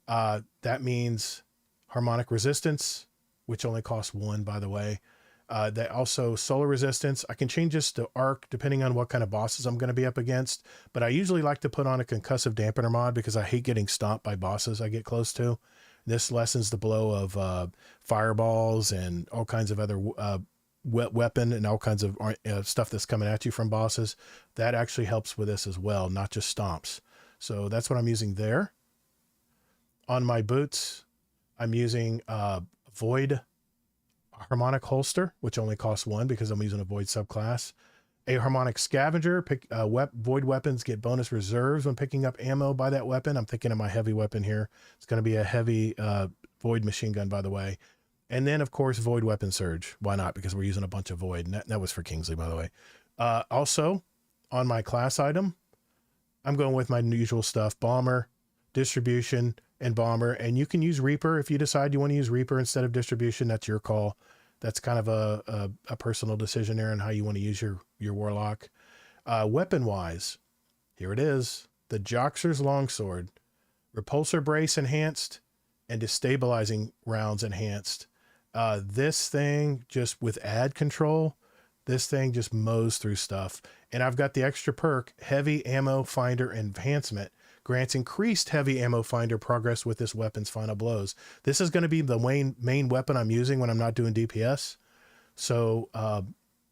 That means harmonic resistance, which only costs 1, by the way. That also solar resistance. I can change this to arc depending on what kind of bosses I'm going to be up against, but I usually like to put on a concussive dampener mod because I hate getting stomped by bosses I get close to. This lessens the blow of fireballs and all kinds of other weapon and all kinds of stuff that's coming at you from bosses. That actually helps with this as well, not just stomps. So that's what I'm using there. On my boots, I'm using Void Harmonic Holster, which only costs 1 because I'm using a Void subclass. A Harmonic Scavenger. Void weapons get bonus reserves when picking up ammo by that weapon. I'm thinking of my heavy weapon here. It's going to be a heavy Void machine gun, by the way. And then, of course, Void Weapon Surge. Why not? Because we're using a bunch of Void. And that was for Kingsley, by the way. Also, on my class item, I'm going with my usual stuff. Bomber, Distribution, and Bomber. And you can use Reaper if you decide you want to use Reaper instead of Distribution. That's your call. That's kind of a personal decision there on how you want to use your Warlock. Weapon-wise, here it is. The Joxer's Longsword. Repulsor Brace enhanced and Destabilizing Rounds enhanced. This thing, just with ad control, this thing just mows through stuff. And I've got the extra perk, Heavy Ammo Finder Enhancement. Grants increased heavy ammo finder progress with this weapon's final blows. This is going to be the main weapon I'm using when I'm not doing DPS. So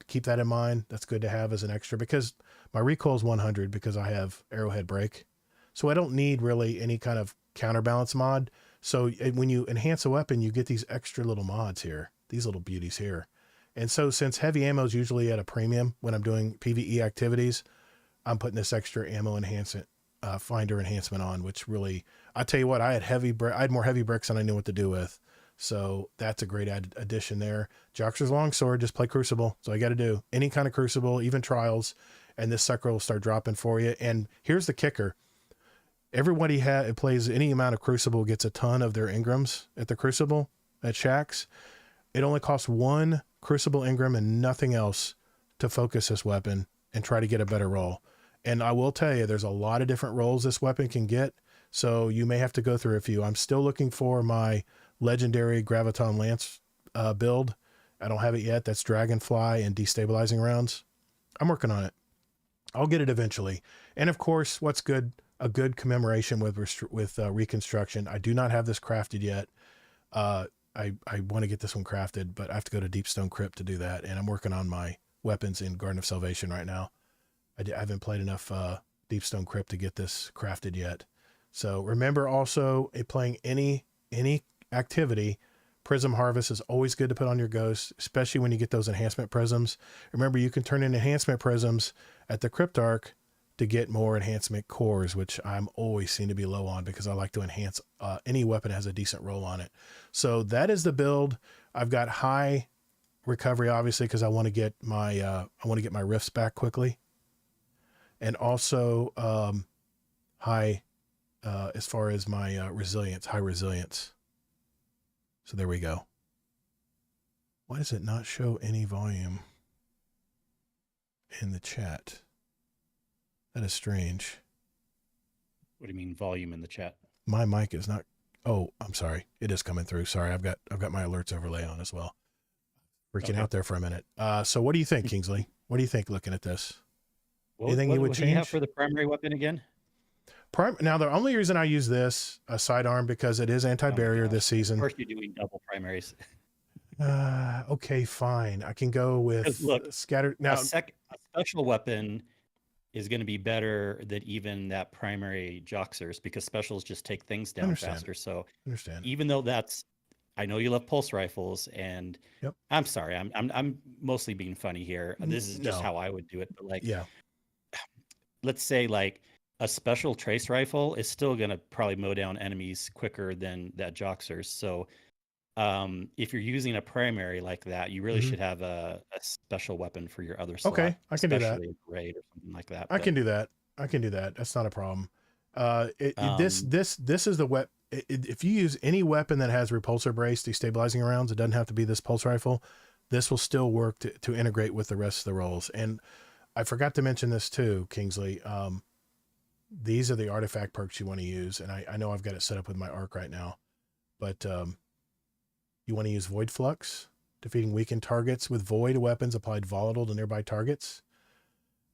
keep that in mind. That's good to have as an extra because my recoil is 100 because I have arrowhead break. So I don't need really any kind of counterbalance mod. So when you enhance a weapon, you get these extra little mods here, these little beauties here. And so since heavy ammo is usually at a premium when I'm doing PvE activities, I'm putting this extra ammo enhancement finder enhancement on, which really, I tell you what, I had more heavy bricks than I knew what to do with. So that's a great addition there. Joxer's Longsword, just play Crucible. So I got to do any kind of Crucible, even Trials, and this sucker will start dropping for you. And here's the kicker. Everybody plays any amount of Crucible gets a ton of their Ingrams at the Crucible at Shaxx. It only costs 1 Crucible Ingram and nothing else to focus this weapon and try to get a better roll. And I will tell you, there's a lot of different rolls this weapon can get. So you may have to go through a few. I'm still looking for my legendary Graviton Lance build. I don't have it yet. That's Dragonfly and Destabilizing Rounds. I'm working on it. I'll get it eventually. And of course, what's good? A good commemoration with Reconstruction. I do not have this crafted yet. I want to get this one crafted, but I have to go to Deepstone Crypt to do that. And I'm working on my weapons in Garden of Salvation right now. I haven't played enough Deepstone Crypt to get this crafted yet. So remember also playing any activity, Prism Harvest is always good to put on your Ghost, especially when you get those enhancement prisms. Remember, you can turn in enhancement prisms at the Cryptarch to get more enhancement cores, which I'm always seem to be low on because I like to enhance any weapon that has a decent roll on it. So that is the build. I've got high recovery, obviously, because I want to get my rifts back quickly. And also high as far as my resilience, high resilience. So there we go. Why does it not show any volume in the chat? That is strange. What do you mean volume in the chat? My mic is not. Oh, I'm sorry. It is coming through. Sorry, I've got my alerts overlay on as well. Freaking out there for a minute. So what do you think, Kingsley? What do you think looking at this? Anything you would change? What do you have for the primary weapon again? Now, the only reason I use this, a sidearm, because it is anti-barrier this season. Of course, you're doing double primaries. Okay, fine. I can go with scattered. Now, a special weapon is going to be better than even that primary Joxers because specials just take things down faster. So even though I know you love pulse rifles, and I'm sorry, I'm mostly being funny here. This is just how I would do it. But let's say a special trace rifle is still going to probably mow down enemies quicker than that Joxers. So if you're using a primary like that, you really should have a special weapon for your other slot. Okay, I can do that. A raid or something like that. I can do that. That's not a problem. This is the weapon. If you use any weapon that has repulsor brace destabilizing rounds, it doesn't have to be this pulse rifle. This will still work to integrate with the rest of the rolls. And I forgot to mention this too, Kingsley. These are the artifact perks you want to use. And I know I've got it set up with my arc right now, but you want to use Void Flux, defeating weakened targets with void weapons applied volatile to nearby targets.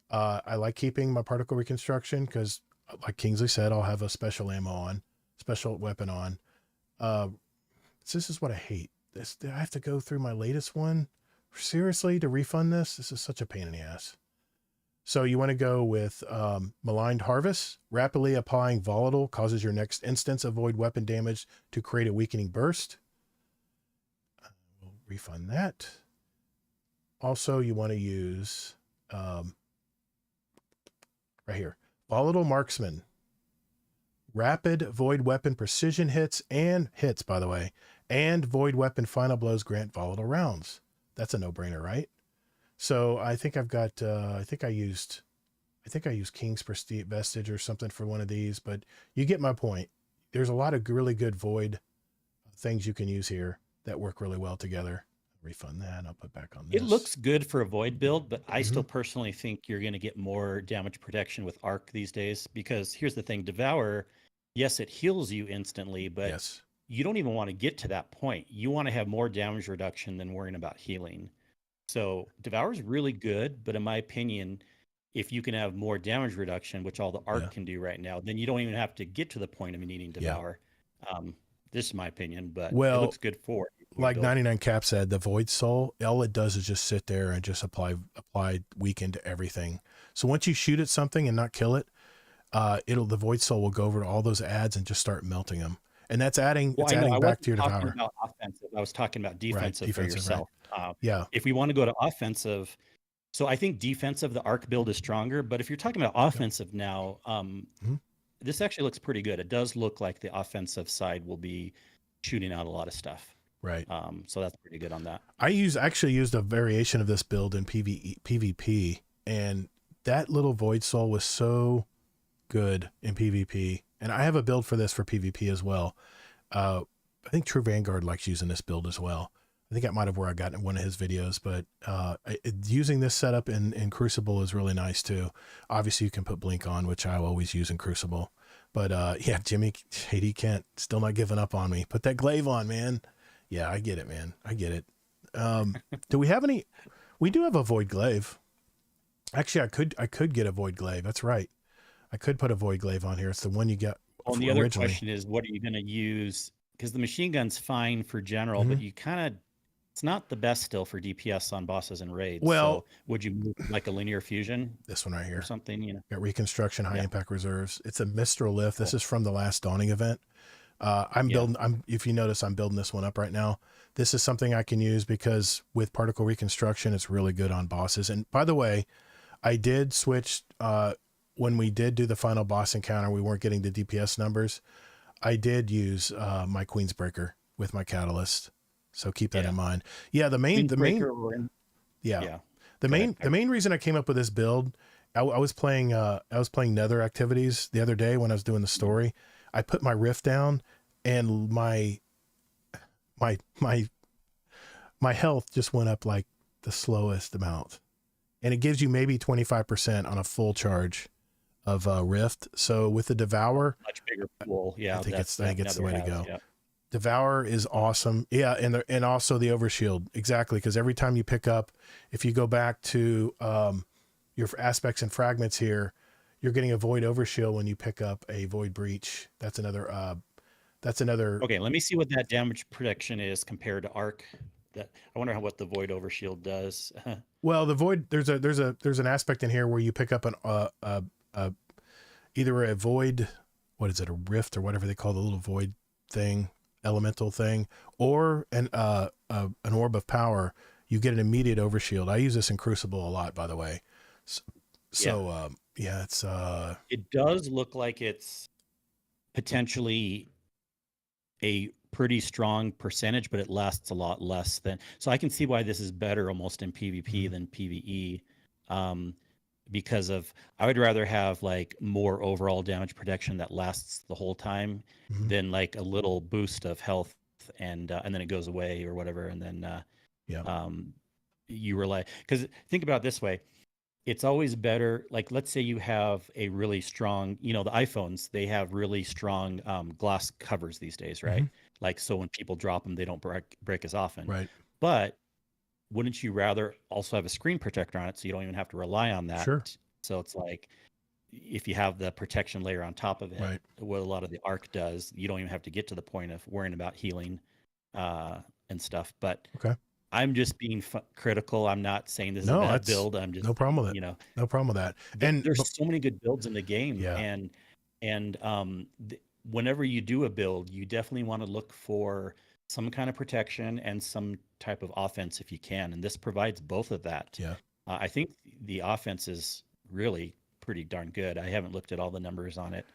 I like keeping my particle reconstruction because, like Kingsley said, I'll have a special weapon on. This is what I hate. I have to go through my latest one seriously, to refund this? This is such a pain in the ass. So you want to go with Maligned Harvest. Rapidly applying volatile causes your next instance of void weapon damage to create a weakening burst. We'll refund that. Also, you want to use right here, Volatile Marksman. Rapid void weapon precision hits, by the way, and void weapon final blows grant volatile rounds. That's a no-brainer, right? So I think I've got, I think I used King's Prestige Vestige or something for one of these, but you get my point. There's a lot of really good void things you can use here that work really well together. Refund that. I'll put back on this. It looks good for a void build, but I still personally think you're going to get more damage protection with Arc these days, because here's the thing, Devour, yes, it heals you instantly, but yes, you don't even want to get to that point. You want to have more damage reduction than worrying about healing. So Devour is really good, but in my opinion, if you can have more damage reduction, which all the Arc can do right now, then you don't even have to get to the point of needing Devour. This is my opinion, but it looks good for it. Like 99 Cap said, the Void Soul, all it does is just sit there and just apply weaken to everything. So once you shoot at something and not kill it, the Void Soul will go over to all those adds and just start melting them. And that's adding back to your Devour. About offensive. I was talking about defensive, for yourself. Right. If we want to go to offensive, so I think defensive, the Arc build is stronger. But if you're talking about offensive now, this actually looks pretty good. It does look like the offensive side will be shooting out a lot of stuff. Right. So that's pretty good on that. I actually used a variation of this build in PvP, and that little Void Soul was so good in PvP. And I have a build for this for PvP as well. I think True Vanguard likes using this build as well. I think that might have where I got in one of his videos, but using this setup in Crucible is really nice too. Obviously you can put Blink on, which I always use in Crucible, but yeah, Jimmy JD Kent still not giving up on me. Put that glaive on, man. Yeah, I get it, man. I get it. Do we have any? We do have a Void Glaive. Actually, I could get a Void Glaive. That's right. I could put a Void Glaive on here. It's the one you got. Well, the other question is, what are you going to use? Because the machine gun's fine for general, but you kind of, it's not the best still for DPS on bosses and raids. Well, so would you move like a linear fusion? This one right here. Or something, you know. Got Reconstruction, High Impact Reserves. It's a Mistral Lift. This is from the last Dawning event. If you notice, I'm building this one up right now. This is something I can use because with Particle Reconstruction, it's really good on bosses. And by the way, I did switch, when we did do the final boss encounter, we weren't getting the DPS numbers. I did use my Queensbreaker with my Catalyst. So keep that in mind. Yeah, the main reason I came up with this build, I was playing Nether Activities the other day when I was doing the story. I put my Rift down and my health just went up like the slowest amount. And it gives you maybe 25% on a full charge of Rift. So with the Devour, much bigger pool. Yeah, I think it's the way to go. Yeah. Devour is awesome. Yeah, and also the Overshield. Exactly, because every time you pick up, if you go back to your aspects and fragments here, you're getting a Void Overshield when you pick up a Void Breach. That's another. Okay, let me see what that damage protection is compared to Arc. I wonder what the Void Overshield does. Well, the Void, there's an aspect in here where you pick up either a Void, what is it, a Rift or whatever they call the little Void thing, elemental thing, or an Orb of Power. You get an immediate Overshield. I use this in Crucible a lot, by the way. It's it does look like it's potentially a pretty strong percentage, but it lasts a lot less than. So I can see why this is better almost in PvP than PvE, because I would rather have like more overall damage protection that lasts the whole time than like a little boost of health and then it goes away or whatever, and then you rely. Because think about it this way. It's always better, like let's say you have a really strong, the iPhones, they have really strong glass covers these days, right? Like, so when people drop them, they don't break as often. Right. But wouldn't you rather also have a screen protector on it so you don't even have to rely on that? Sure. So it's like, if you have the protection layer on top of it, right, what a lot of the Arc does, you don't even have to get to the point of worrying about healing and stuff. But okay, I'm just being critical. I'm not saying this is a No, bad that's build. I'm just no problem with it. you know, No problem with that. And there's so many good builds in the game, yeah, and whenever you do a build, you definitely want to look for some kind of protection and some type of offense if you can, and this provides both of that. yeah. I think the offense is really pretty darn good. I haven't looked at all the numbers on it,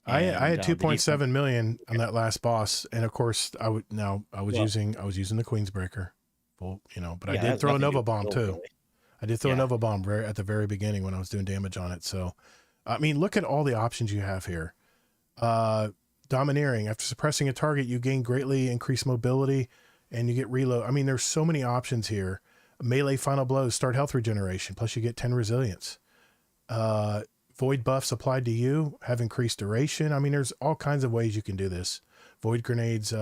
I and had the defense. 2.7 million on that last boss, and of course I was Well, using the Queensbreaker, full, but I yeah, that did has throw a nothing to do Nova with the Bomb build, too. really. I did throw a Yeah, Nova Bomb at the very beginning when I was doing damage on it. So, I mean, look at all the options you have here. Domineering. After suppressing a target, you gain greatly increased mobility, and you get reload. I mean, there's so many options here. Melee final blows, start health regeneration, plus you get 10 resilience. Void buffs applied to you have increased duration. I mean, there's all kinds of ways you can do this. Void grenades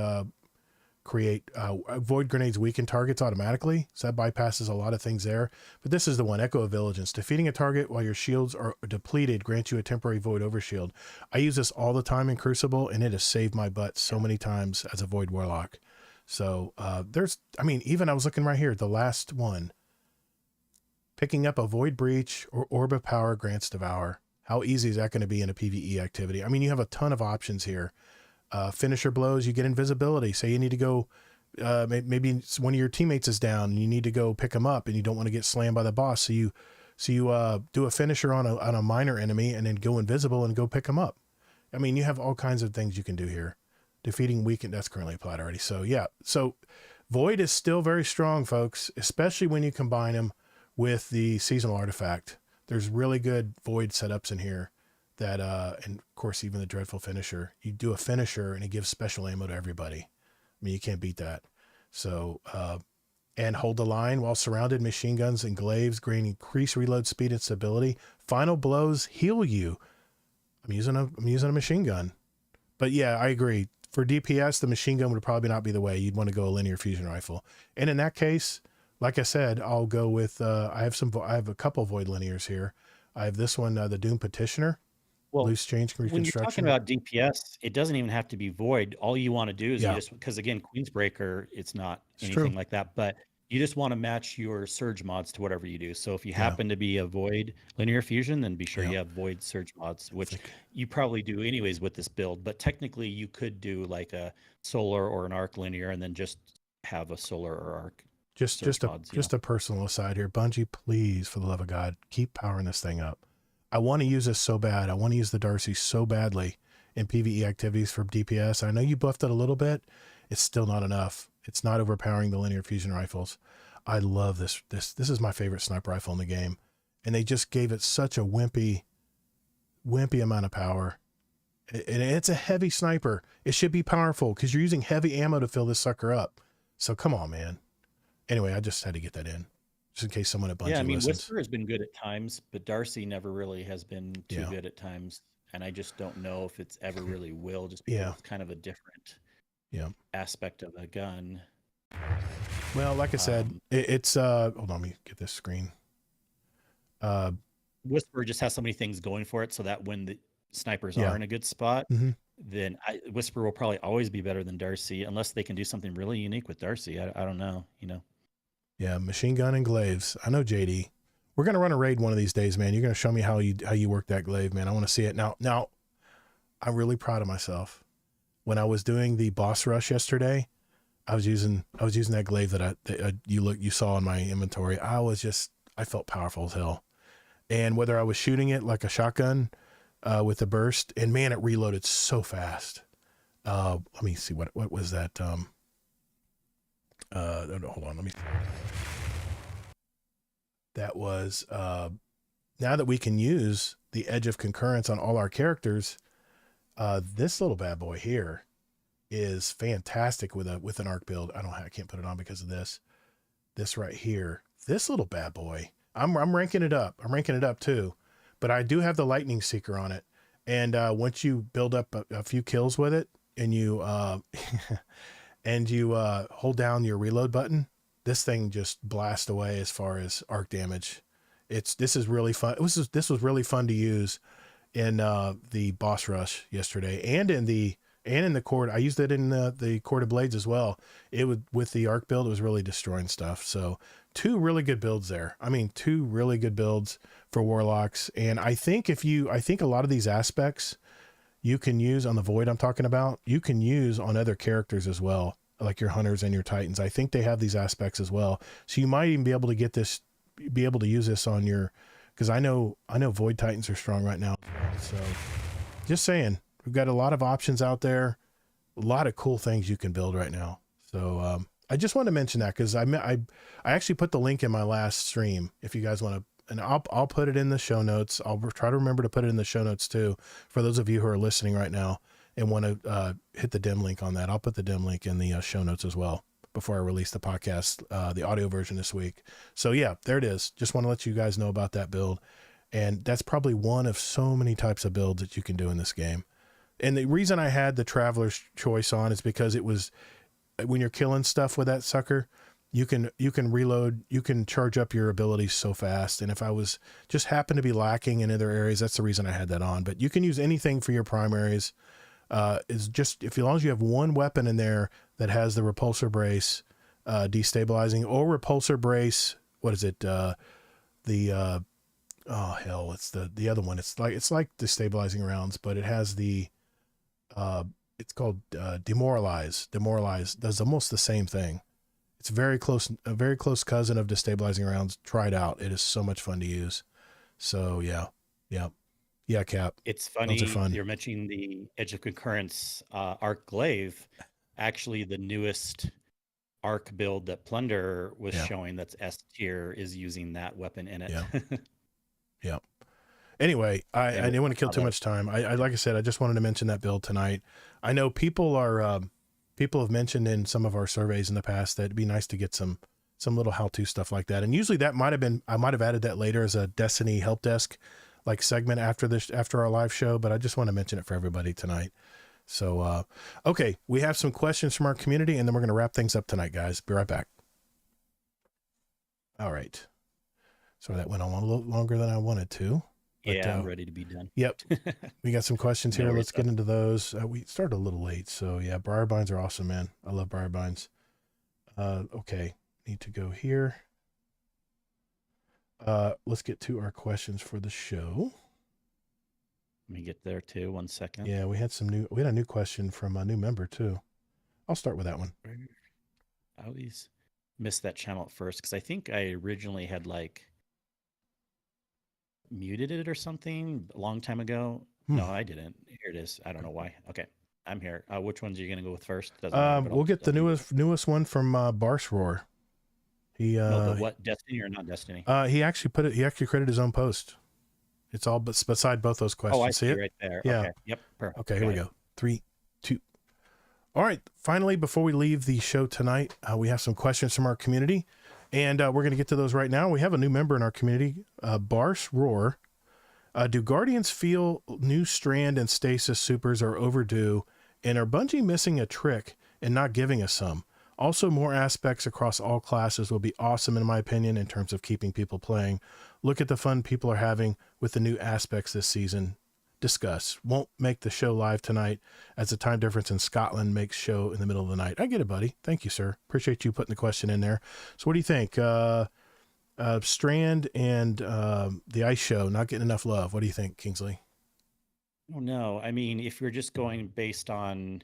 void grenades weaken targets automatically, so that bypasses a lot of things there. But this is the one, Echo of Vigilance. Defeating a target while your shields are depleted grants you a temporary void overshield. I use this all the time in Crucible, and it has saved my butt so many times as a void warlock. So even I was looking right here, the last one. Picking up a Void Breach or Orb of Power grants Devour. How easy is that going to be in a PvE activity? I mean, you have a ton of options here. Finisher blows, you get invisibility. Say you need to go, maybe one of your teammates is down and you need to go pick them up and you don't want to get slammed by the boss. So you do a finisher on a minor enemy and then go invisible and go pick them up. I mean, you have all kinds of things you can do here. Defeating weakened, that's currently applied already. So yeah, so Void is still very strong, folks, especially when you combine them with the seasonal artifact. There's really good Void setups in here that, and of course, even the dreadful finisher. You do a finisher and it gives special ammo to everybody. I mean, you can't beat that. So, and hold the line while surrounded. Machine guns and glaives gain increased reload speed and stability. Final blows heal you. I'm using a machine gun, but yeah, I agree. For DPS, the machine gun would probably not be the way. You'd want to go a linear fusion rifle, and in that case, like I said, I'll go with, I have a couple Void linears here. I have this one, the Doom Petitioner, well, loose change when you're talking reconstruction. about DPS, it doesn't even have to be void. All you want to do is Yeah, because again, Queensbreaker, it's not it's anything true. like that, but you just want to match your surge mods to whatever you do. So if you Yeah, happen to be a void linear fusion, then be sure yeah. you have void surge mods, I which think you probably do anyways with this build. But technically, you could do like a solar or an arc linear and then just have a solar or arc surge mods, just a personal aside here. Bungie, please, for the love of God, keep powering this thing up. I want to use this so bad. I want to use the Darcy so badly in PvE activities for DPS. I know you buffed it a little bit. It's still not enough. It's not overpowering the linear fusion rifles. I love this. This is my favorite sniper rifle in the game. And they just gave it such a wimpy amount of power. And it's a heavy sniper. It should be powerful because you're using heavy ammo to fill this sucker up. So come on, man. Anyway, I just had to get that in, just in case someone at Bungie Yeah, I mean, listens. Whisper has been good at times, but Darcy never really has been too Yeah. good at times. And I just don't know if it's ever really will, just because Yeah. it's kind of a different Yeah. aspect of a gun. Well, like I said, it's hold on, let me get this screen. Whisper just has so many things going for it, so that when the snipers Yeah. are in a good spot, Mm-hmm. then Whisper will probably always be better than Darcy, unless they can do something really unique with Darcy. I don't know, Yeah, machine gun and glaives. I know, JD. We're gonna run a raid one of these days, man. You're gonna show me how you work that glaive, man. I want to see it now. Now, I'm really proud of myself. When I was doing the boss rush yesterday, I was using that glaive that you saw in my inventory. I felt powerful as hell. And whether I was shooting it like a shotgun with a burst, and man, it reloaded so fast. Let me see what was that. Hold on, let me. That was now that we can use the edge of concurrence on all our characters. This little bad boy here is fantastic with an arc build. I can't put it on because of this right here. This little bad boy. I'm ranking it up. I'm ranking it up too, but I do have the lightning seeker on it. And once you build up a few kills with it and you hold down your reload button, this thing just blasts away as far as arc damage. This is really fun. This was really fun to use in the boss rush yesterday and in the and in the cord. I used it in the corded blades as well. It would, with the arc build, it was really destroying stuff. So 2 really good builds there. I mean, 2 really good builds for warlocks. And I think I think a lot of these aspects you can use on the Void I'm talking about, you can use on other characters as well, like your hunters and your titans. I think they have these aspects as well. So you might even be able to use this on your, because I know Void Titans are strong right now. So just saying, we've got a lot of options out there, a lot of cool things you can build right now. So I just wanted to mention that because I actually put the link in my last stream. If you guys want to, and I'll put it in the show notes. I'll try to remember to put it in the show notes too, for those of you who are listening right now and want to hit the dim link on that. I'll put the dim link in the show notes as well before I release the podcast, the audio version this week. So yeah, there it is. Just want to let you guys know about that build. And that's probably one of so many types of builds that you can do in this game. And the reason I had the Traveler's Choice on is because it was, when you're killing stuff with that sucker, you can reload, you can charge up your abilities so fast. And if I was just happen to be lacking in other areas, that's the reason I had that on. But you can use anything for your primaries. Is just, as long as you have one weapon in there that has the repulsor brace, destabilizing, or repulsor brace, what is it? Oh hell, it's the other one. It's like destabilizing rounds, but it has the, it's called demoralize. Demoralize does almost the same thing. It's a very close cousin of destabilizing rounds. Try it out. It is so much fun to use. So yeah. Cap. It's funny you're mentioning the Edge of Concurrence Arc Glaive. Actually, the newest Arc build that Plunder was showing, that's S tier, is using that weapon in it. Yeah. Anyway, I didn't want to kill too much time. I like I said, I just wanted to mention that build tonight. I know people have mentioned in some of our surveys in the past that it'd be nice to get some little how-to stuff like that. And usually that I might have added that later as a Destiny help desk like segment after our live show, but I just want to mention it for everybody tonight. So, okay, we have some questions from our community, and then we're going to wrap things up tonight, guys. Be right back. All right. Sorry, that went on a little longer than I wanted to. But, yeah, I'm ready to be done. Yep. We got some questions here. Let's get into those. We started a little late, so yeah, briar binds are awesome, man. I love briar binds. Okay, need to go here. Let's get to our questions for the show. Let me get there too. 1 second. Yeah, we had a new question from a new member too. I'll start with that one. I always miss that channel at first because I think I originally had muted it or something a long time ago. No, I didn't. Here it is. I don't know why. Okay, I'm here. Which ones are you going to go with first? Doesn't matter, we'll get the newest one from Barse Roar. He what, Destiny or not Destiny? He actually created his own post. It's all beside both those questions. Oh, I see it right there. Yeah. Okay. Yep. Perfect. Okay, here we go. 3, 2. All right. Finally, before we leave the show tonight, we have some questions from our community, and we're going to get to those right now. We have a new member in our community, Barse Roar. Do Guardians feel new Strand and Stasis supers are overdue, and are Bungie missing a trick and not giving us some? Also, more aspects across all classes will be awesome, in my opinion, in terms of keeping people playing. Look at the fun people are having with the new aspects this season. Discuss. Won't make the show live tonight, as the time difference in Scotland makes show in the middle of the night. I get it, buddy. Thank you, sir. Appreciate you putting the question in there. So what do you think? Strand and the Ice Show not getting enough love. What do you think, Kingsley? Oh, no. I mean, if you're just going based on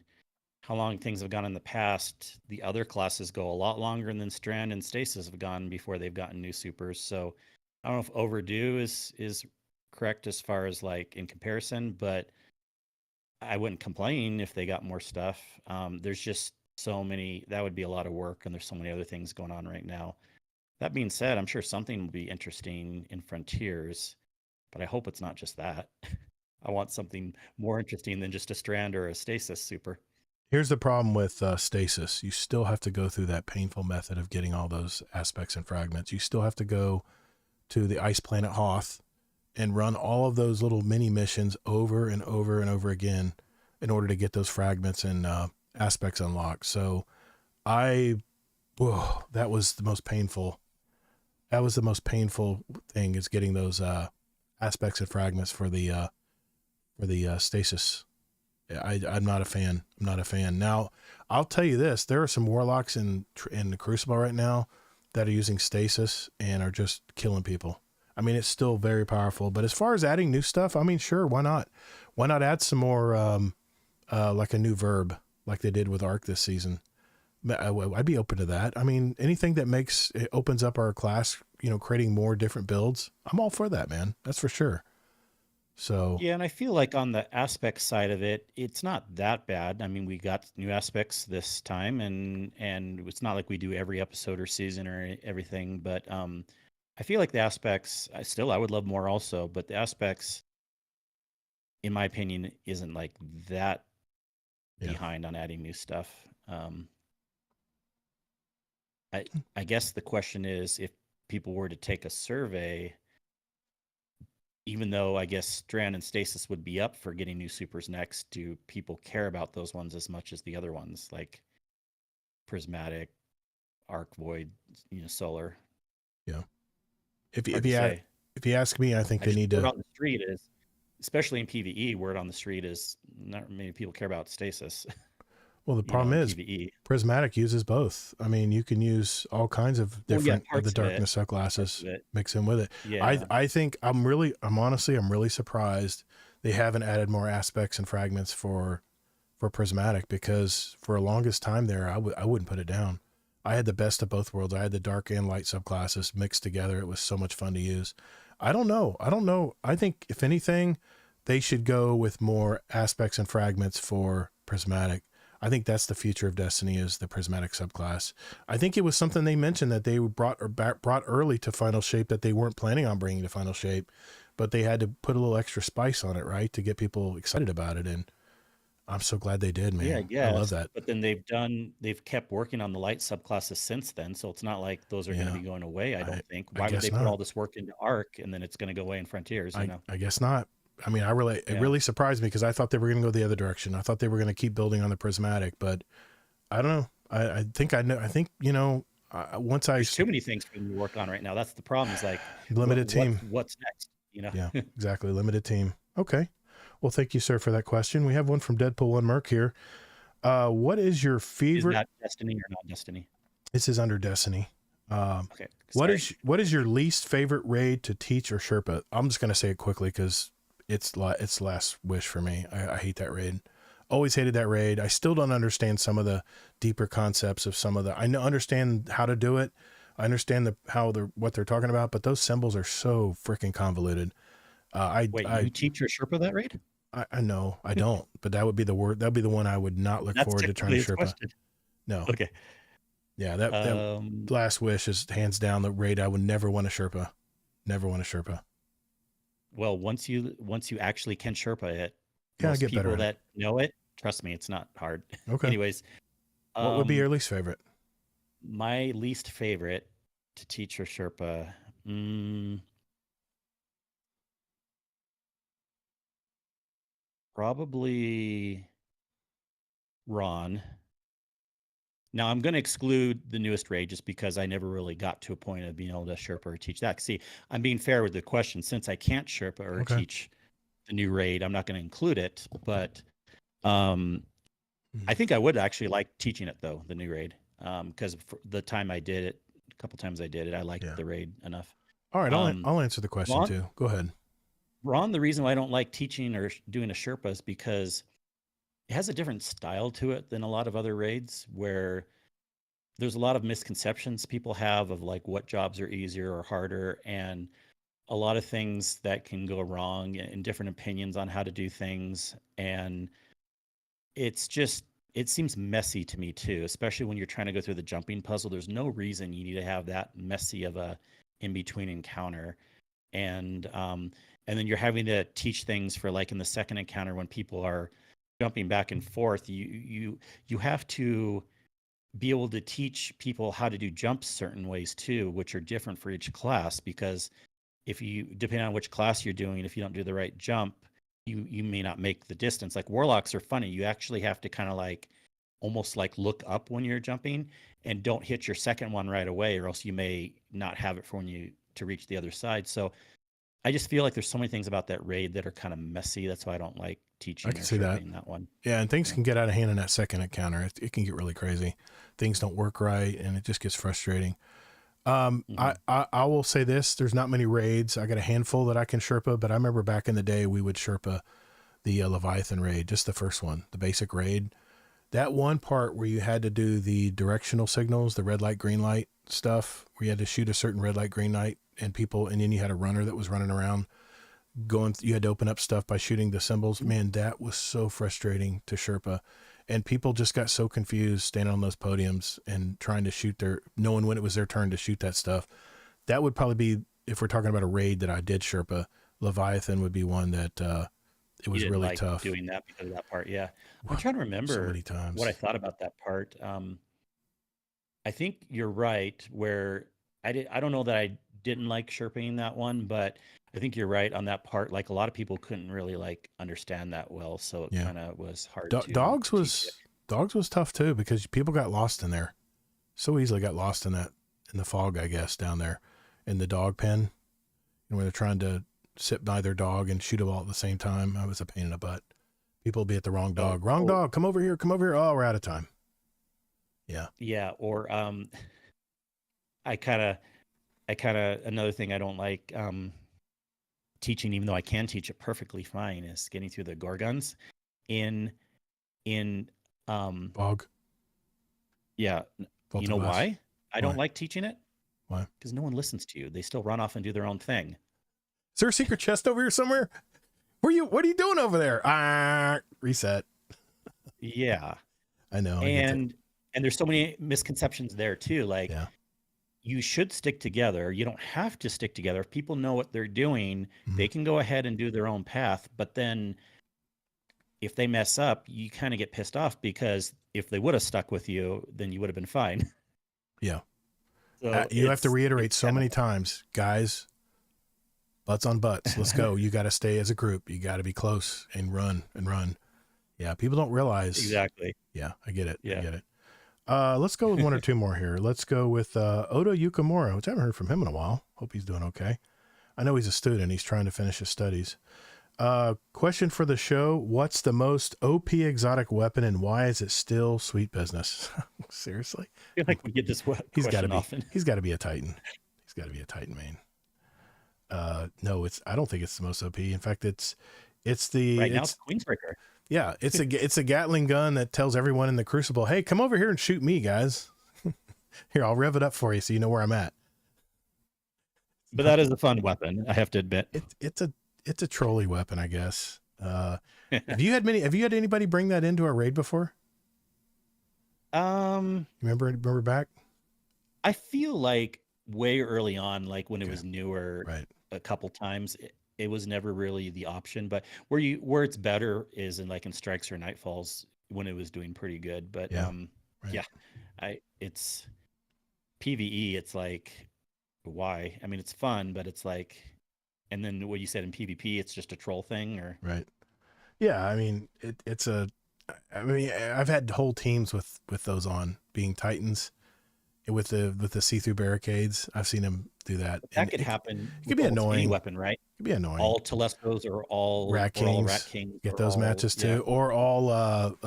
how long things have gone in the past, the other classes go a lot longer than Strand and Stasis have gone before they've gotten new supers. So I don't know if overdue is correct as far as in comparison, but I wouldn't complain if they got more stuff. There's just so many, that would be a lot of work, and there's so many other things going on right now. That being said, I'm sure something will be interesting in Frontiers, but I hope it's not just that. I want something more interesting than just a Strand or a Stasis super. Here's the problem with Stasis. You still have to go through that painful method of getting all those aspects and fragments. You still have to go to the ice planet Hoth and run all of those little mini missions over and over and over again in order to get those fragments and aspects unlocked. So that was the most painful. That was the most painful thing, is getting those aspects and fragments for the Stasis I'm not a fan. I'm not a fan. Now, I'll tell you this: there are some warlocks in the Crucible right now that are using stasis and are just killing people. I mean, it's still very powerful. But as far as adding new stuff, I mean, sure, why not? Why not add some more, like a new verb, like they did with Arc this season? I'd be open to that. I mean, anything that makes it opens up our class, creating more different builds. I'm all for that, man. That's for sure. So Yeah, and I feel like on the aspect side of it, it's not that bad. I mean, we got new aspects this time, and it's not like we do every episode or season or everything. But I feel like the aspects, I would love more also, but the aspects, in my opinion, isn't like that yeah, behind on adding new stuff. I I guess the question is if people were to take a survey, even though I guess Strand and Stasis would be up for getting new supers next, do people care about those ones as much as the other ones, like Prismatic, Arc Void, Solar? yeah. If Hard if to you a- say. if you ask me, I think I they just need word to. on the street is, especially in PvE, word on the street is not many people care about Stasis, Well, the problem in is PvE. Prismatic uses both. I mean, you can use all kinds of Well, yeah, different of the parts of it, darkness parts of subclasses, it. mix in with it. Yeah. I think I'm really surprised they haven't added more aspects and fragments for Prismatic, because for the longest time there, I wouldn't put it down. I had the best of both worlds. I had the dark and light subclasses mixed together. It was so much fun to use. I don't know. I think if anything, they should go with more aspects and fragments for Prismatic. I think that's the future of Destiny, is the Prismatic subclass. I think it was something they mentioned that they brought early to Final Shape that they weren't planning on bringing to Final Shape, but they had to put a little extra spice on it, right, to get people excited about it. And I'm so glad they did, Yeah, I man. I love guess. that. But then they've kept working on the light subclasses since then, so it's not like those are going to Yeah, be going away, I I don't think. I Why would they guess put not. all this work into Arc and then it's going to go away in Frontiers, I guess not. I mean, it Yeah. really surprised me, because I thought they were going to go the other direction. I thought they were going to keep building on the Prismatic, but I don't know. I think I know. I think, once There's too many things for them to work on right now. That's the problem. Is like limited team. what's next? Yeah, exactly. Limited team. Okay. Well, thank you, sir, for that question. We have one from Deadpool One Merc here. What is your Is favorite? that Destiny or not Destiny? This is under Destiny. Okay. What Sorry. is your least favorite raid to teach or Sherpa? I'm just gonna say it quickly because it's last wish for me. I hate that raid. Always hated that raid. I still don't understand some of the deeper concepts of some of the. Understand how to do it. I understand what they're talking about, but those symbols are so freaking convoluted. Wait, you teach your Sherpa that raid? I know I don't, but that would be the word. That'd be the one I would not look That's forward to trying to technically its Sherpa. question. No. Okay. Yeah, that last wish is hands down the raid I would never want to Sherpa. Never want to Sherpa. Well, once you actually can Sherpa it, Yeah, I most get better people at that know it, trust me, it's not hard. Okay. Anyways, What would be your least favorite? my least favorite to teach or Sherpa, probably Ron. Now I'm going to exclude the newest raid just because I never really got to a point of being able to Sherpa or teach that. See, I'm being fair with the question. Since I can't Sherpa or Okay. teach the new raid, I'm not going to include it. But I think I would actually like teaching it though, the new raid, because for the time I did it, a couple times I did it, I liked the raid enough. All right, I'll answer the question Ron, too. Go ahead. Ron, the reason why I don't like teaching or doing a Sherpa is because it has a different style to it than a lot of other raids, where there's a lot of misconceptions people have of like what jobs are easier or harder, and a lot of things that can go wrong, and different opinions on how to do things. And it's just, it seems messy to me too, especially when you're trying to go through the jumping puzzle. There's no reason you need to have that messy of a in between encounter. And then you're having to teach things for, like, in the second encounter when people are jumping back and forth, you have to be able to teach people how to do jumps certain ways too, which are different for each class. Because if you, depending on which class you're doing, if you don't do the right jump, you may not make the distance. Like warlocks are funny. You actually have to kind of like almost like look up when you're jumping, and don't hit your second one right away, or else you may not have it for when you to reach the other side. So I just feel like there's so many things about that raid that are kind of messy. That's why I don't like I teaching can or see that. sherping that one. Yeah, and things Yeah. can get out of hand in that second encounter. It can get really crazy. Things don't work right, and it just gets frustrating. Hmm. I will say this: there's not many raids. I got a handful that I can Sherpa, but I remember back in the day we would Sherpa the Leviathan raid, just the first one, the basic raid. That one part where you had to do the directional signals, the red light, green light stuff, where you had to shoot a certain red light, green light, and people, and then you had a runner that was running around going. You had to open up stuff by shooting the symbols. Man, that was so frustrating to Sherpa, and people just got so confused standing on those podiums and trying to shoot knowing when it was their turn to shoot that stuff. That would probably be, if we're talking about a raid that I did Sherpa, Leviathan would be one that it You was didn't really like tough. doing that because of that part. Yeah. I'm trying to So remember many what I times. thought about that part. I think you're right where I don't know that I didn't like sherping that one, but I think you're right on that part. Like a lot of people couldn't really like understand that well, so it Yeah. kind of was hard to Dogs teach it. was tough too, because people got lost in there. So easily got lost in the fog, I guess, down there in the dog pen, and when they're trying to sit by their dog and shoot them all at the same time. I was a pain in the butt. People would be at the wrong Oh, dog. Wrong oh, dog. Come over here. Come over here. Oh, we're out of time. Yeah. yeah. Or I kind of another thing I don't like teaching, even though I can teach it perfectly fine, is getting through the gorgons in in um Fog. yeah. You Both know of us. why I don't Why? like teaching it? Why? Because no one listens to you. They still run off and do their own thing. Is there a secret chest over here somewhere? What are you doing over there? Reset. Yeah. I know. I get it. And there's so many misconceptions there too. Like Yeah. you should stick together. You don't have to stick together. If people know what they're doing, Mm-hmm. they can go ahead and do their own path. But then if they mess up, you kind of get pissed off because if they would have stuck with you, then you would have been fine. Yeah. So You have to reiterate it's so kind of many times, guys, butts on butts. Let's go. You got to stay as a group. You got to be close and run and run. Yeah. People don't realize. exactly. Yeah. I get it. Yeah. I get it. Let's go with one or two more here. Let's go with Oda Yukamura, which I haven't heard from him in a while. Hope he's doing okay. I know he's a student. He's trying to finish his studies. Question for the show. What's the most OP exotic weapon and why is it still sweet business? Seriously? I feel like we get this He's got to question be. often. He's got to be a Titan. He's got to be a Titan main. No, I don't think it's the most OP. In fact, it's Right now it's Queensbreaker. yeah, it's a Gatling gun that tells everyone in the Crucible, hey, come over here and shoot me, guys. Here, I'll rev it up for you so you know where I'm at. But that is a fun weapon, I have to admit. It's a trolley weapon, I guess. Have you had anybody bring that into a raid before? Remember back? I feel like way early on, like when it Okay. was newer, Right. a couple times, it was never really the option. But where it's better is in like in Strikes or Nightfalls when it was doing pretty good. But Yeah. Right. yeah, it's PvE. It's like why? I mean, it's fun, but it's like, and then what you said in PvP, it's just a troll thing, or Right. Yeah, I mean, I mean, I've had whole teams with those on being Titans with the see-through barricades. I've seen them do that. that could happen. It could be with almost any annoying. weapon, right? It could be annoying. All Telestros or all Rat or all Kings. Rat Kings. Get or those all- matches too. yeah. Or all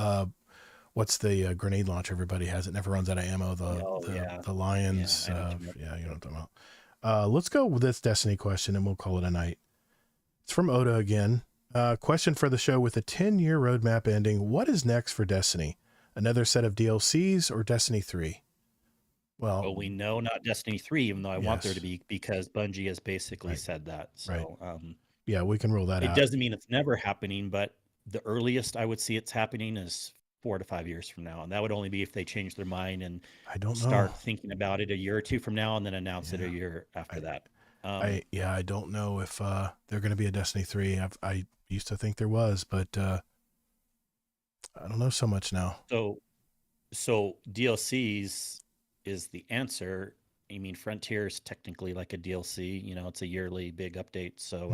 what's the grenade launcher everybody has? It never runs out of ammo. The Lions. Yeah, I know what you meant. Yeah, you know what I'm talking about. Let's go with this Destiny question and we'll call it a night. It's from Oda again. Question for the show: with a 10-year roadmap ending, what is next for Destiny? Another set of DLCs or Destiny 3? Well, we know not Destiny 3, even though I want there Yes. to be, because Bungie has basically Right. said that. So yeah, we can rule that it out. doesn't mean it's never happening, but the earliest I would see it's happening is 4 to 5 years from now. And that would only be if they change their mind and I don't start know. thinking about it a year or two from now and then announce it a year after that. I don't know if they're going to be a Destiny 3. I used to think there was, but I don't know so much now. So DLCs is the answer. I mean, Frontier is technically like a DLC. You know, it's a yearly big update. So,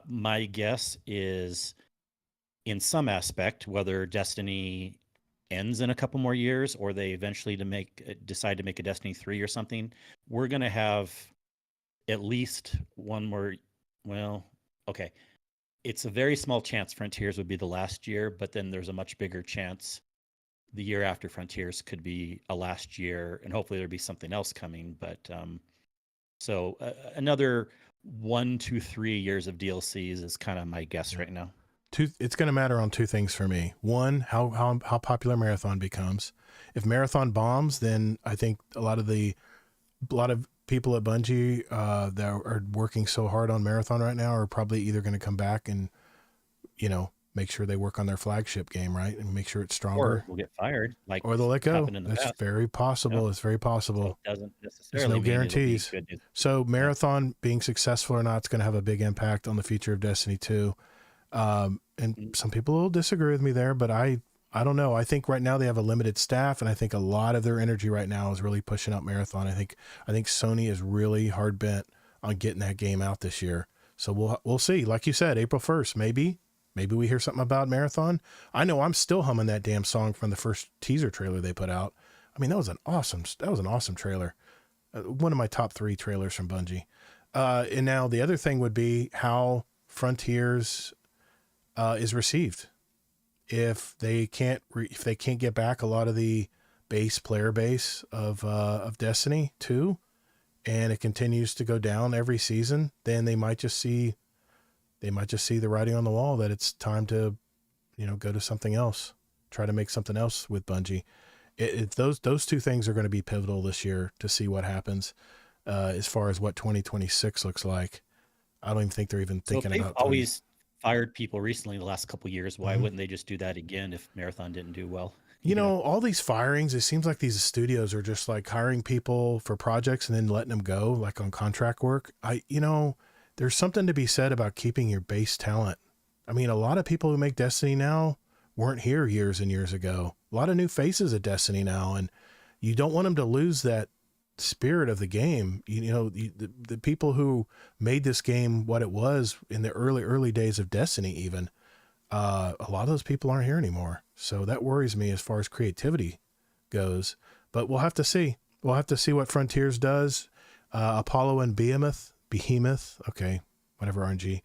my guess is, in some aspect, whether Destiny ends in a couple more years or they eventually decide to make a Destiny 3 or something, we're gonna have at least one more. Well, okay. It's a very small chance Frontiers would be the last year, but then there's a much bigger chance the year after Frontiers could be a last year, and hopefully there'll be something else coming. But so another 1, 2, 3 years of DLCs is kind of my guess right now. It's going to matter on two things for me. One, how popular Marathon becomes. If Marathon bombs, then I think a lot of people at Bungie that are working so hard on Marathon right now are probably either going to come back and, make sure they work on their flagship game, right, and make sure it's stronger. Or we'll get fired, or they'll let go. That's past. very possible. Yep. It's very possible. So it doesn't necessarily There's no guarantees. So Marathon being successful or not is going to have a big impact on the future of Destiny 2. And some people will disagree with me there, but I don't know. I think right now they have a limited staff, and I think a lot of their energy right now is really pushing out Marathon. I think Sony is really hard bent on getting that game out this year. So we'll see. Like you said, April 1st, maybe we hear something about Marathon. I know I'm still humming that damn song from the first teaser trailer they put out. I mean, that was an awesome trailer. One of my top 3 trailers from Bungie. And now the other thing would be how Frontiers is received. If they can't get back a lot of the player base of Destiny 2, and it continues to go down every season, then they might just see the writing on the wall that it's time to, go to something else, try to make something else with Bungie. Those two things are going to be pivotal this year to see what happens as far as what 2026 looks like. I don't even think they're even thinking about. Always fired people recently the last couple of years. Why wouldn't they just do that again if Marathon didn't do well? All these firings, it seems like these studios are just like hiring people for projects and then letting them go, like on contract work. There's something to be said about keeping your base talent. I mean, a lot of people who make Destiny now weren't here years and years ago. A lot of new faces at Destiny now, and you don't want them to lose that spirit of the game. The people who made this game what it was in the early days of Destiny, even a lot of those people aren't here anymore. So that worries me as far as creativity goes. But we'll have to see. We'll have to see what Frontiers does. Apollo and Behemoth. Okay, whatever, RNG.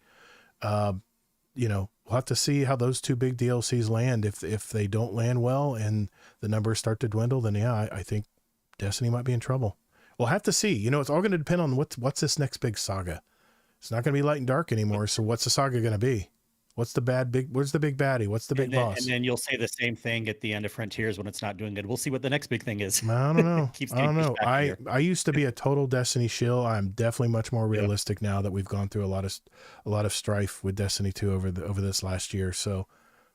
We'll have to see how those 2 big DLCs land. If they don't land well and the numbers start to dwindle, then I think Destiny might be in trouble. We'll have to see. It's all going to depend on what's this next big saga. It's not going to be Light and Dark anymore. So what's the saga going to be? Where's the big baddie? What's the big boss? And then you'll say the same thing at the end of Frontiers when it's not doing good. We'll see what the next big thing is. I don't know. I don't know. I used to be a total Destiny shill. I'm definitely much more realistic now that we've gone through a lot of strife with Destiny 2 over this last year. So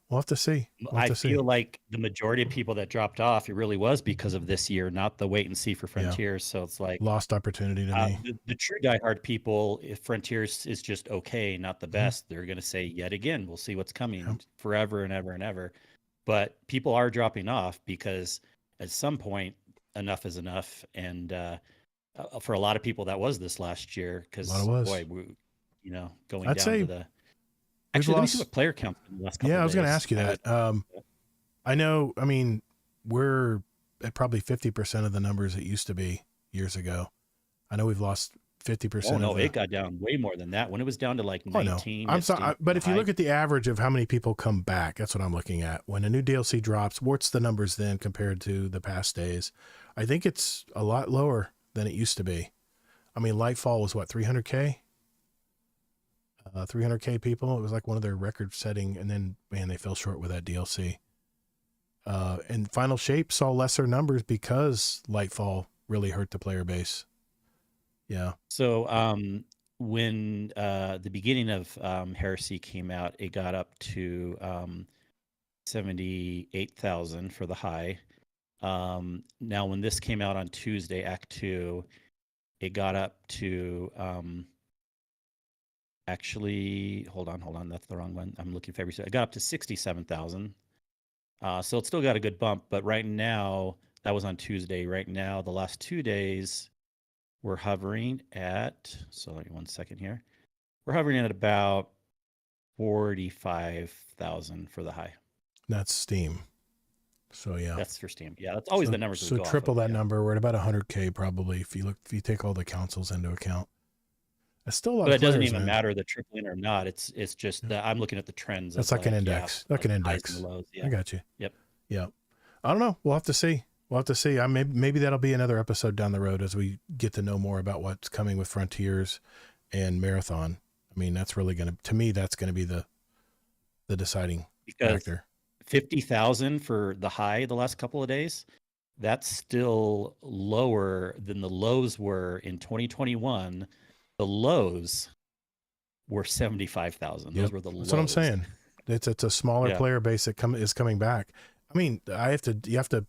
we'll have to see. I feel like the majority of people that dropped off, it really was because of this year, not the wait and see for Frontiers. So it's like lost opportunity to me. The true diehard people, if Frontiers is just okay, not the best, they're going to say yet again, we'll see what's coming forever and ever and ever. But people are dropping off because at some point, enough is enough. And for a lot of people, that was this last year because boy, going down to the. Actually, let me see what player count in the last couple of days. I was going to ask you that. I know, we're at probably 50% of the numbers it used to be years ago. I know we've lost 50%. Oh, no, it got down way more than that. When it was down to like 19. I'm sorry, but if you look at the average of how many people come back, that's what I'm looking at. When a new DLC drops, what's the numbers then compared to the past days? I think it's a lot lower than it used to be. Lightfall was what, 300K? 300K people. It was like one of their record setting, and then they fell short with that DLC. And Final Shape saw lesser numbers because Lightfall really hurt the player base. Yeah. So when the beginning of Heresy came out, it got up to 78,000 for the high. Now when this came out on Tuesday, Act 2, it got up to actually, hold on, that's the wrong one. I'm looking for every. It got up to 67,000. So it's still got a good bump, but right now, that was on Tuesday. Right now, the last 2 days, we're hovering at. So let me 1 second here. We're hovering at about 45,000 for the high. That's Steam. So yeah, that's for Steam. Yeah, that's always the numbers. So triple that number. We're at about 100K probably if you take all the consoles into account. That's still a lot But of it doesn't players, even man. matter the tripling or not. It's just Yeah. that I'm looking at the trends That's of like an like, index, like like an the highs and the index. lows. I Yeah. got you. Yep. Yeah. I don't know. We'll have to see. We'll have to see. Maybe that'll be another episode down the road as we get to know more about what's coming with Frontiers and Marathon. I mean, that's really to me, that's going to be the deciding Because factor. 50,000 for the high the last couple of days, that's still lower than the lows were in 2021. The lows were 75,000. Those Yep. were the That's what I'm lows. saying. It's a smaller Yeah. player base that is coming back. I mean, you have to,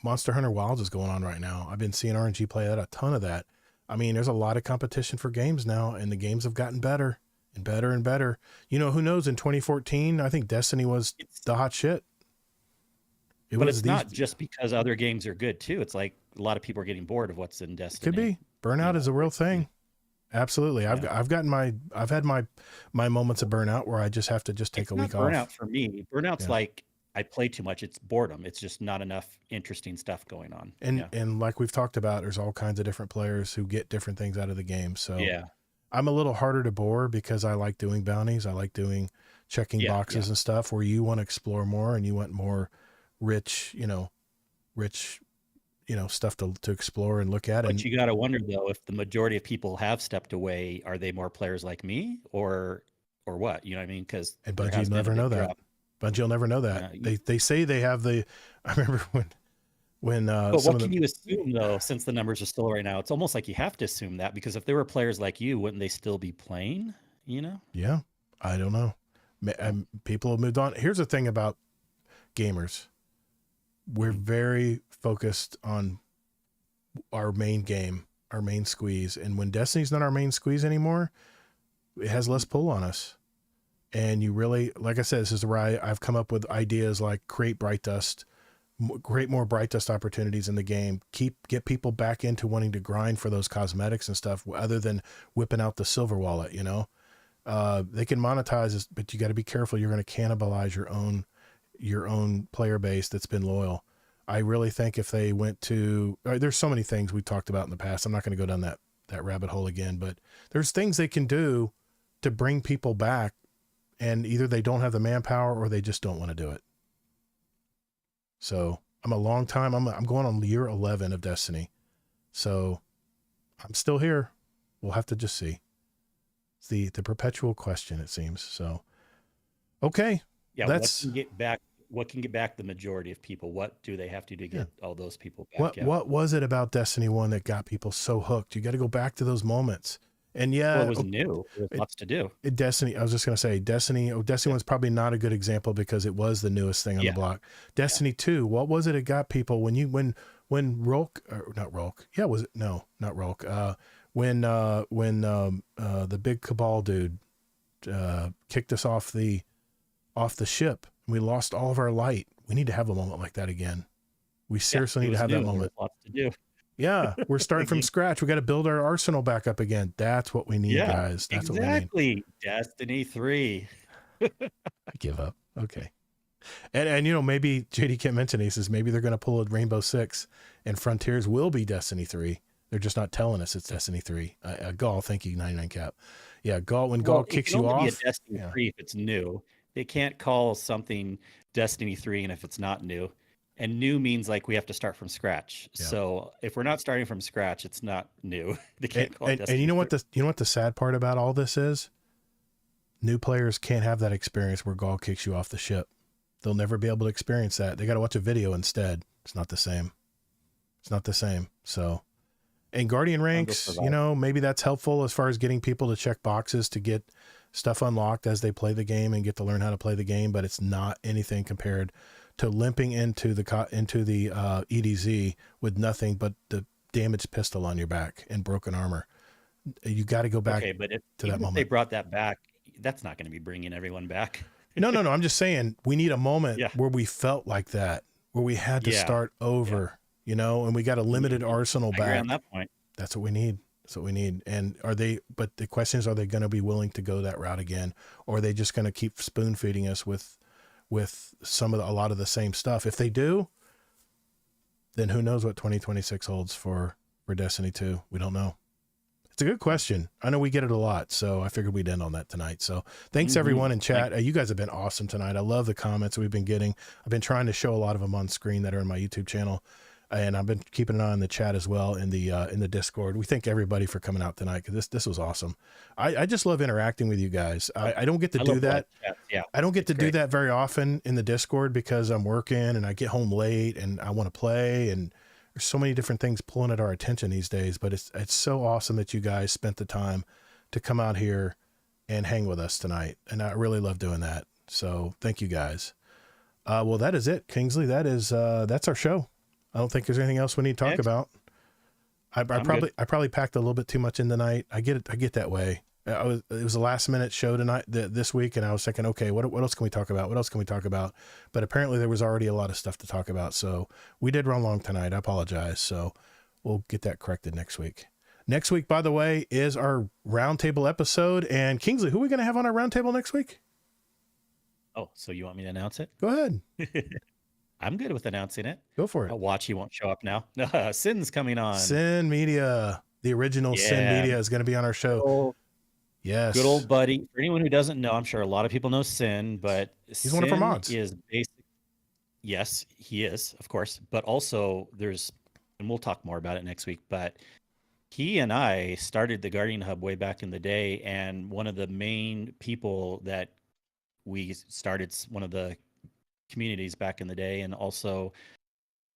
Monster Hunter Wilds is going on right now. I've been seeing RNG play a ton of that. I mean, there's a lot of competition for games now, and the games have gotten better and better and better. Who knows, in 2014, I think Destiny was the hot shit. But it's not just because other games are good too. It's like a lot of people are getting bored of what's in Destiny. Could be. Burnout is a real thing. Absolutely. Yeah. I've had my moments of burnout where I just have to take a week off. Burnout for me. Burnout's like I play too much. It's boredom. It's just not enough interesting stuff going on. And like we've talked about, there's all kinds of different players who get different things out of the game. So yeah, I'm a little harder to bore because I like doing bounties. I like checking boxes and stuff where you want to explore more and you want more rich stuff to explore and look at. But you got to wonder though, if the majority of people have stepped away, are they more players like me or what? You know what I mean? Because Bungie will never know that. Bungie will never know that. They say they have I remember when but what can you assume though, since the numbers are still right now? It's almost like you have to assume that, because if there were players like you, wouldn't they still be playing? Yeah, I don't know. People have moved on. Here's the thing about gamers. We're very focused on our main game, our main squeeze. And when Destiny's not our main squeeze anymore, it has less pull on us. And you really, like I said, this is where I've come up with ideas like create more Bright Dust opportunities in the game, get people back into wanting to grind for those cosmetics and stuff other than whipping out the silver wallet, they can monetize this, but you got to be careful. You're going to cannibalize your own player base that's been loyal. I really think if they went to, there's so many things we talked about in the past. I'm not going to go down that rabbit hole again, but there's things they can do to bring people back, and either they don't have the manpower or they just don't want to do it. So I'm going on year 11 of Destiny. So I'm still here. We'll have to just see. It's the perpetual question, it seems. So, okay. Yeah. What can get back the majority of people? What do they have to do to get all those people back? What was it about Destiny 1 that got people so hooked? You got to go back to those moments. And it was new. There was lots to do. Destiny, I was just going to say Destiny 1's probably not a good example because it was the newest thing on the block. Destiny 2, what was it that got people when Rolk, or not Rolk? Yeah, was it? No, not Rolk. When the big Cabal dude kicked us off the ship and we lost all of our light. We need to have a moment like that again. We seriously need to have that moment. Lots to do. Yeah, we're starting from scratch. We got to build our arsenal back up again. That's what we need, guys. That's exactly. what we need. Destiny 3. I give up. Okay. And maybe JD Kent mentioned, he says maybe they're going to pull a Rainbow Six and Frontiers will be Destiny 3. They're just not telling us it's Destiny 3. Gaul, thank you, 99 Cap. Yeah, Gaul, when Gaul kicks you off. It can only be a Destiny 3 if it's new. They can't call something Destiny 3 and if it's not new. And new means like we have to start from scratch. Yeah. So if we're not starting from scratch, it's not new. They can't call it Destiny. And you know what the sad part about all this is? New players can't have that experience where Gaul kicks you off the ship. They'll never be able to experience that. They got to watch a video instead. It's not the same. It's not the same. So, and Guardian ranks, maybe that's helpful as far as getting people to check boxes to get stuff unlocked as they play the game and get to learn how to play the game. But it's not anything compared to limping into the EDZ with nothing but the damaged pistol on your back and broken armor. You got to go back to that moment. If they brought that back, that's not going to be bringing everyone back. No. I'm just saying we need a moment where we felt like that, where we had to start over, and we got a limited arsenal back. On that point. That's what we need. And but the question is, are they going to be willing to go that route again? Or are they just going to keep spoon feeding us with a lot of the same stuff? If they do, then who knows what 2026 holds for Destiny 2? We don't know. It's a good question. I know we get it a lot, so I figured we'd end on that tonight. So thanks everyone in chat. You guys have been awesome tonight. I love the comments we've been getting. I've been trying to show a lot of them on screen that are in my YouTube channel, and I've been keeping an eye on the chat as well in the Discord. We thank everybody for coming out tonight because this was awesome. I just love interacting with you guys. I don't get to do that. Yeah, I don't get to do that very often in the Discord because I'm working and I get home late and I want to play, and there's so many different things pulling at our attention these days, but it's so awesome that you guys spent the time to come out here and hang with us tonight. And I really love doing that. So thank you guys. Well, that is it, Kingsley. That's our show. I don't think there's anything else we need to talk about. I probably packed a little bit too much in tonight. I get that way. It was a last minute show tonight, this week, and I was thinking, okay, what else can we talk about? What else can we talk about? But apparently there was already a lot of stuff to talk about. So we did run long tonight. I apologize. So we'll get that corrected next week. Next week, by the way, is our roundtable episode. And Kingsley, who are we going to have on our roundtable next week? Oh, so you want me to announce it? Go ahead. I'm good with announcing it. Go for it. I'll watch. He won't show up now. Sin's coming on. Sin Media. The original Sin Media is going to be on our show. Yes. Good old buddy. For anyone who doesn't know, I'm sure a lot of people know Sin, but he's one of our mods. Is basic. Yes, he is, of course. But also and we'll talk more about it next week, but he and I started the Guardian Hub way back in the day. And one of the main people that we started one of the communities back in the day, and also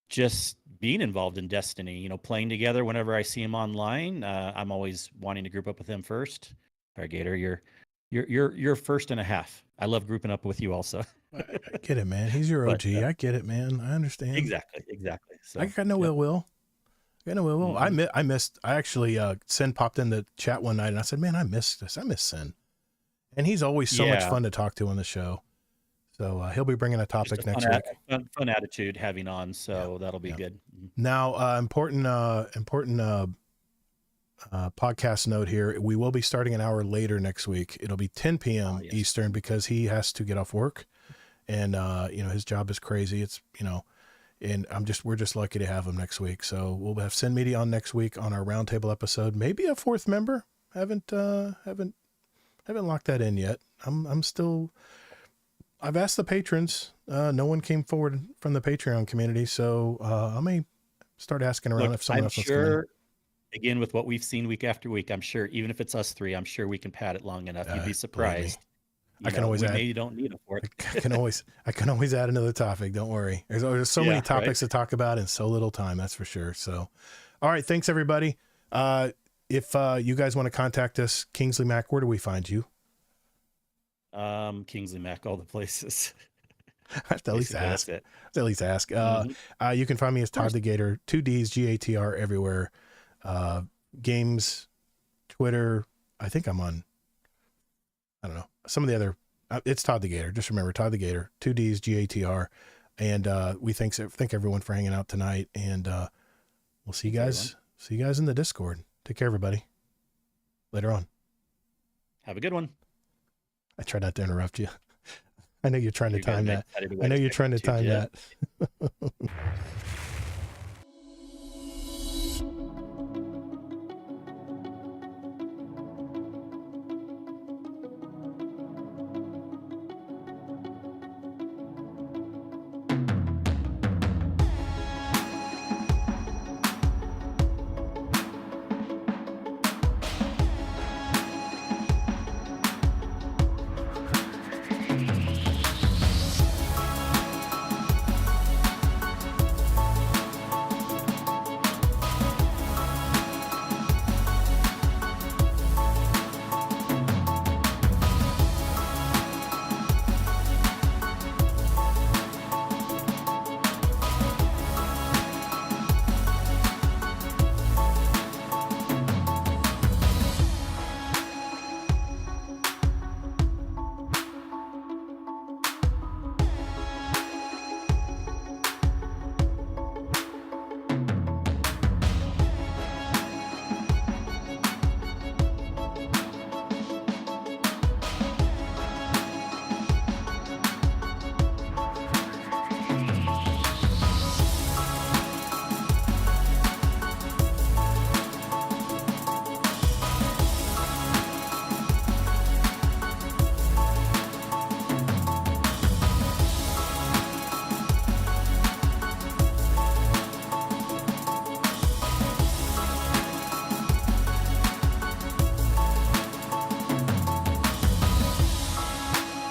just being involved in Destiny, playing together whenever I see him online. I'm always wanting to group up with him first. All right, Gator, you're first and a half. I love grouping up with you also. I get it, man. He's your OG. I get it, man. I understand. Exactly. So, I got no ill will. Mm-hmm. I actually, Sin popped in the chat one night and I said, man, I miss this. I miss Sin. And he's always so much fun to talk to on the show. So he'll be bringing a topic next week. Fun attitude having on. So that'll be good. Now, important podcast note here. We will be starting an hour later next week. It'll be 10 p.m. Eastern because he has to get off work, and his job is crazy. It's and we're just lucky to have him next week. So we'll have Sin Media on next week on our roundtable episode. Maybe a fourth member. Haven't locked that in yet. I've asked the patrons. No one came forward from the Patreon community, so I may start asking around if someone else wants to come in. Again, with what we've seen week after week, I'm sure even if it's us three, I'm sure we can pad it long enough. You'd be surprised. I can always add. You don't need a fourth. I can always add another topic. Don't worry. There's so many topics to talk about and so little time. That's for sure. So, all right. Thanks everybody. If you guys want to contact us, Kingsleymac, where do we find you? Kingsleymac, all the places. I have to at least ask. You can find me as ToddtheGatr, 2 Ds, GATR everywhere. Games, Twitter. I think I'm on, I don't know, some of the other, it's ToddtheGatr. Just remember ToddtheGatr, 2 Ds, GATR. And we thank everyone for hanging out tonight. And we'll see you guys. See you guys in the Discord. Take care, everybody. Later on. Have a good one. I try not to interrupt you. I know you're trying to time that. I know you're trying to time that.